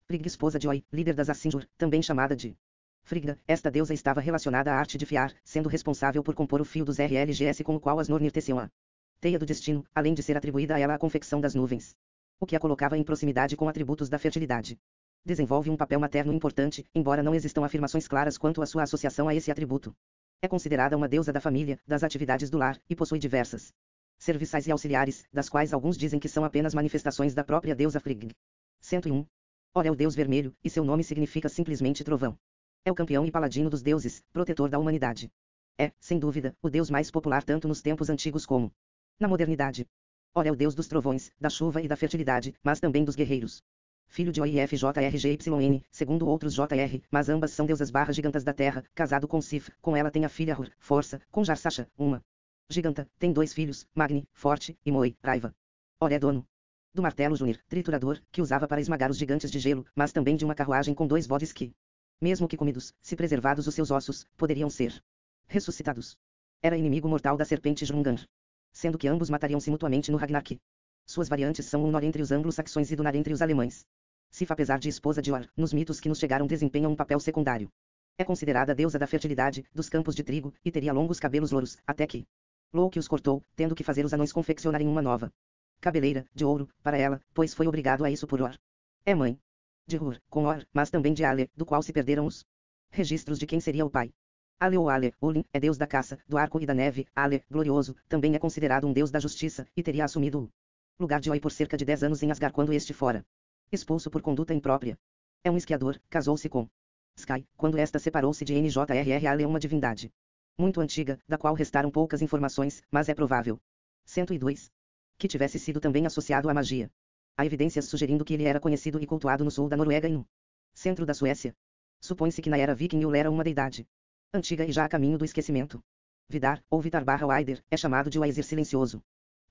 Frigg, esposa de Oi, líder das Asinjur, também chamada de Frigga, esta deusa estava relacionada à arte de fiar, sendo responsável por compor o fio dos RLGS com o qual as Nornir teciam a teia do destino, além de ser atribuída a ela a confecção das nuvens, o que a colocava em proximidade com atributos da fertilidade. Desenvolve um papel materno importante, embora não existam afirmações claras quanto à sua associação a esse atributo. É considerada uma deusa da família, das atividades do lar, e possui diversas serviçais e auxiliares, das quais alguns dizem que são apenas manifestações da própria deusa Frigg. 101. Or é o deus vermelho, e seu nome significa simplesmente trovão. É o campeão e paladino dos deuses, protetor da humanidade. É, sem dúvida, o deus mais popular tanto nos tempos antigos como na modernidade. Or é o deus dos trovões, da chuva e da fertilidade, mas também dos guerreiros. Filho de OIFJRGYN, segundo outros JR, mas ambas são deusas gigantas da terra, casado com Sif, com ela tem a filha Hur, força, com Jarsasha, uma giganta, tem 2 filhos, Magni, forte, e Moi, raiva. Or é dono do martelo Junir, triturador, que usava para esmagar os gigantes de gelo, mas também de uma carruagem com 2 bodes que, mesmo que comidos, se preservados os seus ossos, poderiam ser ressuscitados. Era inimigo mortal da serpente Jrungar, sendo que ambos matariam-se mutuamente no Ragnarok. Suas variantes são o Nor entre os anglo-saxões e Dunar entre os alemães. Sif, apesar de esposa de Or, nos mitos que nos chegaram desempenha um papel secundário. É considerada a deusa da fertilidade, dos campos de trigo, e teria longos cabelos louros, até que Loki os cortou, tendo que fazer os anões confeccionarem uma nova cabeleira, de ouro, para ela, pois foi obrigado a isso por Or. É mãe de Hur, com Or, mas também de Ale, do qual se perderam os registros de quem seria o pai. Ale ou Ale, Olin, é deus da caça, do arco e da neve. Ale, glorioso, também é considerado um deus da justiça, e teria assumido o lugar de Oi por cerca de 10 anos em Asgard quando este fora expulso por conduta imprópria. É um esquiador, casou-se com Sky, quando esta separou-se de NJRRA é uma divindade muito antiga, da qual restaram poucas informações, mas é provável. 102. Que tivesse sido também associado à magia. Há evidências sugerindo que ele era conhecido e cultuado no sul da Noruega e no centro da Suécia. Supõe-se que na era viking ele era uma deidade antiga e já a caminho do esquecimento. Vidar, ou Vitar/Waider, é chamado de o Aesir Silencioso.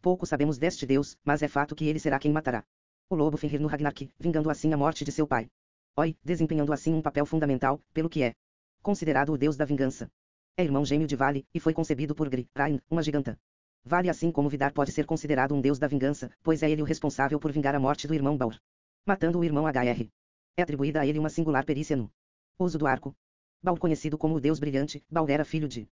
Pouco sabemos deste deus, mas é fato que ele será quem matará o lobo Fenrir no Ragnarok, vingando assim a morte de seu pai. Desempenhando assim um papel fundamental, pelo que é considerado o deus da vingança. É irmão gêmeo de Vale, e foi concebido por Gry, Rain, uma giganta. Vale assim como Vidar pode ser considerado um deus da vingança, pois é ele o responsável por vingar a morte do irmão Baur, matando o irmão Hr. É atribuída a ele uma singular perícia no uso do arco. Baur, conhecido como o deus brilhante, Baur era filho de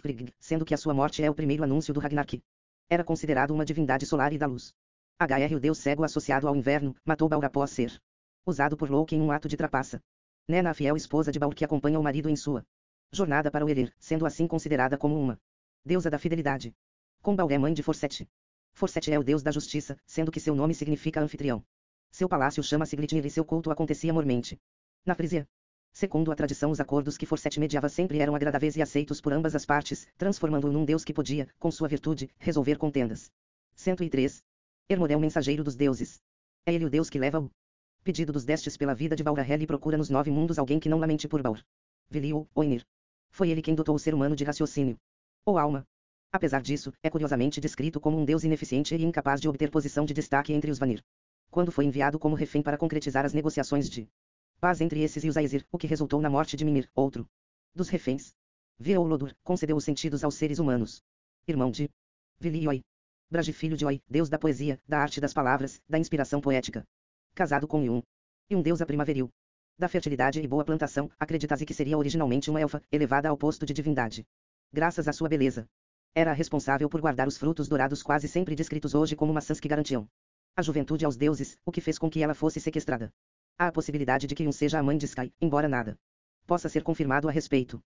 Frigg, sendo que a sua morte é o primeiro anúncio do Ragnarok. Era considerado uma divindade solar e da luz. Hr, o deus cego associado ao inverno, matou Baur após ser usado por Loki em um ato de trapaça. Nena, a fiel esposa de Baur, que acompanha o marido em sua jornada para o Elir, sendo assim considerada como uma deusa da fidelidade. Baur é mãe de Forseti. Forseti é o deus da justiça, sendo que seu nome significa anfitrião. Seu palácio chama-se Glitnir e seu culto acontecia mormente na Frisia. Segundo a tradição, os acordos que Forseti mediava sempre eram agradáveis e aceitos por ambas as partes, transformando-o num deus que podia, com sua virtude, resolver contendas. 103. Hermor é o mensageiro dos deuses. É ele o deus que leva o pedido dos destes pela vida de Baurahel e procura nos 9 mundos alguém que não lamente por Baur. Vili-o, Oinir. Foi ele quem dotou o ser humano de raciocínio, ou alma. Apesar disso, é curiosamente descrito como um deus ineficiente e incapaz de obter posição de destaque entre os Vanir. Quando foi enviado como refém para concretizar as negociações de paz entre esses e os Aesir, o que resultou na morte de Mimir, outro dos reféns. Veolodur, concedeu os sentidos aos seres humanos. Irmão de Vili e Oi. Bragi, filho de Oi, deus da poesia, da arte das palavras, da inspiração poética. Casado com Yun. E um deusa primaveril. Da fertilidade e boa plantação, acredita-se que seria originalmente uma elfa, elevada ao posto de divindade. Graças à sua beleza. Era a responsável por guardar os frutos dourados quase sempre descritos hoje como maçãs que garantiam a juventude aos deuses, o que fez com que ela fosse sequestrada. Há a possibilidade de que Yun seja a mãe de Sky, embora nada possa ser confirmado a respeito.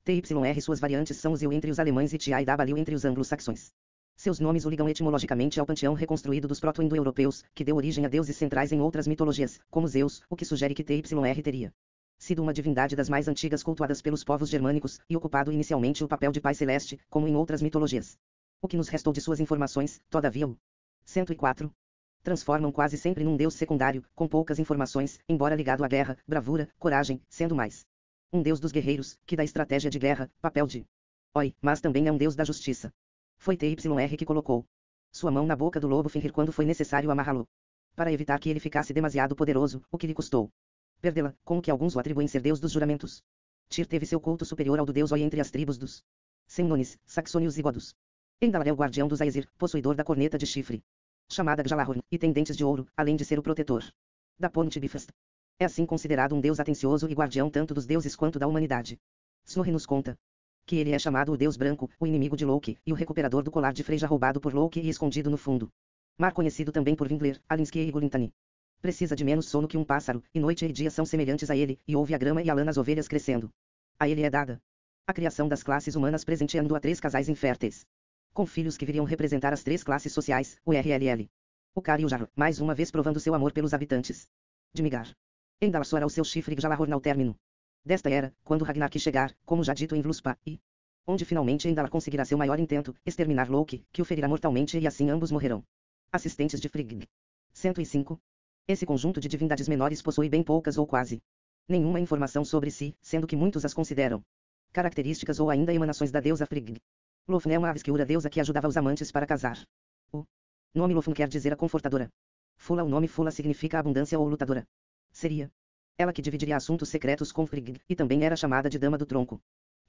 TYR suas variantes são os Eu entre os alemães e TIW entre os anglo-saxões. Seus nomes o ligam etimologicamente ao panteão reconstruído dos proto-indo-europeus, que deu origem a deuses centrais em outras mitologias, como Zeus, o que sugere que TYR teria sido uma divindade das mais antigas cultuadas pelos povos germânicos, e ocupado inicialmente o papel de pai celeste, como em outras mitologias. O que nos restou de suas informações, todavia o 104. Transformam quase sempre num deus secundário, com poucas informações, embora ligado à guerra, bravura, coragem, sendo mais um deus dos guerreiros, que da estratégia de guerra, papel de mas também é um deus da justiça. Foi TYR que colocou sua mão na boca do lobo Fenrir quando foi necessário amarrá-lo, para evitar que ele ficasse demasiado poderoso, o que lhe custou perdê-la, com o que alguns o atribuem ser deus dos juramentos. Tyr teve seu culto superior ao do deus Oi entre as tribos dos Semnones, saxônios e godos. Endalar é o guardião dos Aesir, possuidor da corneta de chifre, chamada Gjallarhorn, e tem dentes de ouro, além de ser o protetor da Ponte Bifrost. É assim considerado um deus atencioso e guardião tanto dos deuses quanto da humanidade. Snorri nos conta que ele é chamado o Deus Branco, o inimigo de Loki, e o recuperador do colar de Freyja roubado por Loki e escondido no fundo mar, conhecido também por Vingler, Alinsky e Gulintani. Precisa de menos sono que um pássaro, e noite e dia são semelhantes a ele, e ouve a grama e a lã nas ovelhas crescendo. A ele é dada a criação das classes humanas, presenteando a 3 casais inférteis, com filhos que viriam representar as 3 classes sociais, o RLL, o Kar e o Jar, mais uma vez provando seu amor pelos habitantes de Migar. Endalar soará o seu chifre Gjallarhorn ao término desta era, quando Ragnarok chegar, como já dito em Vluspa, e onde finalmente Endalar conseguirá seu maior intento, exterminar Loki, que o ferirá mortalmente, e assim ambos morrerão. Assistentes de Frigg. 105. Esse conjunto de divindades menores possui bem poucas ou quase nenhuma informação sobre si, sendo que muitos as consideram características ou ainda emanações da deusa Frigg. Lofn é uma obscura deusa que ajudava os amantes para casar. O nome Lofn quer dizer a confortadora. Fula, o nome Fula significa abundância ou lutadora. Seria ela que dividiria assuntos secretos com Frigg, e também era chamada de Dama do Tronco.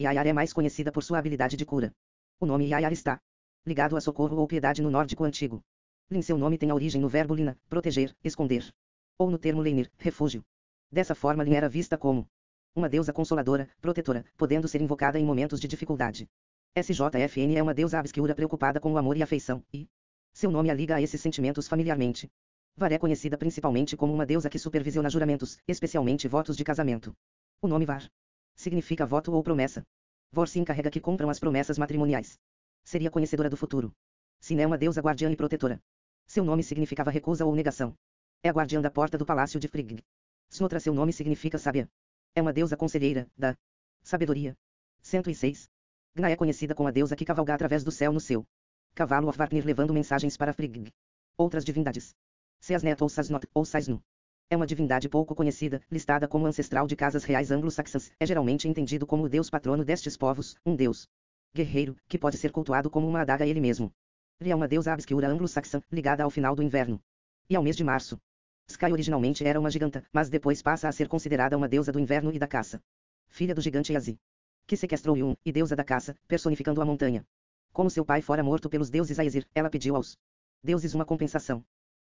Yayar é mais conhecida por sua habilidade de cura. O nome Yayar está ligado a socorro ou piedade no nórdico antigo. Lin, seu nome tem a origem no verbo lina, proteger, esconder, ou no termo leinir, refúgio. Dessa forma Lin era vista como uma deusa consoladora, protetora, podendo ser invocada em momentos de dificuldade. SJFN é uma deusa obscura preocupada com o amor e afeição, e seu nome a liga a esses sentimentos familiarmente. Var é conhecida principalmente como uma deusa que supervisiona juramentos, especialmente votos de casamento. O nome Var significa voto ou promessa. Vor se encarrega que cumpram as promessas matrimoniais. Seria conhecedora do futuro. Sin é uma deusa guardiã e protetora. Seu nome significava recusa ou negação. É a guardiã da porta do palácio de Frigg. Snotra, seu nome significa sábia. É uma deusa conselheira, da sabedoria. 106. Gna é conhecida como a deusa que cavalga através do céu no seu cavalo Varnir levando mensagens para Frigg. Outras divindades. Seasnet ou Sasnot, ou Saisnu. É uma divindade pouco conhecida, listada como ancestral de casas reais anglo-saxãs, é geralmente entendido como o deus patrono destes povos, um deus guerreiro, que pode ser cultuado como uma adaga ele mesmo. Ri é uma deusa obscura anglo-saxã, ligada ao final do inverno e ao mês de março. Sky originalmente era uma giganta, mas depois passa a ser considerada uma deusa do inverno e da caça. Filha do gigante Yazi, que sequestrou Yun, e deusa da caça, personificando a montanha. Como seu pai fora morto pelos deuses Aesir, ela pediu aos deuses uma compensação.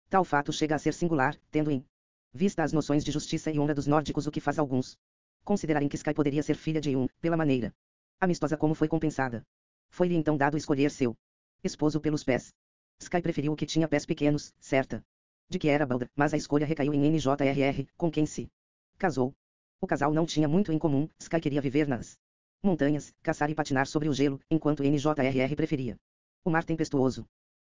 Tal fato chega a ser singular, tendo em vista as noções de justiça e honra dos nórdicos, o que faz alguns considerarem que Sky poderia ser filha de Yun, pela maneira amistosa como foi compensada. Foi-lhe então dado escolher seu esposo pelos pés. Sky preferiu o que tinha pés pequenos, certa de que era Balder, mas a escolha recaiu em NJRR, com quem se casou. O casal não tinha muito em comum, Sky queria viver nas montanhas, caçar e patinar sobre o gelo, enquanto NJRR preferia o mar tempestuoso.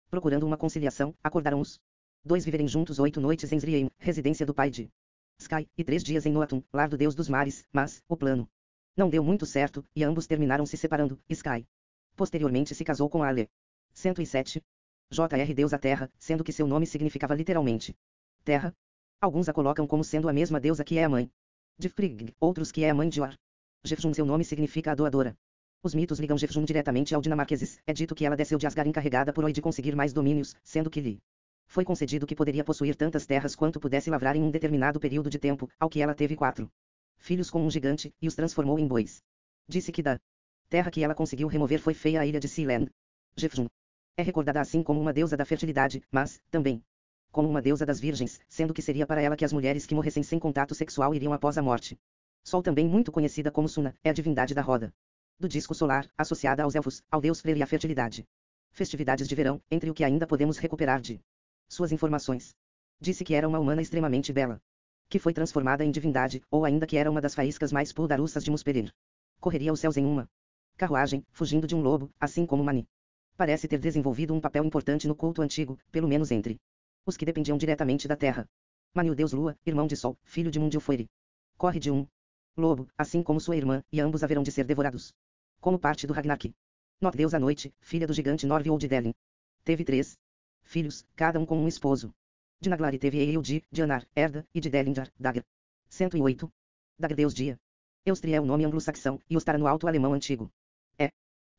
Procurando uma conciliação, acordaram os dois viverem juntos 8 noites em Sriem, residência do pai de Sky, e 3 dias em Noatun, lar do deus dos mares, mas o plano não deu muito certo, e ambos terminaram se separando. Sky posteriormente se casou com Ale. 107. JR deusa Terra, sendo que seu nome significava literalmente terra. Alguns a colocam como sendo a mesma deusa que é a mãe de Frigg, outros que é a mãe de Or. Jefjun seu nome significa a doadora. Os mitos ligam Jefjun diretamente ao dinamarqueses, é dito que ela desceu de Asgard encarregada por Oi de conseguir mais domínios, sendo que lhe foi concedido que poderia possuir tantas terras quanto pudesse lavrar em um determinado período de tempo, ao que ela teve 4 filhos com um gigante, e os transformou em bois. Disse que da terra que ela conseguiu remover foi feia a ilha de Sealand. Jefjun é recordada assim como uma deusa da fertilidade, mas, também, como uma deusa das virgens, sendo que seria para ela que as mulheres que morressem sem contato sexual iriam após a morte. Sol também muito conhecida como Suna, é a divindade da roda do disco solar, associada aos elfos, ao deus Freyr e à fertilidade. Festividades de verão, entre o que ainda podemos recuperar de suas informações. Disse que era uma humana extremamente bela, que foi transformada em divindade, ou ainda que era uma das faíscas mais puldaruças de Muspelheim. Correria os céus em uma carruagem, fugindo de um lobo, assim como Mani parece ter desenvolvido um papel importante no culto antigo, pelo menos entre os que dependiam diretamente da terra. Mani, o deus Lua, irmão de Sol, filho de Mundilfoere, corre de um lobo, assim como sua irmã, e ambos haverão de ser devorados como parte do Ragnarok. Not, deusa Noite, filha do gigante Norvi ou de Delin. Teve 3 filhos, cada um com um esposo. De Naglari teve Eildi, de Anar, Erda, e de Delinjar, Dagr. 108. Dagr, deus dia. Eustri é o nome anglo-saxão, e Ostara no alto alemão antigo. É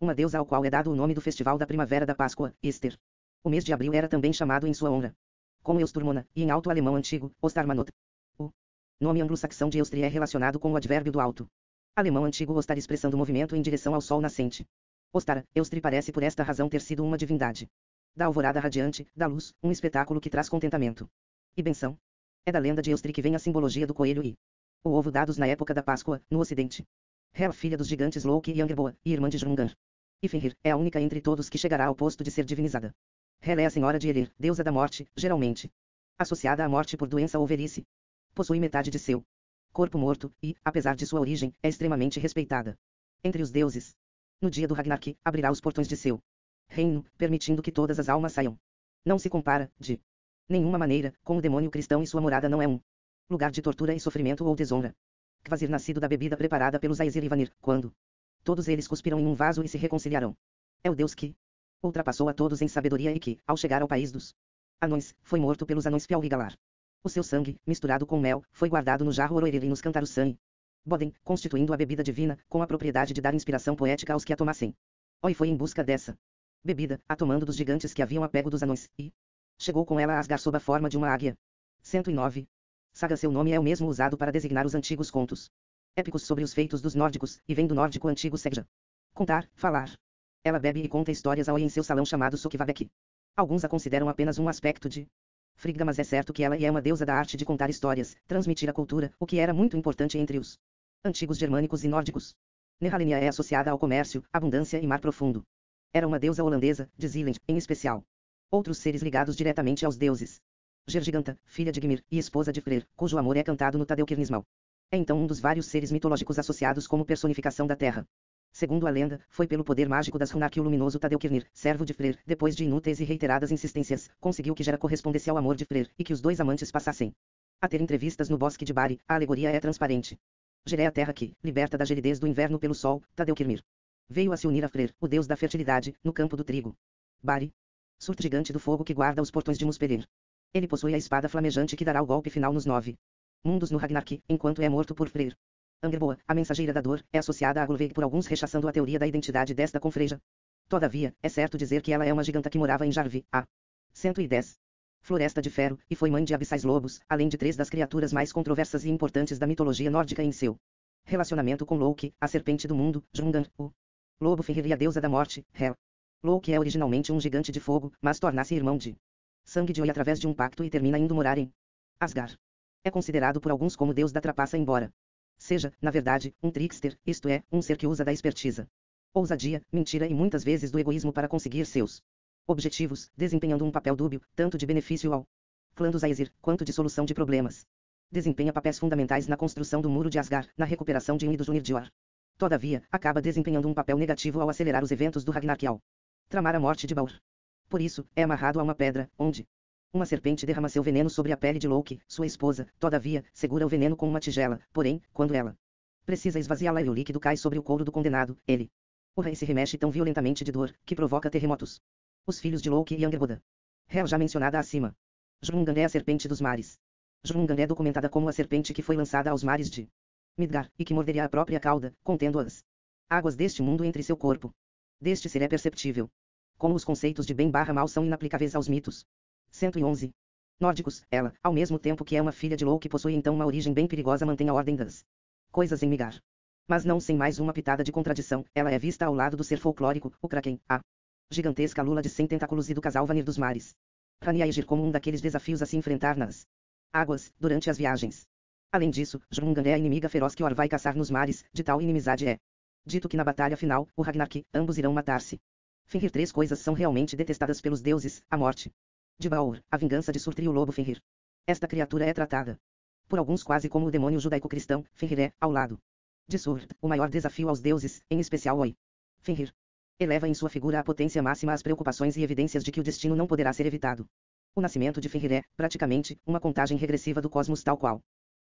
uma deusa ao qual é dado o nome do festival da primavera da Páscoa, Easter. O mês de abril era também chamado em sua honra como Eusturmona, e em alto alemão antigo, Ostarmanot. O nome anglo-saxão de Eustri é relacionado com o advérbio do alto alemão antigo Ostar, expressando movimento em direção ao sol nascente. Ostara, Eustri parece por esta razão ter sido uma divindade da alvorada radiante, da luz, um espetáculo que traz contentamento e benção. É da lenda de Eustri que vem a simbologia do coelho e o ovo dados na época da Páscoa, no ocidente. Hela, filha dos gigantes Loki e Angerboa, e irmã de Jrungar. E Fenrir, é a única entre todos que chegará ao posto de ser divinizada. Hela é a senhora de Elir, deusa da morte, geralmente associada à morte por doença ou velhice. Possui metade de seu corpo morto, e, apesar de sua origem, é extremamente respeitada entre os deuses. No dia do Ragnarok, abrirá os portões de seu reino, permitindo que todas as almas saiam. Não se compara, de nenhuma maneira, com o demônio cristão, e sua morada não é um lugar de tortura e sofrimento ou desonra. Kvasir, nascido da bebida preparada pelos Aesir e Vanir, quando todos eles cuspiram em um vaso e se reconciliarão. É o deus que ultrapassou a todos em sabedoria e que, ao chegar ao país dos anões, foi morto pelos anões Fjallgalar. O seu sangue, misturado com mel, foi guardado no jarro Oroerir e nos Cantarussani Boden, constituindo a bebida divina, com a propriedade de dar inspiração poética aos que a tomassem. Oi foi em busca dessa bebida, a tomando dos gigantes que haviam apego dos anões, e chegou com ela a Asgard sob a forma de uma águia. 109. Saga, seu nome é o mesmo usado para designar os antigos contos épicos sobre os feitos dos nórdicos, e vem do nórdico antigo segja. Contar, falar. Ela bebe e conta histórias ao em seu salão chamado Sokivabek. Alguns a consideram apenas um aspecto de Frigga, mas é certo que ela é uma deusa da arte de contar histórias, transmitir a cultura, o que era muito importante entre os antigos germânicos e nórdicos. Nehalenia é associada ao comércio, abundância e mar profundo. Era uma deusa holandesa, de Zeeland, em especial. Outros seres ligados diretamente aos deuses. Gergiganta, filha de Gymir, e esposa de Freyr, cujo amor é cantado no Tadeukirnismal. É então um dos vários seres mitológicos associados como personificação da terra. Segundo a lenda, foi pelo poder mágico das runas que o luminoso Tadeukirnir, servo de Freyr, depois de inúteis e reiteradas insistências, conseguiu que Gera correspondesse ao amor de Freyr, e que os dois amantes passassem a ter entrevistas no bosque de Bari. A alegoria é transparente. Geré a terra que, liberta da gelidez do inverno pelo sol, Tadeukirmir. Veio a se unir a Freyr, o deus da fertilidade, no campo do trigo. Bari. Surt gigante do fogo que guarda os portões de Muspelheim. Ele possui a espada flamejante que dará o golpe final nos 9 mundos no Ragnarok, enquanto é morto por Freyr. Angerboa, a mensageira da dor, é associada a Gluvig por alguns rechaçando a teoria da identidade desta confreja. Todavia, é certo dizer que ela é uma giganta que morava em Jarvi, a 110. Floresta de Ferro, e foi mãe de abissais lobos, além de 3 das criaturas mais controversas e importantes da mitologia nórdica em seu relacionamento com Loki, a serpente do mundo, Jrungan, o lobo Fenrir e a deusa da morte, Hel. Loki é originalmente um gigante de fogo, mas torna-se irmão de sangue de Oi através de um pacto e termina indo morar em Asgard. É considerado por alguns como deus da trapaça, embora seja, na verdade, um trickster, isto é, um ser que usa da esperteza, ousadia, mentira e muitas vezes do egoísmo para conseguir seus objetivos, desempenhando um papel dúbio, tanto de benefício ao clã dos Aesir, quanto de solução de problemas. Desempenha papéis fundamentais na construção do Muro de Asgard, na recuperação de Unidos Unirdior. Todavia, acaba desempenhando um papel negativo ao acelerar os eventos do Ragnarok ao tramar a morte de Baur. Por isso, é amarrado a uma pedra, onde uma serpente derrama seu veneno sobre a pele de Loki, sua esposa. Todavia, segura o veneno com uma tigela, porém, quando ela precisa esvaziá-la e o líquido cai sobre o couro do condenado, ele o rei se remexe tão violentamente de dor, que provoca terremotos. Os filhos de Loki e Angerboda. Hel já mencionada acima. Jrungan é a serpente dos mares. Jrungan é documentada como a serpente que foi lançada aos mares de Midgard, e que morderia a própria cauda, contendo as águas deste mundo entre seu corpo. Deste ser é perceptível como os conceitos de bem/mal são inaplicáveis aos mitos 111 nórdicos. Ela, ao mesmo tempo que é uma filha de Loki, possui então uma origem bem perigosa, mantém a ordem das coisas em Midgard. Mas não sem mais uma pitada de contradição, ela é vista ao lado do ser folclórico, o Kraken, a gigantesca lula de 100 tentáculos e do casal Vanir dos mares. Rani agir como um daqueles desafios a se enfrentar nas águas, durante as viagens. Além disso, Jrungan é a inimiga feroz que Or vai caçar nos mares, de tal inimizade é dito que na batalha final, o Ragnarok, ambos irão matar-se. Fenrir. 3 coisas são realmente detestadas pelos deuses: a morte de Baur, a vingança de Surtr e o lobo Fenrir. Esta criatura é tratada por alguns quase como o demônio judaico-cristão. Fenrir é, ao lado de Surtr, o maior desafio aos deuses, em especial Oi. Fenrir eleva em sua figura à potência máxima as preocupações e evidências de que o destino não poderá ser evitado. O nascimento de Fenrir é, praticamente, uma contagem regressiva do cosmos tal qual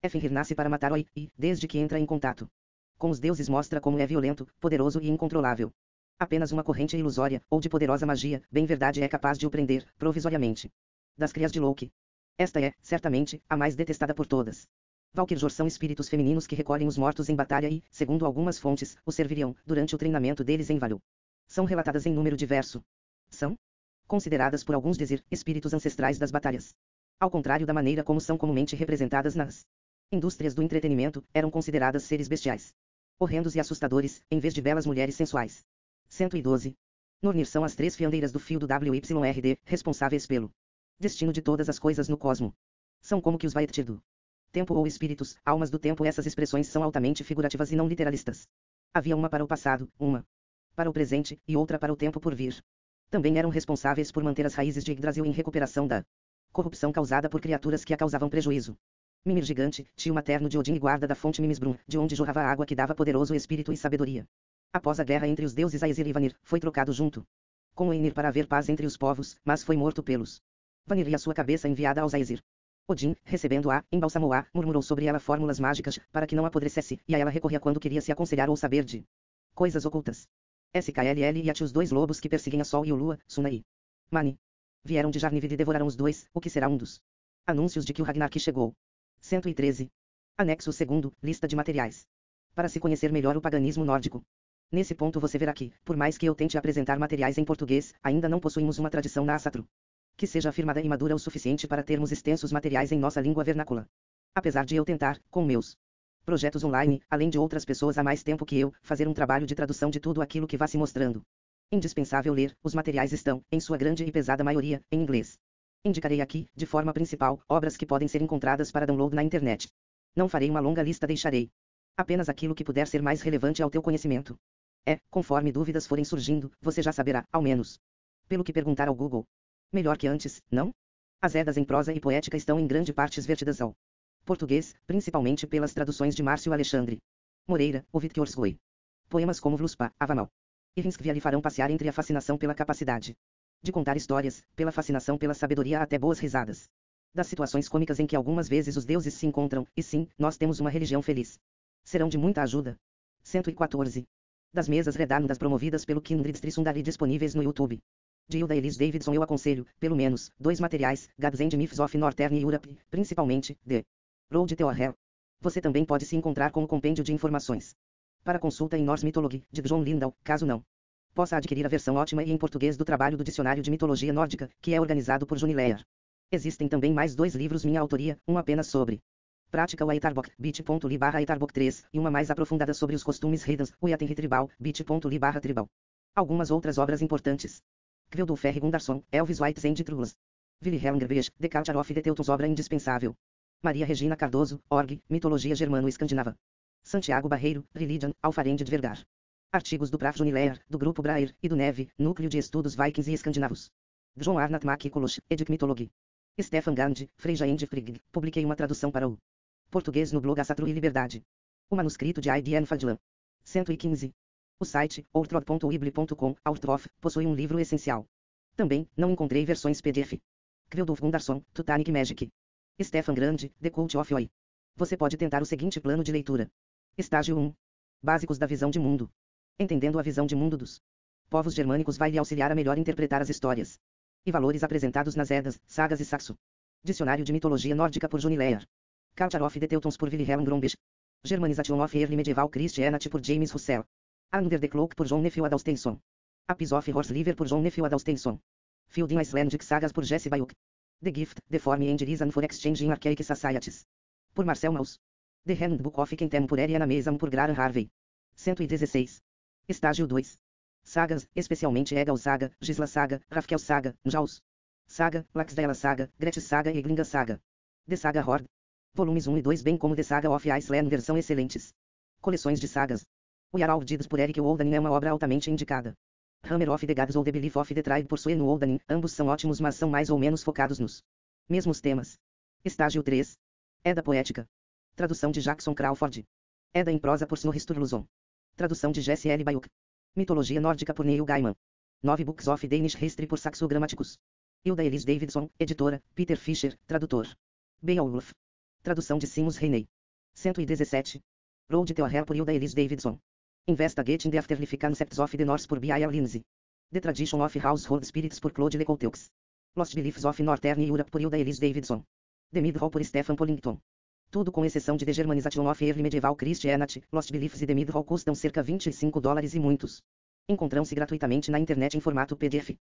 Fenrir nasce para matar Oi, e, desde que entra em contato com os deuses, mostra como é violento, poderoso e incontrolável. Apenas uma corrente ilusória, ou de poderosa magia, bem verdade, é capaz de o prender, provisoriamente. Das crias de Loki. Esta é, certamente, a mais detestada por todas. Valkyr são espíritos femininos que recolhem os mortos em batalha e, segundo algumas fontes, os serviriam, durante o treinamento deles em Valhall. São relatadas em número diverso. São consideradas por alguns dizer espíritos ancestrais das batalhas. Ao contrário da maneira como são comumente representadas nas indústrias do entretenimento, eram consideradas seres bestiais, horrendos e assustadores, em vez de belas mulheres sensuais. 112. Nornir são as 3 fiandeiras do fio do WYRD, responsáveis pelo destino de todas as coisas no cosmo. São como que os Vaettir do tempo ou espíritos, almas do tempo. Essas expressões são altamente figurativas e não literalistas. Havia uma para o passado, uma para o presente, e outra para o tempo por vir. Também eram responsáveis por manter as raízes de Yggdrasil em recuperação da corrupção causada por criaturas que a causavam prejuízo. Mimir gigante, tio materno de Odin e guarda da fonte Mimisbrun, de onde jorrava a água que dava poderoso espírito e sabedoria. Após a guerra entre os deuses Aesir e Vanir, foi trocado junto com Einir para haver paz entre os povos, mas foi morto pelos Vanir e a sua cabeça enviada aos Aesir. Odin, recebendo-a, embalsamou-a, murmurou sobre ela fórmulas mágicas, para que não apodrecesse, e a ela recorria quando queria se aconselhar ou saber de coisas ocultas. SKLL e os 2 lobos que perseguem a Sol e o Lua, Suna e Mani. Vieram de Jarnvid e devoraram os 2, o que será um dos anúncios de que o Ragnarok chegou. 113. Anexo 2, lista de materiais. Para se conhecer melhor o paganismo nórdico. Nesse ponto você verá que, por mais que eu tente apresentar materiais em português, ainda não possuímos uma tradição na Asatru que seja afirmada e madura o suficiente para termos extensos materiais em nossa língua vernácula. Apesar de eu tentar, com meus projetos online, além de outras pessoas há mais tempo que eu, fazer um trabalho de tradução de tudo aquilo que vá se mostrando indispensável ler, os materiais estão, em sua grande e pesada maioria, em inglês. Indicarei aqui, de forma principal, obras que podem ser encontradas para download na internet. Não farei uma longa lista, deixarei apenas aquilo que puder ser mais relevante ao teu conhecimento. Conforme dúvidas forem surgindo, você já saberá, ao menos pelo que perguntar ao Google. Melhor que antes, não? As Edas em prosa e poética estão em grande parte vertidas ao português, principalmente pelas traduções de Márcio Alexandre Moreira, ou Wittgenstein. Poemas como Vluspa, Avamal e Rinskvia lhe farão passear entre a fascinação pela capacidade de contar histórias, pela fascinação pela sabedoria até boas risadas. Das situações cômicas em que algumas vezes os deuses se encontram, e sim, nós temos uma religião feliz. Serão de muita ajuda. 114. Das mesas redondas promovidas pelo Kindred Trisundari disponíveis no YouTube. De Hilda Elise Davidson eu aconselho, pelo menos, 2 materiais, Gods and Myths of Northern Europe, principalmente, The Road to Hell. Você também pode se encontrar com o compêndio de informações para consulta em Norse Mythology, de John Lindahl, caso não possa adquirir a versão ótima e em português do trabalho do Dicionário de Mitologia Nórdica, que é organizado por Johnny Lear. Existem também mais 2 livros minha autoria, um apenas sobre prática o Aitarbok, bit.ly/Aitarbok 3, e uma mais aprofundada sobre os costumes Haydans, o Yatenri Tribal, bit.ly/Tribal. Algumas outras obras importantes. Kveldul Ferry Gundarsson, Elvis White and Truls. Wilhelm Gerbesch, The Culture of the Teutons, obra indispensável. Maria Regina Cardoso, Org, Mitologia Germano-Escandinava. Santiago Barreiro, Religion, Alfarende de Vergar. Artigos do Prof. Johnny Lear, do Grupo Braer, e do Neve, Núcleo de Estudos Vikings e Escandinavos. John Arnott Macculloch, Edic Mythology. Stefan Gandhi, Freja and Frigg, publiquei uma tradução para o português no blog Assatru e Liberdade. O manuscrito de I.D.N. Fadlan. 115. O site, outrod.wibli.com, Outrof, possui um livro essencial. Também, não encontrei versões PDF. Kveldulf Gundarsson, Titanic Magic. Stefan Grande, The Cult of Oi. Você pode tentar o seguinte plano de leitura. Estágio 1. Básicos da visão de mundo. Entendendo a visão de mundo dos povos germânicos vai lhe auxiliar a melhor interpretar as histórias e valores apresentados nas Eddas, Sagas e Saxo. Dicionário de Mitologia Nórdica por Johnny Lear. Culture of the Teutons por Wilhelm Grombesch. Germanization of Early Medieval Christianity por James Russell. Under the Cloak por John Nephew Adalstensson. Apis of Horsliver por John Nephew Adalstensson. Fielding Icelandic Sagas por Jesse Bayuk. The Gift, The Form and Reason for Exchange in Archaic Societies. Por Marcel Mauss. The Handbook of Contemporary Animism por Graham Harvey. 116. Estágio 2. Sagas, especialmente Egil Saga, Gisla Saga, Rafkel Saga, Njaus Saga, Laxdæla Saga, Grettis Saga e Glinga Saga. The Saga Horde. Volumes 1 e 2 bem como The Saga of Iceland são excelentes coleções de sagas. O Jarl Didos por Eric Oldanin é uma obra altamente indicada. Hammer of the Gods ou The Belief of the Tribe por Suen Oldanin, ambos são ótimos mas são mais ou menos focados nos mesmos temas. Estágio 3. Edda Poética. Tradução de Jackson Crawford. Edda em prosa por Snorri Sturluson. Tradução de Jesse L. Bayuk. Mitologia Nórdica por Neil Gaiman. 9 Books of Danish History por Saxo Grammaticus. Hilda Elise Davidson, editora, Peter Fischer, tradutor. Beowulf. Tradução de Seamus Heaney. 117. Road to Hell por Hilda Elise Davidson. Investigating the Afterlife Concepts of the Norse por B.I.L. Lindsay. The Tradition of Household Spirits por Claude Lecoulteux. Lost Beliefs of Northern Europe por Hilda Elise Davidson. The Midhall por Stephen Pollington. Tudo com exceção de The Germanization of Early Medieval Christianity, Lost Beliefs e The Midhall custam cerca $25 e muitos encontram-se gratuitamente na internet em formato PDF.